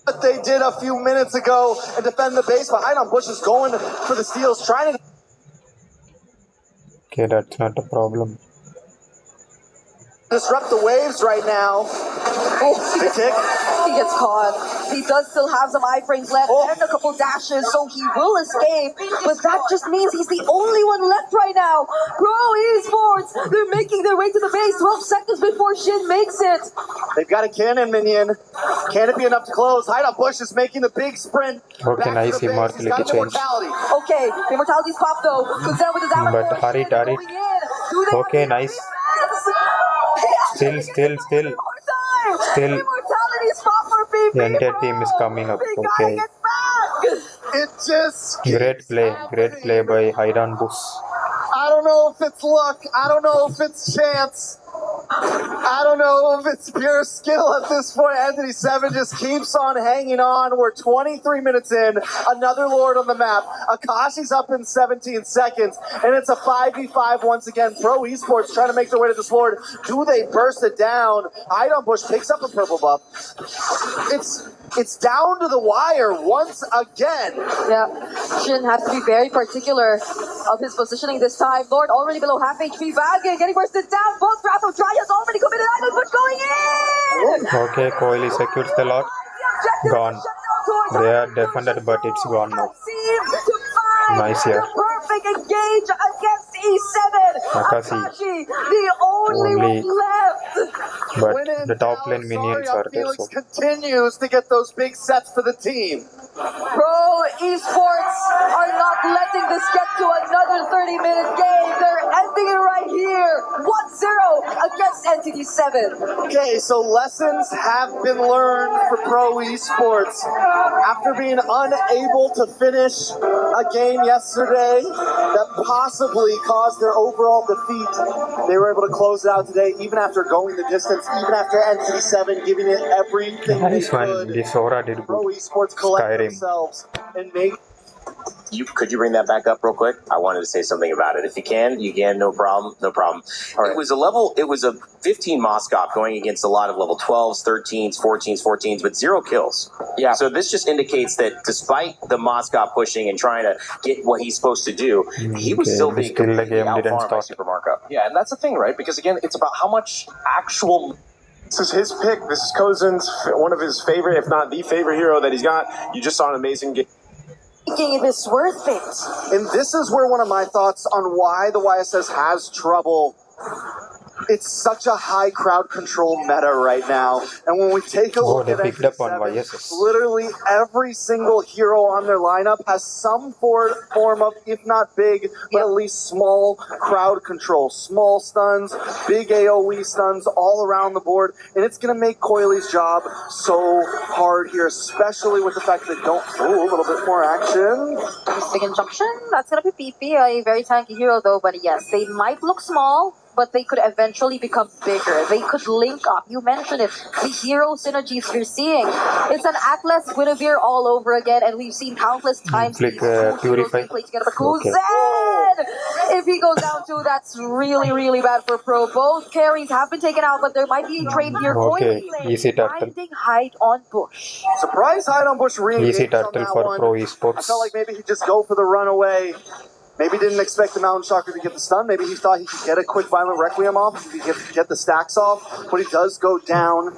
What they did a few minutes ago and defend the base, but Hide on Bush is going for the steals, trying to... Okay, that's not a problem. Disrupt the waves right now. The kick. He gets caught. He does still have some iframes left and a couple dashes, so he will escape. But that just means he's the only one left right now. Pro Esports, they're making their way to the base 12 seconds before Shin makes it. They've got a cannon minion. Can it be enough to close? Hide on Bush is making the big sprint. Okay, nice immortality change. Okay, the immortality's popped though. Kuzen with his But hurry. Okay, nice. Still. The entire team is coming up. Okay. It just... Great play by Hide on Bush. I don't know if it's luck. I don't know if it's chance. I don't know if it's pure skill at this point. Entity 7 just keeps on hanging on. We're 23 minutes in. Another Lord on the map. Akashi's up in 17 seconds. And it's a 5v5 once again. Pro Esports trying to make their way to this Lord. Do they burst it down? Hide on Bush picks up a purple buff. It's down to the wire once again. Yeah, Shin has to be very particular of his positioning this time. Lord already below half HP. Vagin getting bursted down. Both Wrath of Trias already committed. Idol Push going in! Okay, Coily secures the lot. Gone. They are defended, but it's gone now. Nice here. Perfect engage against E7. Akashi, the only one left. But the top lane minions are there. Felix continues to get those big sets for the team. Pro Esports are not letting this get to another 30-minute game. They're ending it right here. 1-0 against Entity 7. Okay, so lessons have been learned for Pro Esports. After being unable to finish a game yesterday that possibly caused their overall defeat, they were able to close it out today, even after going the distance, even after Entity 7 giving it everything Nice they one. could. This Aura did Pro good. Esports collect Skyrim. themselves and make could you bring that back up real quick? I wanted to say something about it. If you can, no problem. All right. It was a 15 Moskov going against a lot of level 12s, 13s, 14s, but 0 kills. Yeah. So this just indicates that despite the Moskov pushing and trying to get what he's supposed to do, he was still being completely outfarmed by Super Marco. Yeah, and that's the thing, right? Because again, it's about how much actual. This is his pick. This is Kozen's, one of his favorite, if not the favorite hero that he's got. You just saw an amazing game. It is worth it. And this is where one of my thoughts on why the YSS has trouble. It's such a high crowd control meta right now. And when we take a look at picked up on MV7, YSS. literally every single hero on their lineup has some form of, if not big, but at least small crowd control. Small stuns, big AoE stuns all around the board. And it's going to make Coily's job so hard here, especially with the fact that they don't... Ooh, a little bit more action. Big injunction. That's going to be PP, a very tanky hero though. But yes, they might look small, but they could eventually become bigger. They could link up. You mentioned it. The hero synergies you're seeing. It's an Atlas Guinevere all over again, and we've seen countless times Click Purify. play together. But Kuzen! If he goes down too, that's really, really bad for Pro. Both carries have been taken out, but there might be a trade here. Okay, easy turtle. Finding hide on bush. Surprise hide on bush re-engage Easy on turtle that for one. Pro I Esports. felt like maybe he'd just go for the runaway. Maybe didn't expect the Mountain Shocker to get the stun. Maybe he thought he could get a quick Violent Requiem off. He could get the stacks off. But he does go down.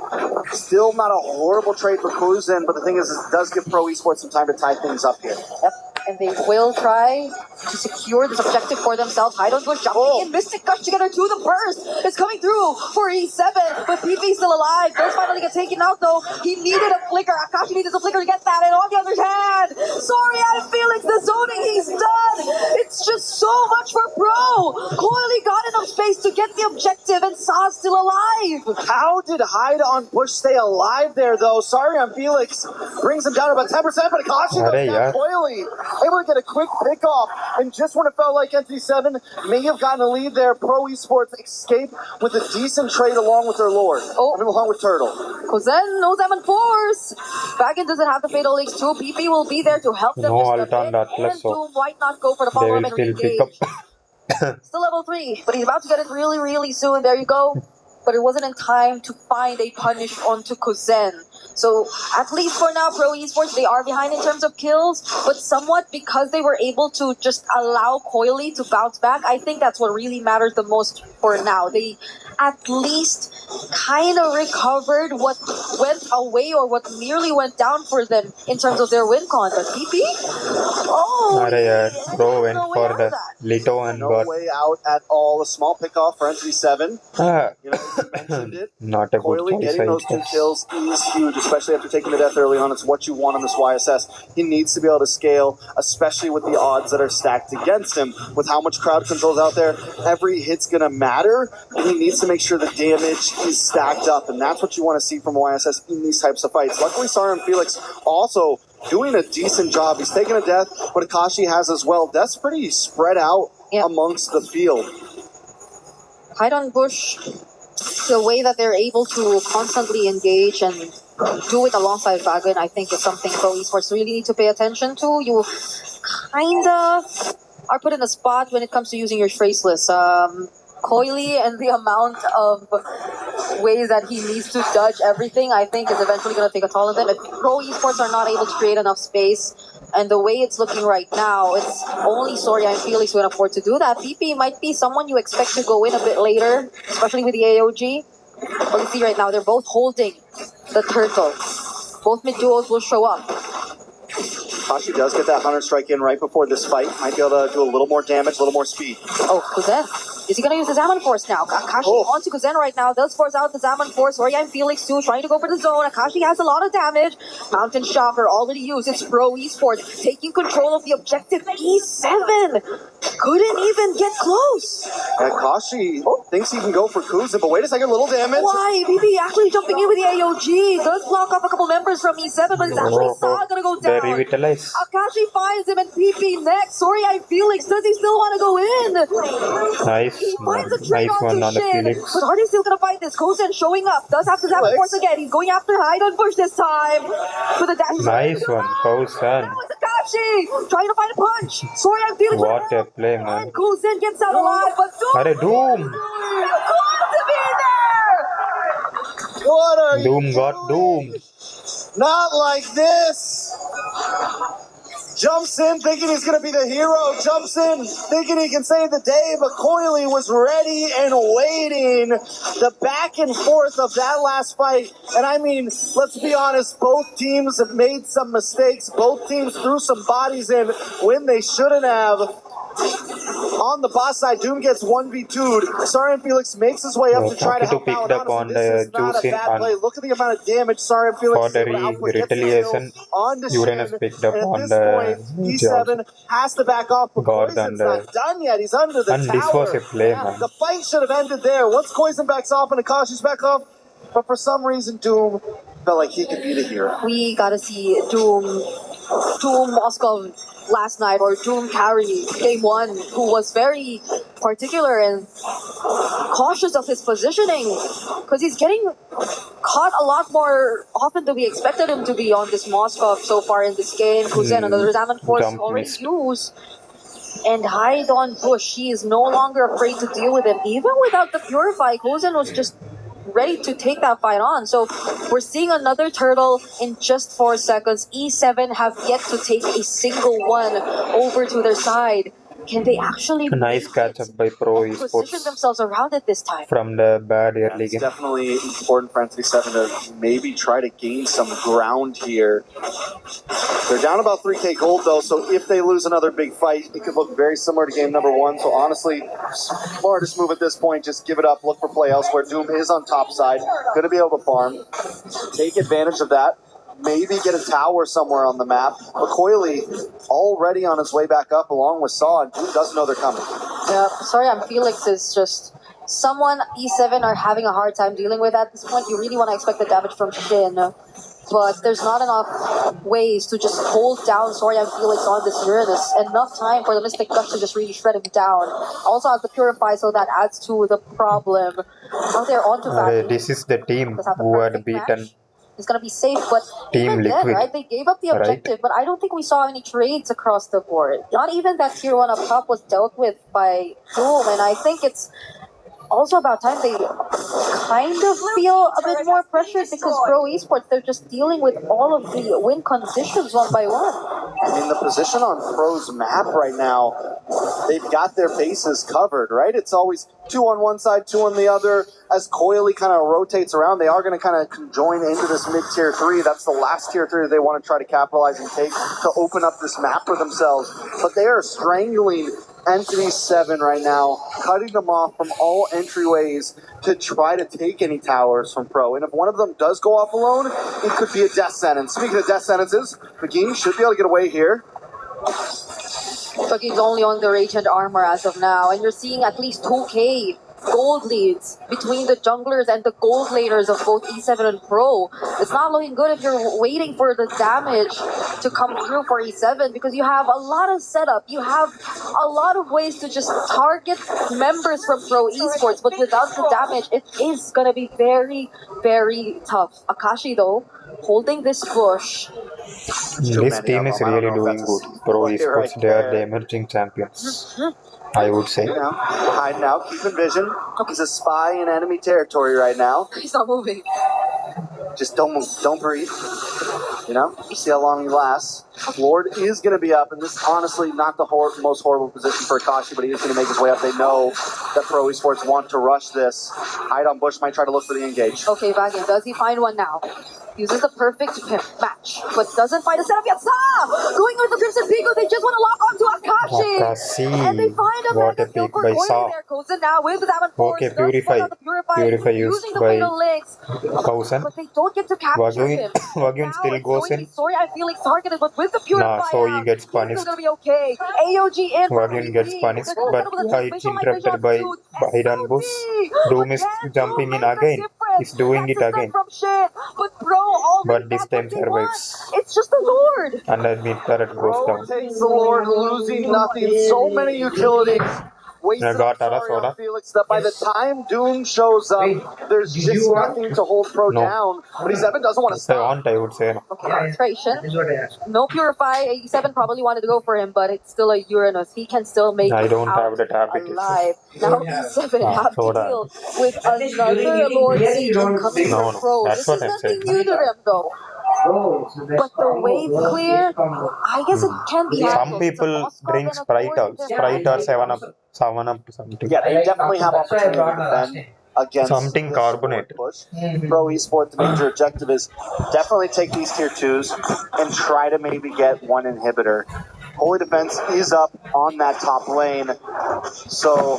Still not a horrible trade for Kuzen. But the thing is, it does give Pro Esports some time to tie things up here. Yep. And they will try to secure this objective for themselves. Hide on bush, jumping in, Mystic Gush together to the burst. It's coming through for E7, but PP still alive. Does finally get taken out though. He needed a flicker. Akashi needed a flicker to get that. And on the other hand, sorry, I'm Felix, the zoning he's done. It's just so much for Pro. Coily got enough space to get the objective, and Sa's still alive. How did Hide on Bush stay alive there though? Sorry, I'm Felix. Brings him down to about 10%, but Akashi goes down Coily. Able to get a quick pick off, and just when it felt like NC7 may have gotten a lead there, Pro Esports escape with a decent trade along with their lord. Along with Turtle. Kuzen knows them in force. Baggin doesn't have the Fatal X too. PP will be there to help them. No alt on the Atlas, so Doom might not go for the they follow-up will and still pick re-engage. up. Still level 3, but he's about to get it really, really soon. There you go. But it wasn't in time to find a punish onto Kuzen. So at least for now, Pro Esports, they are behind in terms of kills, but somewhat because they were able to just allow Coily to bounce back. I think that's what really matters the most for now. They at least kind of recovered what went away or what nearly went down for them in terms of their win con. But PP? Pro went for the Lito and no got way out at all. A small pick off for NC7. You mentioned it. Not a good Coily choice, getting those 2 kills is huge, especially after taking the death early on. It's what you want on this YSS. He needs to be able to scale, especially with the odds that are stacked against him. With how much crowd control's out there, every hit's gonna matter, and he needs to make sure the damage is stacked up, and that's what you want to see from YSS in these types of fights. Luckily, Sara and Felix also doing a decent job. He's taking a death, but Akashi has as well. That's pretty spread out amongst the field. Hide on bush, the way that they're able to constantly engage and do it alongside Vagan, I think is something Pro Esports really need to pay attention to. You kinda are put in a spot when it comes to using your phraseless. Coily and the amount of ways that he needs to dodge everything, I think is eventually going to take a toll on them. If Pro Esports are not able to create enough space, and the way it's looking right now, it's only Soria and Felix who can afford to do that. PP might be someone you expect to go in a bit later, especially with the AOG. But you see right now, they're both holding the turtle. Both mid duos will show up. Akashi does get that Hunter Strike in right before this fight. Might be able to do a little more damage, a little more speed. Oh, Kuzen. Is he going to use the Zaman Force now? Akashi onto Kuzen right now. Does force out the Zaman Force. Soria and Felix too, trying to go for the zone. Akashi has a lot of damage. Mountain Shocker already used. It's Pro Esports taking control of the objective. E7 couldn't even get close. Akashi thinks he can go for Kuzen, but wait a second, little damage. Why? PP actually jumping in with the AOG. Does block off a couple members from E7, but it's actually Sa gonna go down. They revitalize. Akashi finds him and PP next. Soria and Felix, does he still want to go in? Nice. He finds a Nice one on the Felix. but are they still gonna fight this? Kozen showing up. Does have to have force again. He's going after Hide on Bush this time. For the dash. Nice one, Kozen. That was Akashi. Akashi trying to find a punch. Sorry, I'm feeling What a play, man. and goes in, gets out alive, but Arey, Doom! close to be there. What are you Doom got doing? doomed. Not like this. Jumps in thinking he's going to be the hero. Jumps in thinking he can save the day, but Coily was ready and waiting. The back and forth of that last fight. And I mean, let's be honest, both teams have made some mistakes. Both teams threw some bodies in when they shouldn't have. On the boss side, Doom gets 1v2'd. Sarian Felix makes his way up to try to help out. On This is the not a juice bad play. Look at the amount of damage Sarian Felix for is the able to output. Gets the retaliation. kill onto Uranus Shin. picked up And on at this the point, E7 has to back off, but guard Poison's and not done yet. He's under the and tower. this was a play, man. The fight should have ended there. Once Poison backs off and Akashi's back off, but for some reason, Doom felt like he could be the hero. We gotta see Doom Moskov last night, or Doom carry game one, who was very particular and cautious of his positioning, because he's getting caught a lot more often than we expected him to be on this Moskov so far in this game. Kuzen, another Zaman Force Jump already missed. used. And hide on bush. He is no longer afraid to deal with him. Even without the Purify, Kuzen was just ready to take that fight on. So we're seeing another turtle in just 4 seconds. E7 have yet to take a single one over to their side. Can they actually A nice catch up by Pro position Esports themselves around it this time? from the bad early It's game. definitely important for NC7 to maybe try to gain some ground here. They're down about 3k gold though, so if they lose another big fight, it could look very similar to game number 1. So honestly, smartest move at this point, just give it up, look for play elsewhere. Doom is on top side, gonna be able to farm. Take advantage of that. Maybe get a tower somewhere on the map. But Coily already on his way back up along with Saw, and Doom doesn't know they're coming. Yeah, sorry, I'm Felix is just someone E7 are having a hard time dealing with at this point. You really want to expect the damage from Shin, but there's not enough ways to just hold down Sorian Felix on this Uranus. Enough time for the Mystic Gush to just really shred him down. Also has the Purify, so that adds to the problem. Now they're on to Vacuum. This is the team who had beaten It's gonna be safe, but Team even Liquid, then, right? They gave up the right? objective, but I don't think we saw any trades across the board. Not even that tier 1 up top was dealt with by Doom, and I think it's also about time they kind of feel a bit more pressured, because Pro Esports, they're just dealing with all of the win conditions one by one. I mean, the position on Pro's map right now, they've got their bases covered, right? It's always 2 on one side, 2 on the other. As Coily kind of rotates around, they are going to kind of conjoin into this mid-tier 3. That's the last tier 3 they want to try to capitalize and take to open up this map for themselves. But they are strangling Entity 7 right now, cutting them off from all entryways to try to take any towers from Pro. And if one of them does go off alone, it could be a death sentence. Speaking of death sentences, Begin should be able to get away here. But he's only on the Radiant Armor as of now, and you're seeing at least 2k gold leads between the junglers and the gold laners of both E7 and Pro. It's not looking good if you're waiting for the damage to come through for E7, because you have a lot of setup. You have a lot of ways to just target members from Pro Esports, but without the damage, it is going to be very, very tough. Akashi, though, holding this bush. This team is really doing good. Pro Esports, they are the emerging champions, I would say. Hiding out, keeping vision. He's a spy in enemy territory right now. He's not moving. Just don't move, don't breathe. You know, see how long he lasts. Lord is going to be up, and this is honestly not the most horrible position for Akashi, but he is going to make his way up. They know that Pro Esports want to rush this. Hide on bush, might try to look for the engage. Okay, Vagan, does he find one now? Uses the perfect match, but doesn't find a setup yet. Going with the Crimson Pico, they just want to lock onto Akashi. And they find a What a mega kill pick for by Koya Sa. there. Kozen now with the Diamond Force. Okay, Purify. Purify used using the by fatal links. Kausan. But they don't get to capture him. Wagyun still goes in. Sorry, I feel like targeted, but with the Purify Nah, so he out, gets he's punished. gonna be okay. AOG in. Wagyun gets punished, but it's interrupted by Hidden Bush. Doom is jumping in again. He's doing it again. But this time survives. It's just the Lord. Underneath turret goes down. Takes the Lord, losing nothing. So many utilities wasted on sorry on Felix that by the time Doom shows up, there's just nothing to hold Pro down. But E7 doesn't want to stop. I would say. Okay, concentration. No Purify. 87 probably wanted to go for him, but it's still a Uranus. He can still make I it don't out have that habit. alive. Now E7 have to deal with another Lord Siege incoming No, from Pro. that's This what is I'm nothing saying. new to them, though. But the wave clear, I guess it can be handled. Some people drink Sprite also. Sprite or 7-Up. 7-Up something. Yeah, they definitely have opportunity to defend against Something this carbonate. push. Pro Esports, the major objective is definitely take these tier 2s and try to maybe get one inhibitor. Holy Defense is up on that top lane, so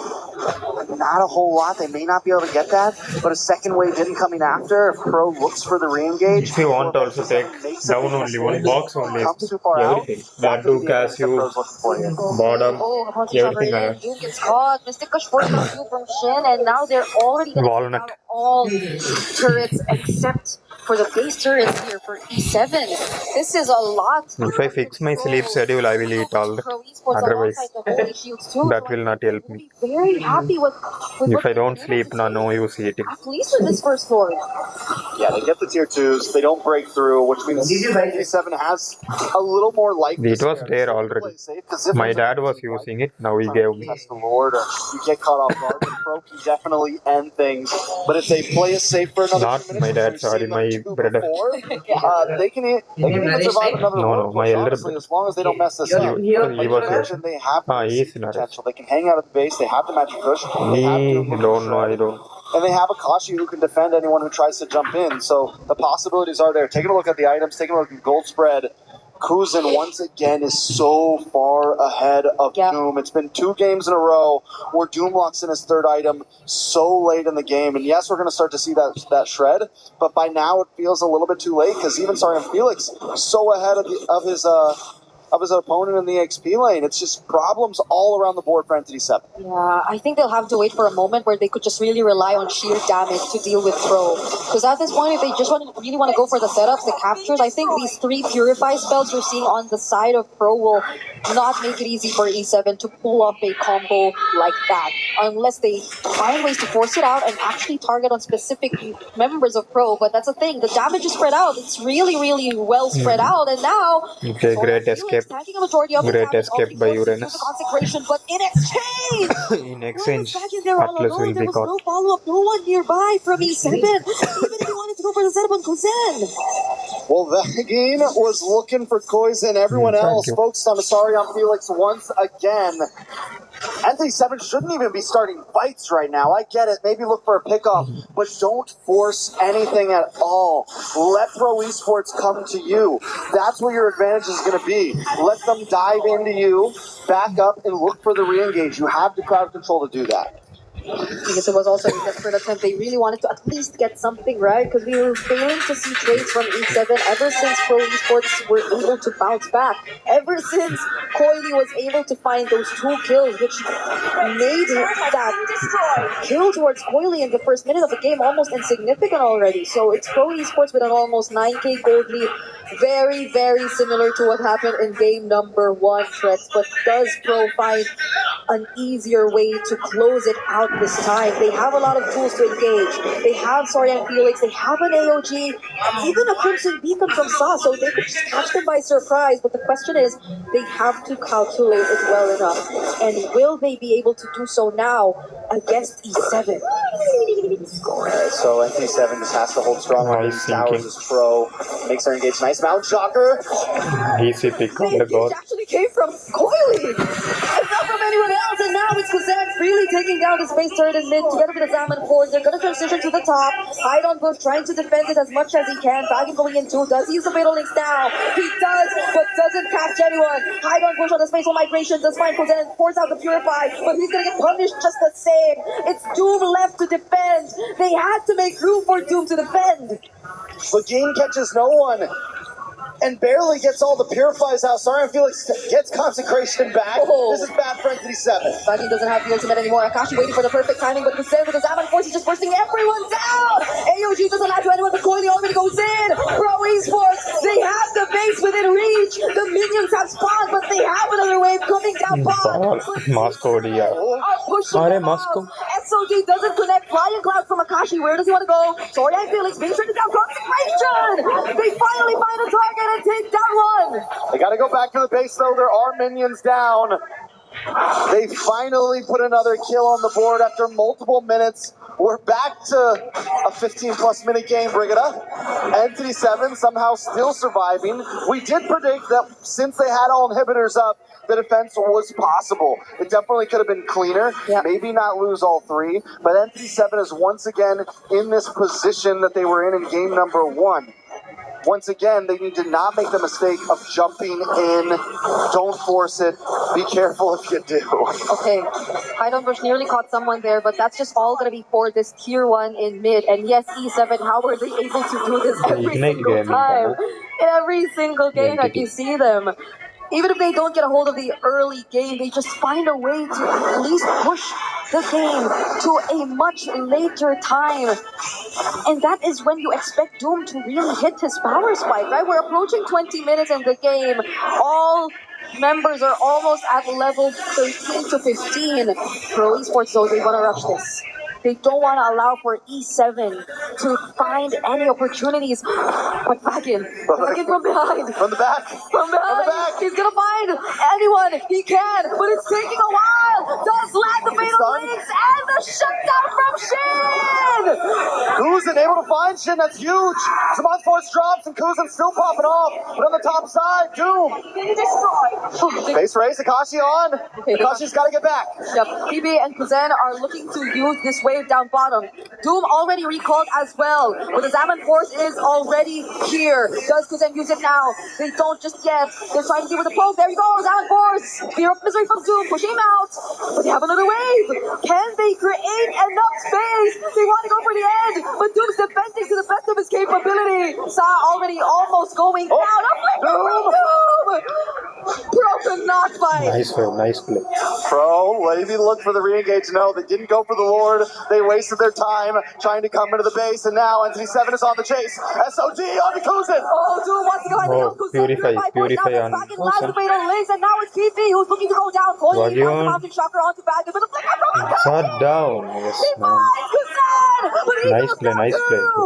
not a whole lot. They may not be able to get that, but a second wave in coming after. If Pro looks for the re-engage, if you want to also take down only one box only, everything. Blood, Cashew, bottom, everything I have. Doom gets caught. Mystic Kush forced the Q from Shin, and now they're already going to Walnut. out all turrets except for the base turrets here for E7. This is a lot. If I fix my sleep schedule, I will eat all that. Otherwise, that will not help me. Very happy with If I don't sleep, no use eating. at least with this first Lord. Yeah, they get the tier 2s, they don't break through, which means E7 has a little more likely. It was there already. My dad was using it, now he gave me. That's the Lord, or you get caught off guard, and Pro can definitely end things. But if they play it safe for another Not 2 minutes, my dad, sorry, my brother. they can even survive another No, my elder honestly, as long as they don't mess this up. He Like you was mentioned, they have he's potential. They can hang out at the base, they have the magic push, they have I don't know, I don't. and they have a Kashi who can defend anyone who tries to jump in. So the possibilities are there. Taking a look at the items, taking a look at gold spread. Kuzin once again is so far ahead of Doom. It's been 2 games in a row where Doom locks in his 3rd item so late in the game. And yes, we're going to start to see that shred, but by now it feels a little bit too late because even Sarian Felix so ahead of his opponent in the XP lane. It's just problems all around the board for Entity 7. Yeah, I think they'll have to wait for a moment where they could just really rely on sheer damage to deal with Pro. Because at this point, if they just really want to go for the setups, the captures, I think these 3 Purify spells you're seeing on the side of Pro will not make it easy for E7 to pull off a combo like that. Unless they find ways to force it out and actually target on specific members of Pro. But that's the thing, the damage is spread out. It's really, really well spread out. And now, okay, great escape. Great escape by Uranus. But in exchange, in exchange, Atlas will be caught. no follow-up, no one nearby from E7, even if he wanted to go for the setup on Kuzen. Well, that game was looking for Koizen. Everyone else focused on Asarion Felix once again. Entity 7 shouldn't even be starting fights right now. I get it. Maybe look for a pickoff, but don't force anything at all. Let Pro Esports come to you. That's where your advantage is going to be. Let them dive into you, back up, and look for the re-engage. You have the crowd control to do that. Because it was also a desperate attempt. They really wanted to at least get something right, because we were failing to see trades from E7 ever since Pro Esports were able to bounce back. Ever since Coily was able to find those 2 kills, which made that kill towards Coily in the first minute of the game almost insignificant already. So it's Pro Esports with an almost 9k gold lead. Very, very similar to what happened in game number 1, Trex. But does Pro find an easier way to close it out this time? They have a lot of tools to engage. They have Sorian Felix, they have an AOG, and even a Crimson Beacon from Sa, so they could just catch them by surprise. But the question is, they have to calculate it well enough. And will they be able to do so now against E7? So NT7 just has to hold strong on these towers as Pro makes her engage. Nice mount shocker. Easy pick on the god. It actually came from Coily, and not from anyone else. And now it's Kazan really taking down the space turret in mid together with the Zaman Force. They're going to transition to the top. Hide on Bush trying to defend it as much as he can. Dragon going in too. Does he use the Fatal Links now? He does, but doesn't catch anyone. Hide on Bush on the spatial migration. Does find Kazan, force out the Purify, but he's going to get punished just the same. It's Doom left to defend. They had to make room for Doom to defend. The game catches no one and barely gets all the Purifies out. Sarian Felix gets consecration back. This is bad for Entity 7. Bagi doesn't have the ultimate anymore. Akashi waiting for the perfect timing, but Kusen with the Zaman Force is just bursting everyone down. AOG doesn't have to anyone, but Coily already goes in. Pro Esports, they have the base within reach. The minions have spawned, but they have another wave coming down bot. Moscow dia. Are pushing Are them Moscow? out. SOD doesn't connect. Flying Cloud from Akashi. Where does he want to go? Sorry, I feel it's being turned down. Consecration. They finally find a target and take down one. They got to go back to the base, though. There are minions down. They finally put another kill on the board after multiple minutes. We're back to a 15-plus minute game, Brigida. Entity 7 somehow still surviving. We did predict that since they had all inhibitors up, the defense was possible. It definitely could have been cleaner. Yep. Maybe not lose all three, but Entity 7 is once again in this position that they were in game number 1. Once again, they need to not make the mistake of jumping in. Don't force it. Be careful if you do. Okay, Heidelberg nearly caught someone there, but that's just all going to be for this tier 1 in mid. And yes, E7, how were they able to do this every Ignite single gaming, time? Every single game that you see them. Even if they don't get a hold of the early game, they just find a way to at least push the game to a much later time. And that is when you expect Doom to really hit his power spike, right? We're approaching 20 minutes in the game. All members are almost at level 13 to 15. Pro Esports, though, they want to rush this. They don't want to allow for E7 to find any opportunities. But back in from behind. From the back. From behind. He's going to find anyone he can, but it's taking a while. Does land the fatal links and the shutdown from Shin. Kuzin able to find Shin, that's huge. Saman Force drops and Kuzin still popping off. But on the top side, Doom. Base race, Akashi on. Akashi's got to get back. Yep, PB and Kuzen are looking to use this wave down bottom. Doom already recalled as well, but the Zaman Force is already here. Does Kuzen use it now? They don't just yet. They're trying to see with the poke. There you go, Zaman Force. Fear of misery from Doom, pushing him out. But they have another wave. Can they create enough space? They want to go for the end, but Doom's defending to the best of his capability. Sa already almost going down. A flicker from Doom! Pro could not fight. Nice play. Pro, maybe look for the re-engage. No, they didn't go for the Lord. They wasted their time trying to come into the base, and now Entity 7 is on the chase. SOG on the Kuzin. Oh, Doom wants to go ahead and kill Kuzin. Purify on back in last fatal links, and now it's PP who's looking to go down. Coily finds the mountain shocker onto Baggin, but the flicker from the Shut down. Yes, man. Nice play.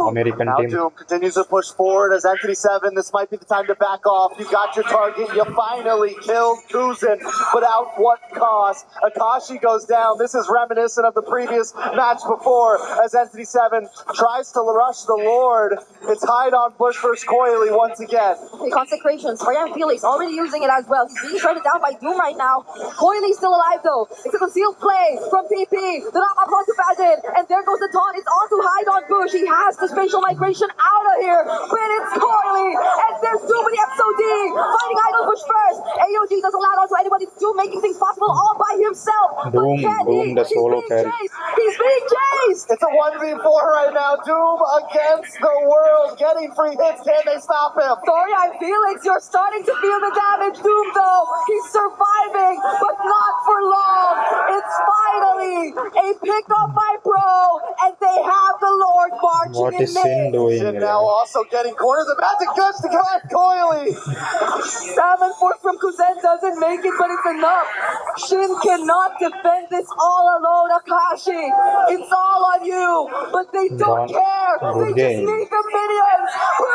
American now team. Doom continues to push forward as Entity 7. This might be the time to back off. You got your target. You finally killed Kuzin, but at what cost? Akashi goes down. This is reminiscent of the previous match before as Entity 7 tries to rush the Lord. It's hide on Bush versus Coily once again. Consecrations. Ryan Felix already using it as well. He's being shredded down by Doom right now. Coily's still alive though. It's a concealed play from PP. The knock-up onto Baggin, and there goes the taunt. It's on to hide on Bush. He has the spatial migration out of here, but it's Coily, and there's Doom with the XOD fighting Idol Bush first. AOG doesn't allow onto anybody. Doom making things possible all by himself. Doom the solo carry. He's being chased. It's a 1v4 right now. Doom against the world, getting free hits. Can they stop him? Sorry, I'm Felix. You're starting to feel the damage. Doom, though, he's surviving, but not for long. It's finally a pickup by Pro, and they have the Lord marching What in is Sin doing? Shin now also getting cornered. The magic touch to grab Coily. Salmon Force from Kuzen doesn't make it, but it's enough. Shin cannot defend this all alone, Akashi. It's all on you, but they don't care. They just need the minions. Pro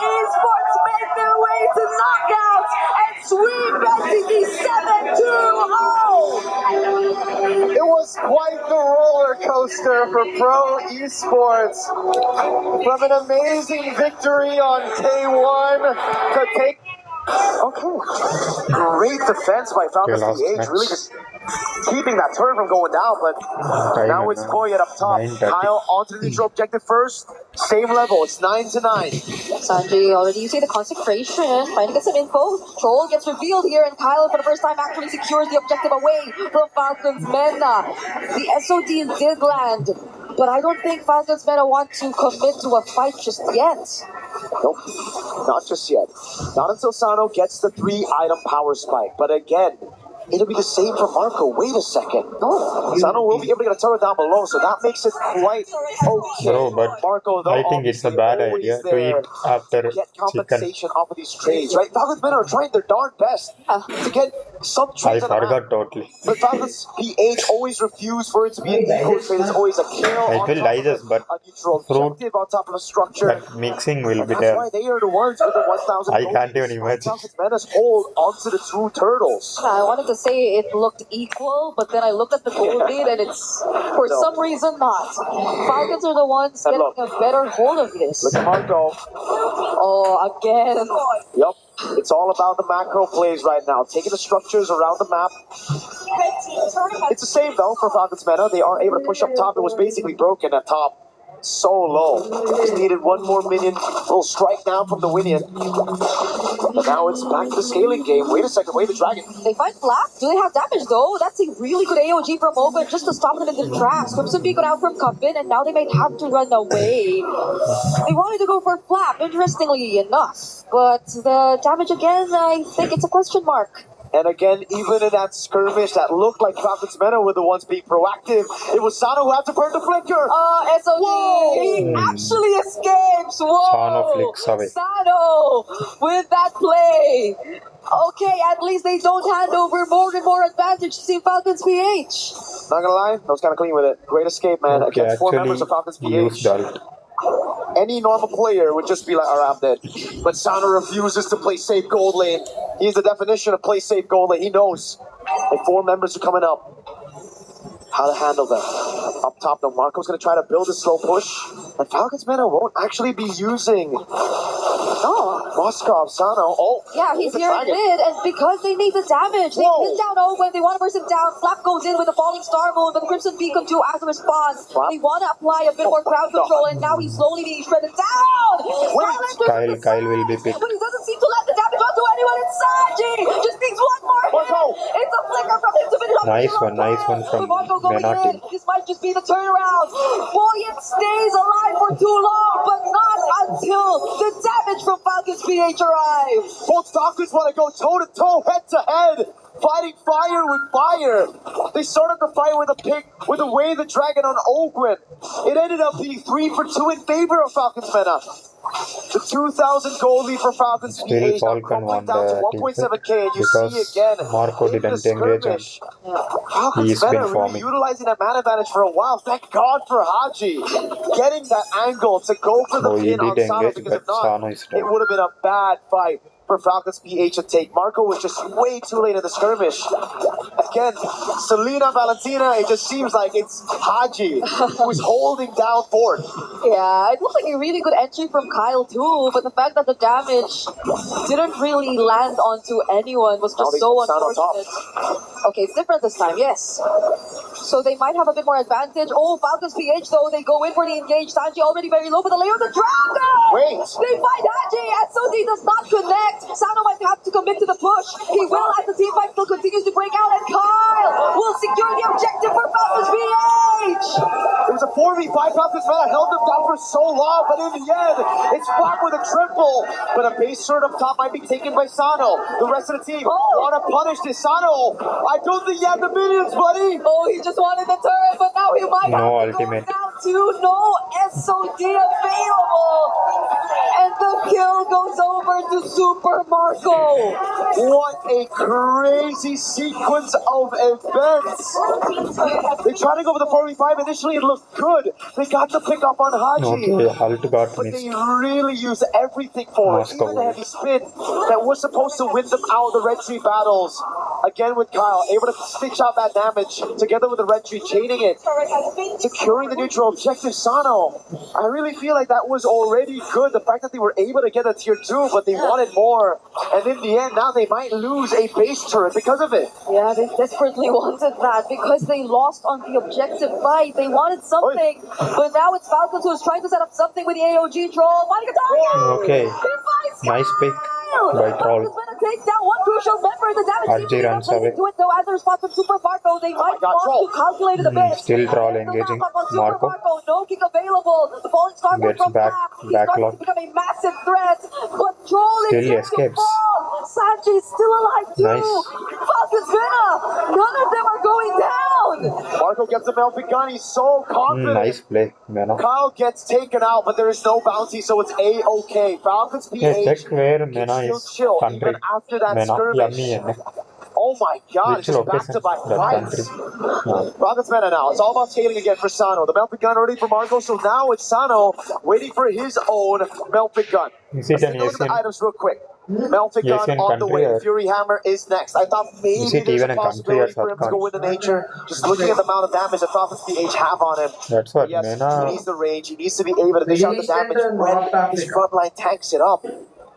Esports make their way to knockouts and sweep NTT 7-2-0. It was quite the roller coaster for Pro Esports. From an amazing victory on K1 to take. Okay. Great defense by Falcons PH. Really just keeping that turret from going down, but now it's Koyet up top. Kyle onto the neutral objective first. Same level, it's 9-9. Sanji, already you see the consecration, trying to get some info. Troll gets revealed here, and Kyle for the first time actually secures the objective away from Falcons Mena. The SOD did land, but I don't think Falcons Mena want to commit to a fight just yet. Nope, not just yet. Not until Sano gets the 3-item power spike. But again, it'll be the same for Marco. Wait a second. No, Sano will be able to get a turret down below, so that makes it quite okay. Bro, but Marco, though, I think it's a bad idea to eat after get chicken. compensation off of these trades, right? Falcons men are trying their darn best to get Some I trades on the map, forgot totally. but Falcons PH always refuse for it to be an eco trade. It's always a kill It on will top of digest, but a neutral fruit, objective on top of a structure. that mixing will And be that's there. why they are the ones with the 1,000 I gold. can't even imagine. Falcons Menace hold onto the two turtles. I wanted to say it looked equal, but then I looked at the gold lead and it's, for some reason, not. Falcons are the ones getting a better hold of this. Look at Marco. Oh, again. Yep. It's all about the macro plays right now. Taking the structures around the map. It's the same though for Falcons Meta. They are able to push up top. It was basically broken at top. So low. Just needed one more minion. Little strike down from the Winion. But now it's back to the scaling game. Wait a second. Wait, the dragon. They find Flap. Do they have damage though? That's a really good AOG from Open just to stop them in their tracks. Crimson Peak got out from Cuppin and now they might have to run away. They wanted to go for Flap, interestingly enough. But the damage again, I think it's a question mark. And again, even in that skirmish that looked like Falcons Meta were the ones being proactive, it was Sano who had to burn the flicker. SOD, he actually escapes. Whoa, Sano flicks away. Sano with that play. Okay, at least they don't hand over more and more advantage to Team Falcons PH. Not gonna lie, I was kind of clean with it. Great escape, man. Okay, Against 4 actually, members of Falcons use PH. Dalt. Any normal player would just be like, alright, I'm dead. But Sano refuses to play safe gold lane. He's the definition of play safe gold lane. He knows if 4 members are coming up, how to handle them. Up top, though, Marco's going to try to build a slow push. And Falcons Meta won't actually be using Moskov, Sano. Oh, yeah, he's here in mid, and because they need the damage, they pin down Owen, they want to burst him down. Flap goes in with a falling star moon, but the Crimson Beacon too as a response. They want to apply a bit more crowd control, and now he's slowly being shredded down. Kyle will be picked. But he doesn't seem to let the damage onto anyone inside. Just needs one more hit. It's a flicker from him to finish off. Nice one from Mena team. This might just be the turnaround. Buoyant stays alive for too long, but not until the damage from Falcons PH arrives. Both Falcons want to go toe-to-toe, head-to-head, fighting fire with fire. They started the fight with a pick, with a Way the Dragon on Ogwen. It ended up being 3 for 2 in favor of Falcons Meta. The 2,000 goal lead for Falcons Still PH Falcon won down to the 1.7k, and you because see again Marco in the didn't engage him. skirmish. Falcons He's Meta been really forming. utilizing that man advantage for a while. Thank God for Haji getting that angle to go for the Oh, he pin on did Sano, engage, because if but not, Sano is dead. it would have been a bad fight for Falcons PH to take. Marco was just way too late in the skirmish. Again, Selena Valentina, it just seems like it's Haji who's holding down Ford. Yeah, it looks like a really good entry from Kyle too, but the fact that the damage didn't really land onto anyone was just so unfortunate. Okay, it's different this time, yes. So they might have a bit more advantage. Oh, Falcons PH though, they go in for the engage. Sanji already very low, but the layer of the dragon! Wait! They find Haji! SOD does not connect! Sano might have to commit to the push. He will as the team fight still continues to break out, and Kyle will secure the objective for Falcons PH! It was a 4v5. Falcons Meta held them down for so long, but in the end, it's Flap with a triple. But a base sword up top might be taken by Sano. The rest of the team want to punish this. Sano, I don't think you have the minions, buddy. Oh, he just wanted the turret, but now he might No have to ultimate. go down to no SOD available. And the kill goes over to Super Marco. What a crazy sequence of events. They tried to go for the 4v5. Initially, it looked good. They got the pick up on Haji. Okay, Halt got But missed. they really used everything for it. Even the heavy spin that was supposed to win them out of the red tree battles. Again with Kyle, able to stitch out that damage together with the red tree, chaining it, securing the neutral objective. Sano, I really feel like that was already good. The fact that they were able to get a tier 2, but they wanted more. And in the end, now they might lose a base turret because of it. Yeah, they desperately wanted that because they lost on the objective fight. They wanted something, but now it's Falcons who's trying to set up something with the AOG troll. Okay, nice pick by Troll. Take down one crucial member. The damage Haji runs away. to it though as a response from Super Marco. They might want to calculate it a bit. Still Troll engaging. Marco no kick available. The falling star gets from back, Flap. He's starting to become a massive threat, but Troll is Still yet escapes. to fall. Sanji is still alive too. Nice. Falcons Vena. None of them are going down. Marco gets a Melfic gun. He's so confident. Nice play, Mena. Kyle gets taken out, but there is no bounty, so it's A-OK. Falcons PH Check where can Mena still is chill country. even after that Mena, skirmish. yummy. Oh Oh my god, Which it's just back location? to back That fights. country. Rockets Meta now. It's all about scaling again for Sano. The Melpic gun ready for Marco, so now it's Sano waiting for his own Melpic gun. Is it Let's an take a look at the Asian items real quick. Melpic gun Asian on the country way. or Fury Hammer is next. I thought is maybe it there's a even a country or possibility for him to go subcon? into nature. Just looking at the amount of damage that Prophets PH have on him. That's But what yes, he Mena. needs the range. He needs to be able to dish out the Middle East and damage when North his Africa. front line tanks it up.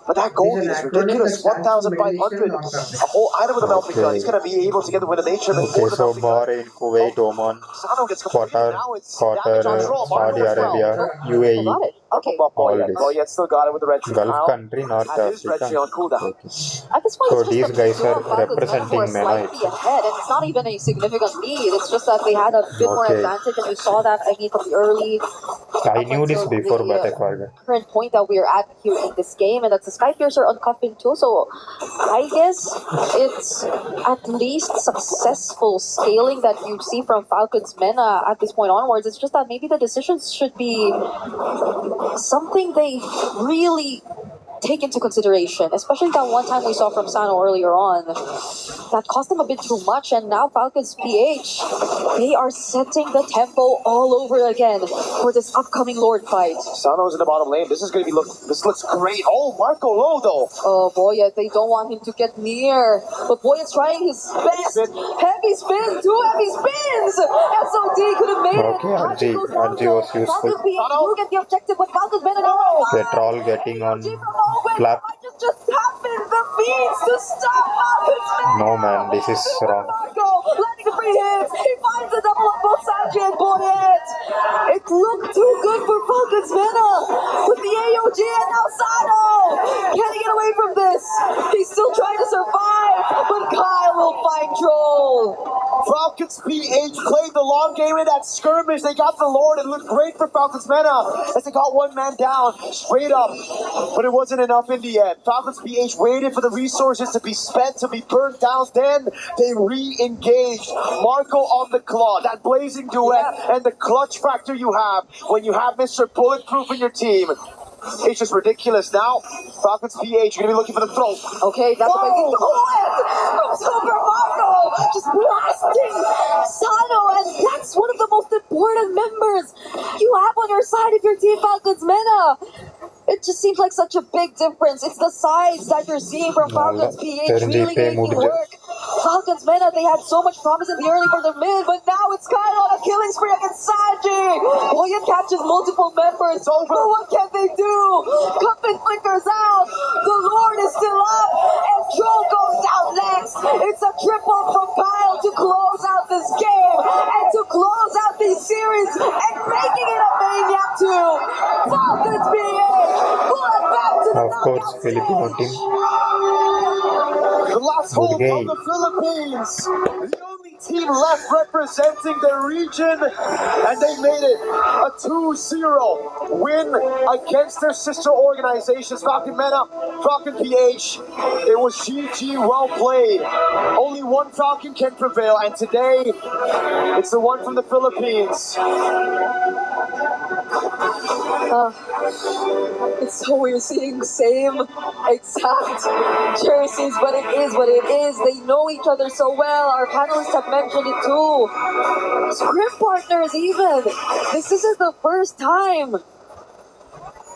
But that It is gold an is acronym that ridiculous. stands for Middle East and 1,500. North Africa. A whole item with a Melpic gun. He's Okay. going to be able to get the win of nature Okay, before the so Melpic gun. Bahrain, Kuwait, Oman, Sano gets completed. Qatar, Now it's damage on troll. Saudi Marco as well. Arabia, I UAE, got it. Okay. Buff all Boyet. this. Boyet still got it with the red tree. Gulf Kyle country, North had his red Africa. tree on cooldown. Okay. At this point, So it's just these the guys two are of Falcons Meta who are representing Mena. slightly ahead, and it's not even a significant lead. It's just that they had a bit more Okay. advantage, and we saw that, I mean, from the early I up knew this until before, the but I forgot. current point that we're at here in this game, and that's the Skypiercer uncuffing too. So I guess it's at least successful scaling that you see from Falcons Mena at this point onwards. It's just that maybe the decisions should be something they really take into consideration, especially that one time we saw from Sano earlier on. That cost them a bit too much, and now Falcons PH, they are setting the tempo all over again for this upcoming Lord fight. Sano's in the bottom lane. This is going to be this looks great. Oh, Marco low though. Oh boy, they don't want him to get near. But boy is trying his best. Heavy spin, 2 heavy spins! SOD could have made Okay, it. Haji goes down RG though. was useful. Falcons PH do get the objective, but Falcons Mena now. Petrol getting on flap. Just happened. The means to stop Falcons Mena. No man, this is wrong. Marco landing the free hits. He finds a double on both Sanji and Boyet. It looked too good for Falcons Mena with the AOG and now Sano. Can he get away from this? He's still trying to survive, but Kyle will find Troll. Falcons PH played the long game in that skirmish. They got the Lord. It looked great for Falcons Mena as they got one man down straight up. But it wasn't enough in the end. Falcons PH waited for the resources to be spent, to be burned down. Then they re-engaged. Marco on the claw. That blazing duet and the clutch factor you have when you have Mr. Bulletproof in your team. It's just ridiculous. Now, Falcons PH, you're going to be looking for the throw. Okay, that's a big duet from Super Marco. Just blasting Sano, and that's one of the most important members you have on your side if you're Team Falcons Mena. It just seems like such a big difference. It's the sides that you're seeing from Falcons PH really making work. Falcons Mena, they had so much promise in the early for the mid, but now it's Kyle on a killing spree against Sanji. Boyan catches multiple members. It's over. But what can they do? Cuffin flickers out. The Lord is still up, and Troll goes down next. It's a triple from Kyle to close out this game and to close out this series and making it a Maniac 2. Falcons PH. Of course, Filipino team. The last hole from the Philippines. The only team left representing their region, and they made it a 2-0 win against their sister organizations, Falcon Mena, Falcon PH. It was GG, well played. Only one Falcon can prevail, and today it's the one from the Philippines. It's so weird seeing same exact jerseys, but it is what it is. They know each other so well. Our panelists have mentioned it too. Script partners even. This isn't the first time.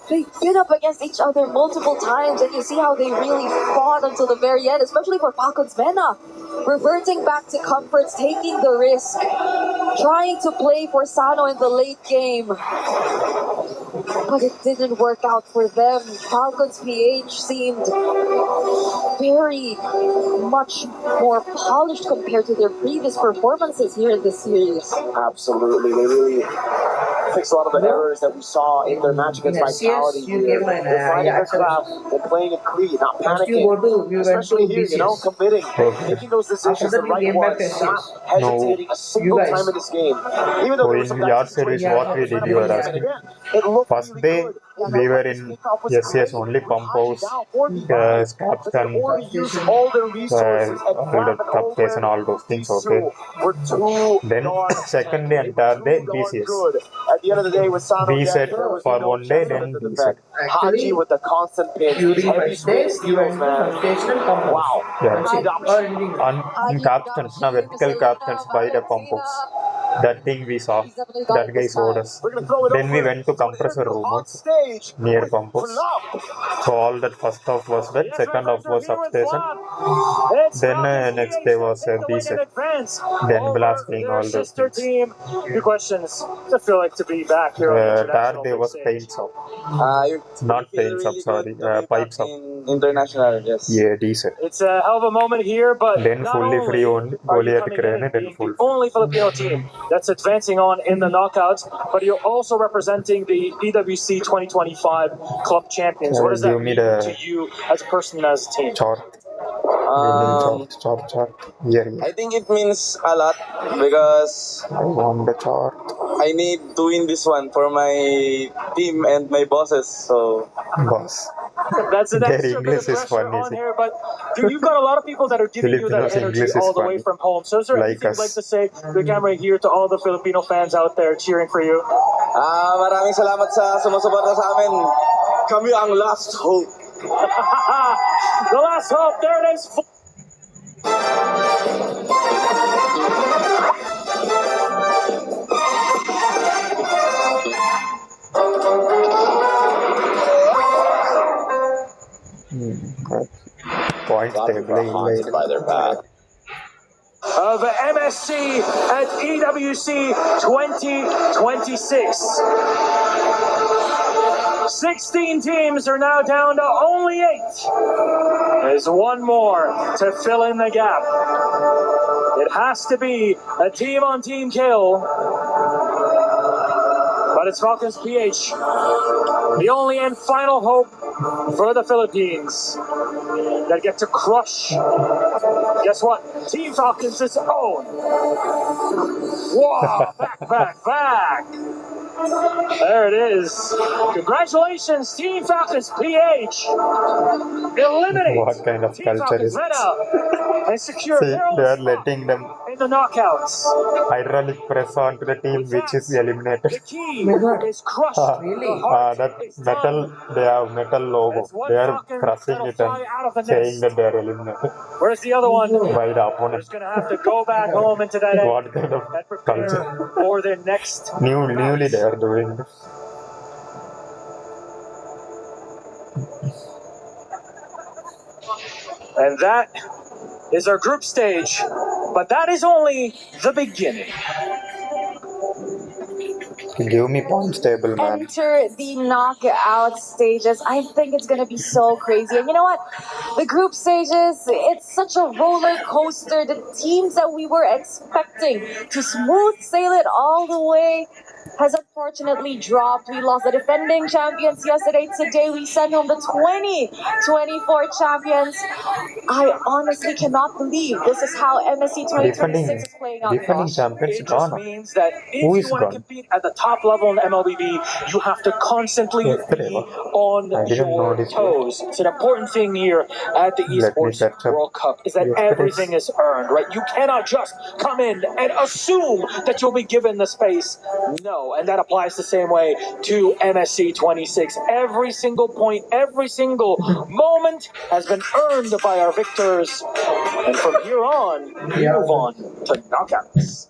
They've been up against each other multiple times, and you see how they really fought until the very end, especially for Falcons Mena. Reverting back to comforts, taking the risk, trying to play for Sano in the late game. But it didn't work out for them. Falcons PH seemed very much more polished compared to their previous performances here in this series. Absolutely. They really fixed a lot of the errors that we saw in their match against Vitality. They're finding their craft, they're playing it clean, not panicking. Especially here, committing, making those decisions, the right ones, not hesitating a single time in this game. Even though there was some yard service, what we did, you are asking. First day, we were in yes only pump house, capstan, all their resources and all grab the an cup case and all those things. These Okay. two were too Then darn second day and they were third day too darn BCS. good. At the end of the day, with Sano B dead, set there was for no one day, chance for then them to B defend. set. Haji with the constant pins, during heavy first day, swing you steals, went to man. substation and pump house. Wow. Yeah. Or anything else? On capstans, na vertical capstans by the pump house. That thing we saw. That guy showed us. We're gonna throw it Then over we went to to compressor room on also, stage near with pump house. Flop. So all that first half was that, second half was substation. Then next day was B set. Then blasting all those things. Team. Few questions. What's it feel like to be back here on the Third international day big was stage? paints up. Not feel paints up, really sorry. good to be Pipes back up. in international. Yes. Yeah, decent. It's a hell of a moment here, but Then not fully free only on are you goalie at coming in crane, and then being full. the only Filipino team that's advancing on in the knockouts, but you're also representing the PWC 2025 club champions. What does that Give me mean to the you as a person and as a team? chart. Um, Chart. Here. I think it means a lot because I want the chart. I need to win this one for my team and my bosses. So Boss. That's an Their extra bit of English is pressure funny. on here, but dude, you've got a lot of people that are giving you that Filipinos energy English is all the way funny. from home. So is there Like anything you'd like us. to say to the camera here to all the Filipino fans out there cheering for you? maraming salamat sa sumusuporta sa amin. Kami ang last hope. The last hope, there it is. Point table by their path. Of MSC at EWC 2026. 16 teams are now down to only 8. There's one more to fill in the gap. It has to be a team-on-team kill. But it's Falcons PH, the only and final hope for the Philippines that get to crush. Guess what? Team Falcons is own. Wow, back. There it is. Congratulations, Team Falcons PH. Eliminate What kind of Team culture Falcons is Red this? Out and secure See, their own they are spot letting them in the knockouts. hydraulic press onto the team which is eliminated. The key My God. is crushed. Really? The heart That is metal, done. they have metal logo. There's one They are Falcon crushing that'll it fly and out of the saying nest. that they are eliminated Where's the other one? by the opponent. Just gonna have to go back home into that egg What kind of and prepare culture? for their next. Newly they are doing this. And that is our group stage, but that is only the beginning. Give me points table, man. Enter the knockout stages. I think it's gonna be so crazy. And you know what? The group stages, it's such a roller coaster. The teams that we were expecting to smooth sail it all the way has unfortunately dropped. We lost the defending champions yesterday. Today we sent home the 2024 champions. I honestly cannot believe this is how MSC 2026 is playing out. Defending Milosh. champions It just gone. means that Who if is you want to gone? compete at the top level in MLBB, you have to constantly Yesterday, be on I didn't know your this. toes. It's an important thing here at the Let me Esports search up World Cup is that yesterday's. everything is earned, right? You cannot just come in and assume that you'll be given the space. No, and that applies the same way to MSC 26. Every single point, every single moment has been earned by our victors. And from here on, we move on to knockouts.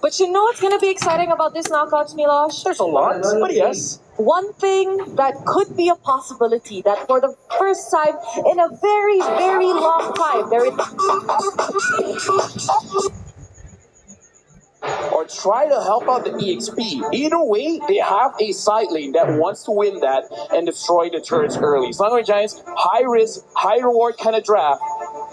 But you know what's gonna be exciting about this knockouts, Milosh? There's a lot, but yes. One thing that could be a possibility that for the first time in a very, very long time, there is or try to help out the EXP. Either way, they have a side lane that wants to win that and destroy the turrets early. Slangoy Giants, high risk, high reward kind of draft,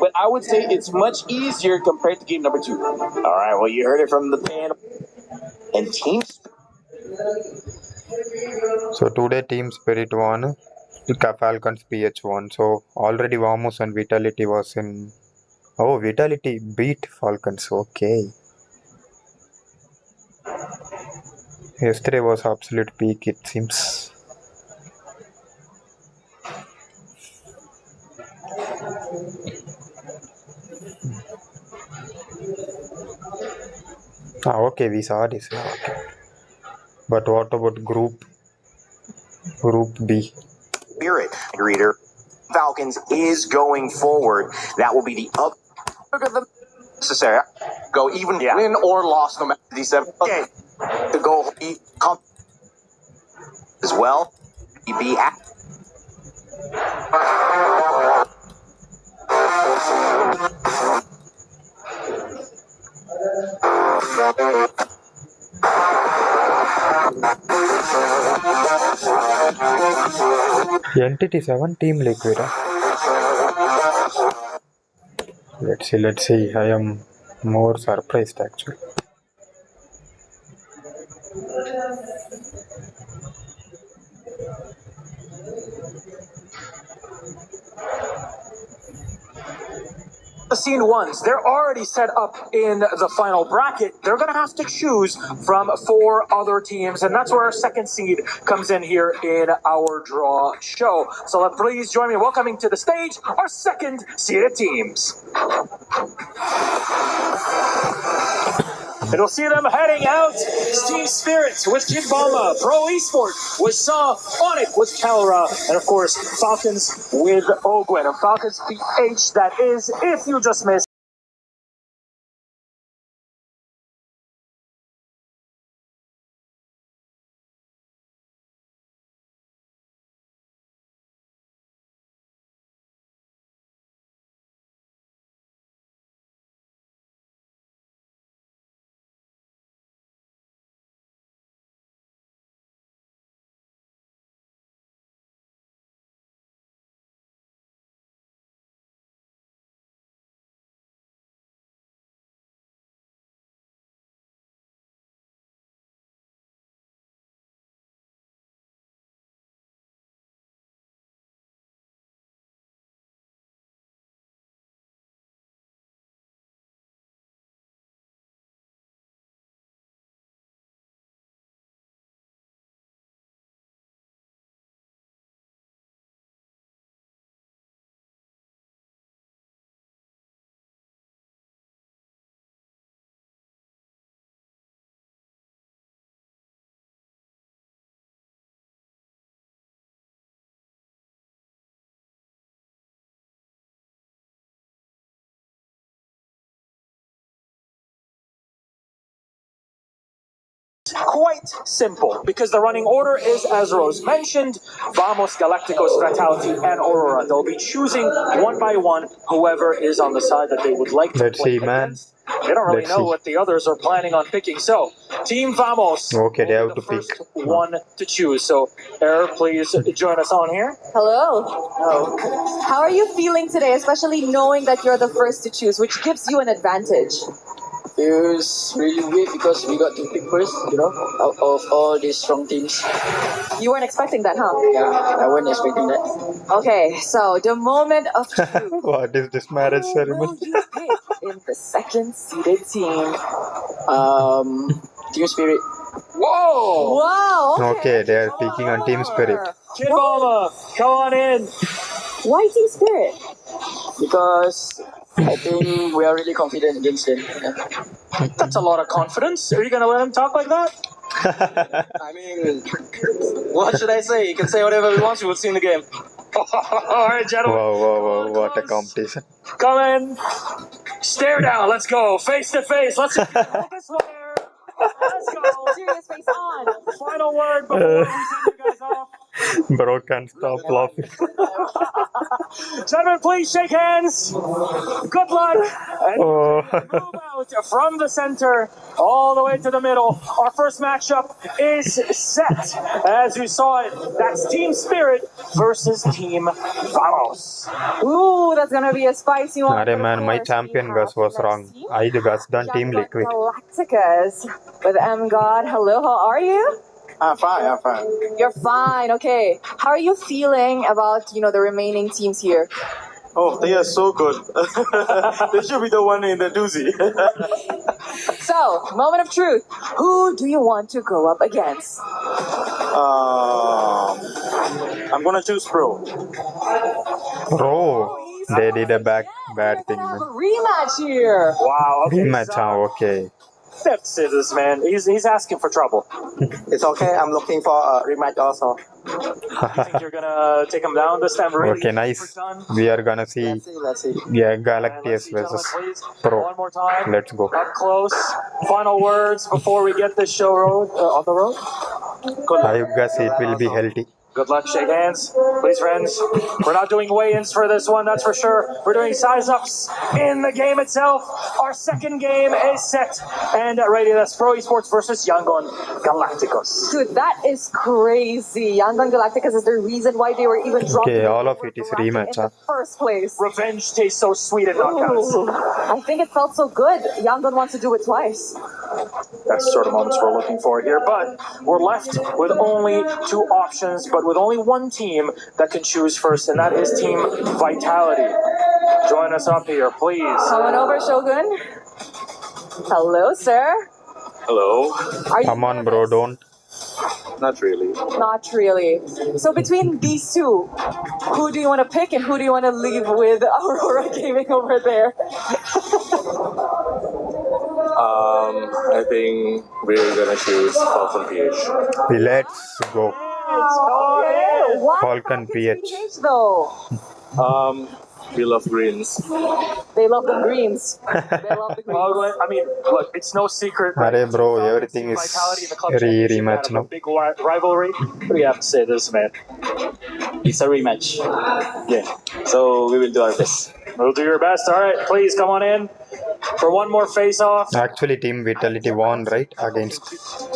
but I would say it's much easier compared to game number 2. All right, well, you heard it from the panel. And teams. So today Team Spirit won, Falcons PH won. So already Vamos and Vitality was in. Oh, Vitality beat Falcons. Okay. Yesterday was absolute peak, it seems. Ah, okay, we saw this. Okay. But what about Group B? Spirit reader. Falcons is going forward. That will be the up. Look at the necessary. Go even win or loss no matter these 7. Okay. The goal be as well. Be at. Entity 7 Team Liquid. Let's see. I am more surprised actually. The scene ones, they're already set up in the final bracket. They're going to have to choose from 4 other teams, and that's where our second seed comes in here in our draw show. So please join me in welcoming to the stage our second seeded teams. And we'll see them heading out. Team Spirit with Kid Bomba, Pro Esport with Saw, Onic with Calra, and of course Falcons with Ogwen. And Falcons PH, that is, if you just missed. Quite simple, because the running order is, as Rose mentioned, Vamos, Galacticos, Fatality, and Aurora. They'll be choosing one by one whoever is on the side that they would like to Let's play see, man. against. They don't really know what the others are planning on picking. So, Team Vamos Okay, they will have be to the pick. first one to choose. So, Air, please join us on here. Hello. How are you feeling today, especially knowing that you're the first to choose, which gives you an advantage? Feels really weird because we got to pick first, out of all these strong teams. You weren't expecting that, huh? Yeah, I wasn't expecting that. Okay, so the moment of truth. What is this marriage Who ceremony? will you pick in the second seeded team? Team Spirit. Whoa! Wow. Okay, they are picking on Team Spirit. Kid Mama, come on in. Why Team Spirit? Because I think we are really confident against them. Yeah. That's a lot of confidence. Are you going to let him talk like that? I mean, what should I say? You can say whatever he wants. We will see in the game. All right, gentlemen. Wow, what a competition. Come in. Stare down. Let's go. Face to face. Let's just this one here. Let's go. Serious face on. Final word before we send you guys off. Bro can't stop laughing. Gentlemen, please shake hands. Good luck. And move out from the center all the way to the middle. Our first matchup is set. As you saw it, that's Team Spirit versus Team Vamos. Ooh, that's gonna be a spicy one. Arey man, my champion guess was wrong. I guessed on Team Liquid. Galacticus with M God. Hello, how are you? I'm fine. You're fine. Okay. How are you feeling about the remaining teams here? Oh, they are so good. They should be the one in the doozy. So, moment of truth. Who do you want to go up against? I'm gonna choose Pro. Bro, they did a bad thing. Have a rematch here. Wow. Okay, Rematch, okay. That's it, this man. He's asking for trouble. It's okay. I'm looking for a rematch also. You think you're gonna take him down this time? Really? Okay, nice. We are gonna see, Let's see. yeah, Galactius versus Pro. One more time. Let's go. Up close. Final words before we get this show on the road. I guess it will be healthy. Good luck. Shake hands, please, friends. We're not doing weigh-ins for this one, that's for sure. We're doing size-ups in the game itself. Our second game is set and ready. That's Pro Esports versus Yangon Galacticos. Dude, that is crazy. Yangon Galacticos is the reason why they were even dropped. Okay, all of it is rematch. In the first place. Revenge tastes so sweet in knockouts. Ooh, I think it felt so good. Yangon wants to do it twice. That's the sort of moments we're looking for here. But we're left with only two options, but with only one team that can choose first, and that is Team Vitality. Join us up here, please. Coming over, Shogun. Hello, sir. Hello. Come on, bro, don't. Not really. Not really. So between these two, who do you want to pick and who do you want to leave with Aurora Gaming over there? I think we're gonna choose Falcon PH. Let's go. Okay. Why Falcon PH. though? We love greens. They love the greens. They love the greens. Well, I mean, look, it's no secret. Arey bro, everything is rematch now. Big rivalry. What do you have to say to this, man? It's a rematch. Yeah. So we will do our best. We'll do your best. All right, please come on in for one more face-off. Actually, Team Vitality won, right? Against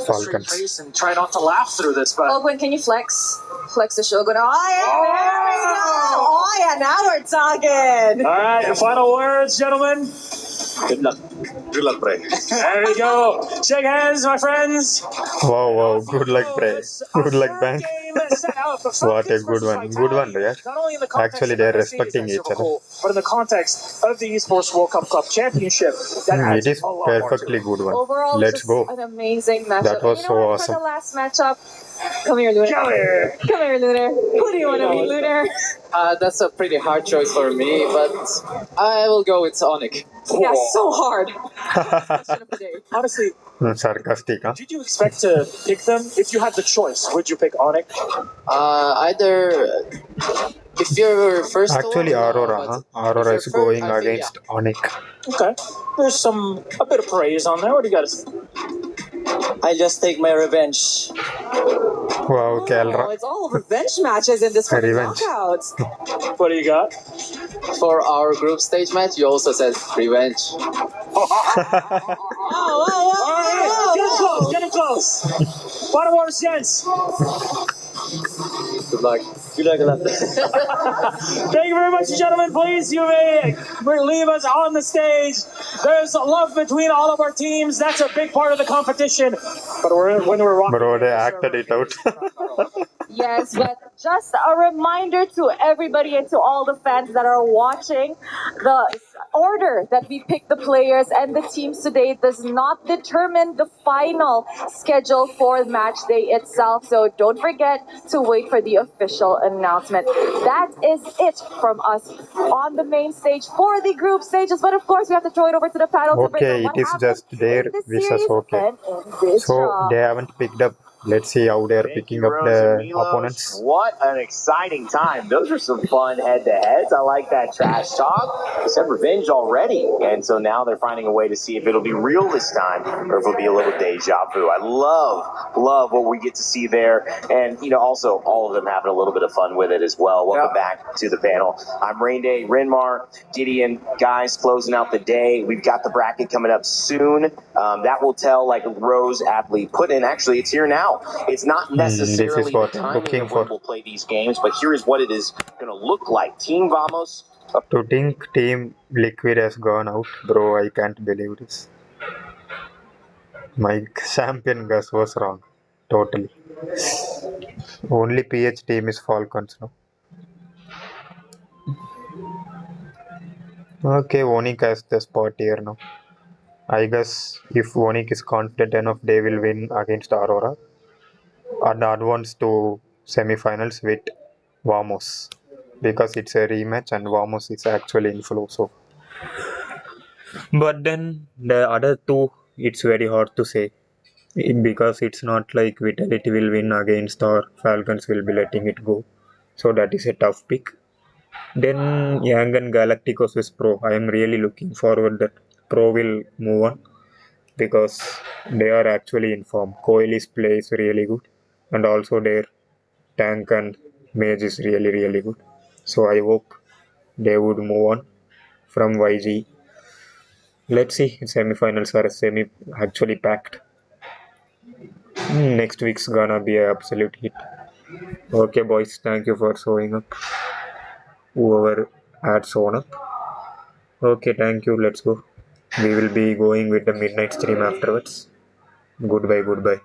Falcons. Face and try not to laugh through this, but Ogwen, can you flex? Flex the Shogun. Oh, yeah, there we go. Oh, yeah, now we're talking. all right, final words, gentlemen. Good luck. Good luck, Bray. There we go. Shake hands, my friends. Wow, wow, good luck, Bray. Good luck, Bank. What a good one. Good one, yeah. Actually, they're respecting each other. But in the context of the Esports World Cup Club Championship, that It is perfectly good one. Overall, Let's just go. an amazing matchup. That was You so know what, awesome. For the last matchup, come here, Lunar. Come here. Come here, Lunar. Who do you want to meet, Lunar? That's a pretty hard choice for me, but I will go with Sonic. Yeah, so hard. Honestly, Sarcastic, huh? did you expect to pick them? If you had the choice, would you pick Onyx? Either if you're first. Actually, Aurora, huh? Aurora is going against Onyx. Okay. There's a bit of praise on there. What do you got to say? I just take my revenge. Wow, Oh, Calra. it's all revenge matches in this fucking Revenge. knockouts. What do you got? For our group stage match, you also said revenge. Getting close. Final words, gents. Good luck. Good luck, good luck. Thank you very much, gentlemen. Please, you may leave us on the stage. There's love between all of our teams. That's a big part of the competition. But when we're rocking, Bro, they acted it out. Yes, but just a reminder to everybody and to all the fans that are watching, the order that we pick the players and the teams today does not determine the final schedule for match day itself. So don't forget to wait for the official announcement. That is it from us on the main stage for the group stages. But of course, we have to throw it over to the panel to bring Okay, what it is happened just their in this wishes, series okay. and in this So, draw. they haven't picked up. Let's see how they're picking up the opponents. What an exciting time. Those are some fun head-to-heads. I like that trash talk. They said revenge already. And so now they're finding a way to see if it'll be real this time or if it'll be a little deja vu. I love what we get to see there. And, also all of them having a little bit of fun with it as well. Welcome back to the panel. I'm Rain Day, Rinmar, Gideon, guys, closing out the day. We've got the bracket coming up soon. That will tell, like Rose aptly put in. Actually, it's here now. It's not necessarily This is what the I'm timing looking of when for. we'll play these games, but here is what it is going to look like. Team Vamos. To think Team Liquid has gone out, bro, I can't believe this. My champion guess was wrong. Totally. Only PH team is Falcons now. Okay, Vonik has the spot here now. I guess if Vonik is confident enough, they will win against Aurora and advance to semi-finals with Vamos because it's a rematch and Vamos is actually in flow. So, but then the other two it's very hard to say because it's not like Vitality will win against or Falcons will be letting it go. So that is a tough pick. Then Yang and Galacticos is Pro. I am really looking forward that Pro will move on because they are actually in form. Coil's play is really good, and also their tank and mage is really good. So I hope they would move on from YG. Let's see. Semifinals are semi actually packed. Next week's gonna be an absolute hit. Okay, boys. Thank you for showing up. Whoever had shown up. Okay, thank you. Let's go. We will be going with the midnight stream afterwards. Goodbye, goodbye.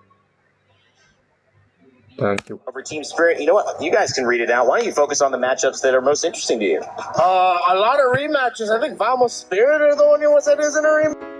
Thank you. Over Team Spirit, you know what? You guys can read it out. Why don't you focus on the matchups that are most interesting to you? A lot of rematches. I think Vamos Spirit are the only ones that isn't a rematch.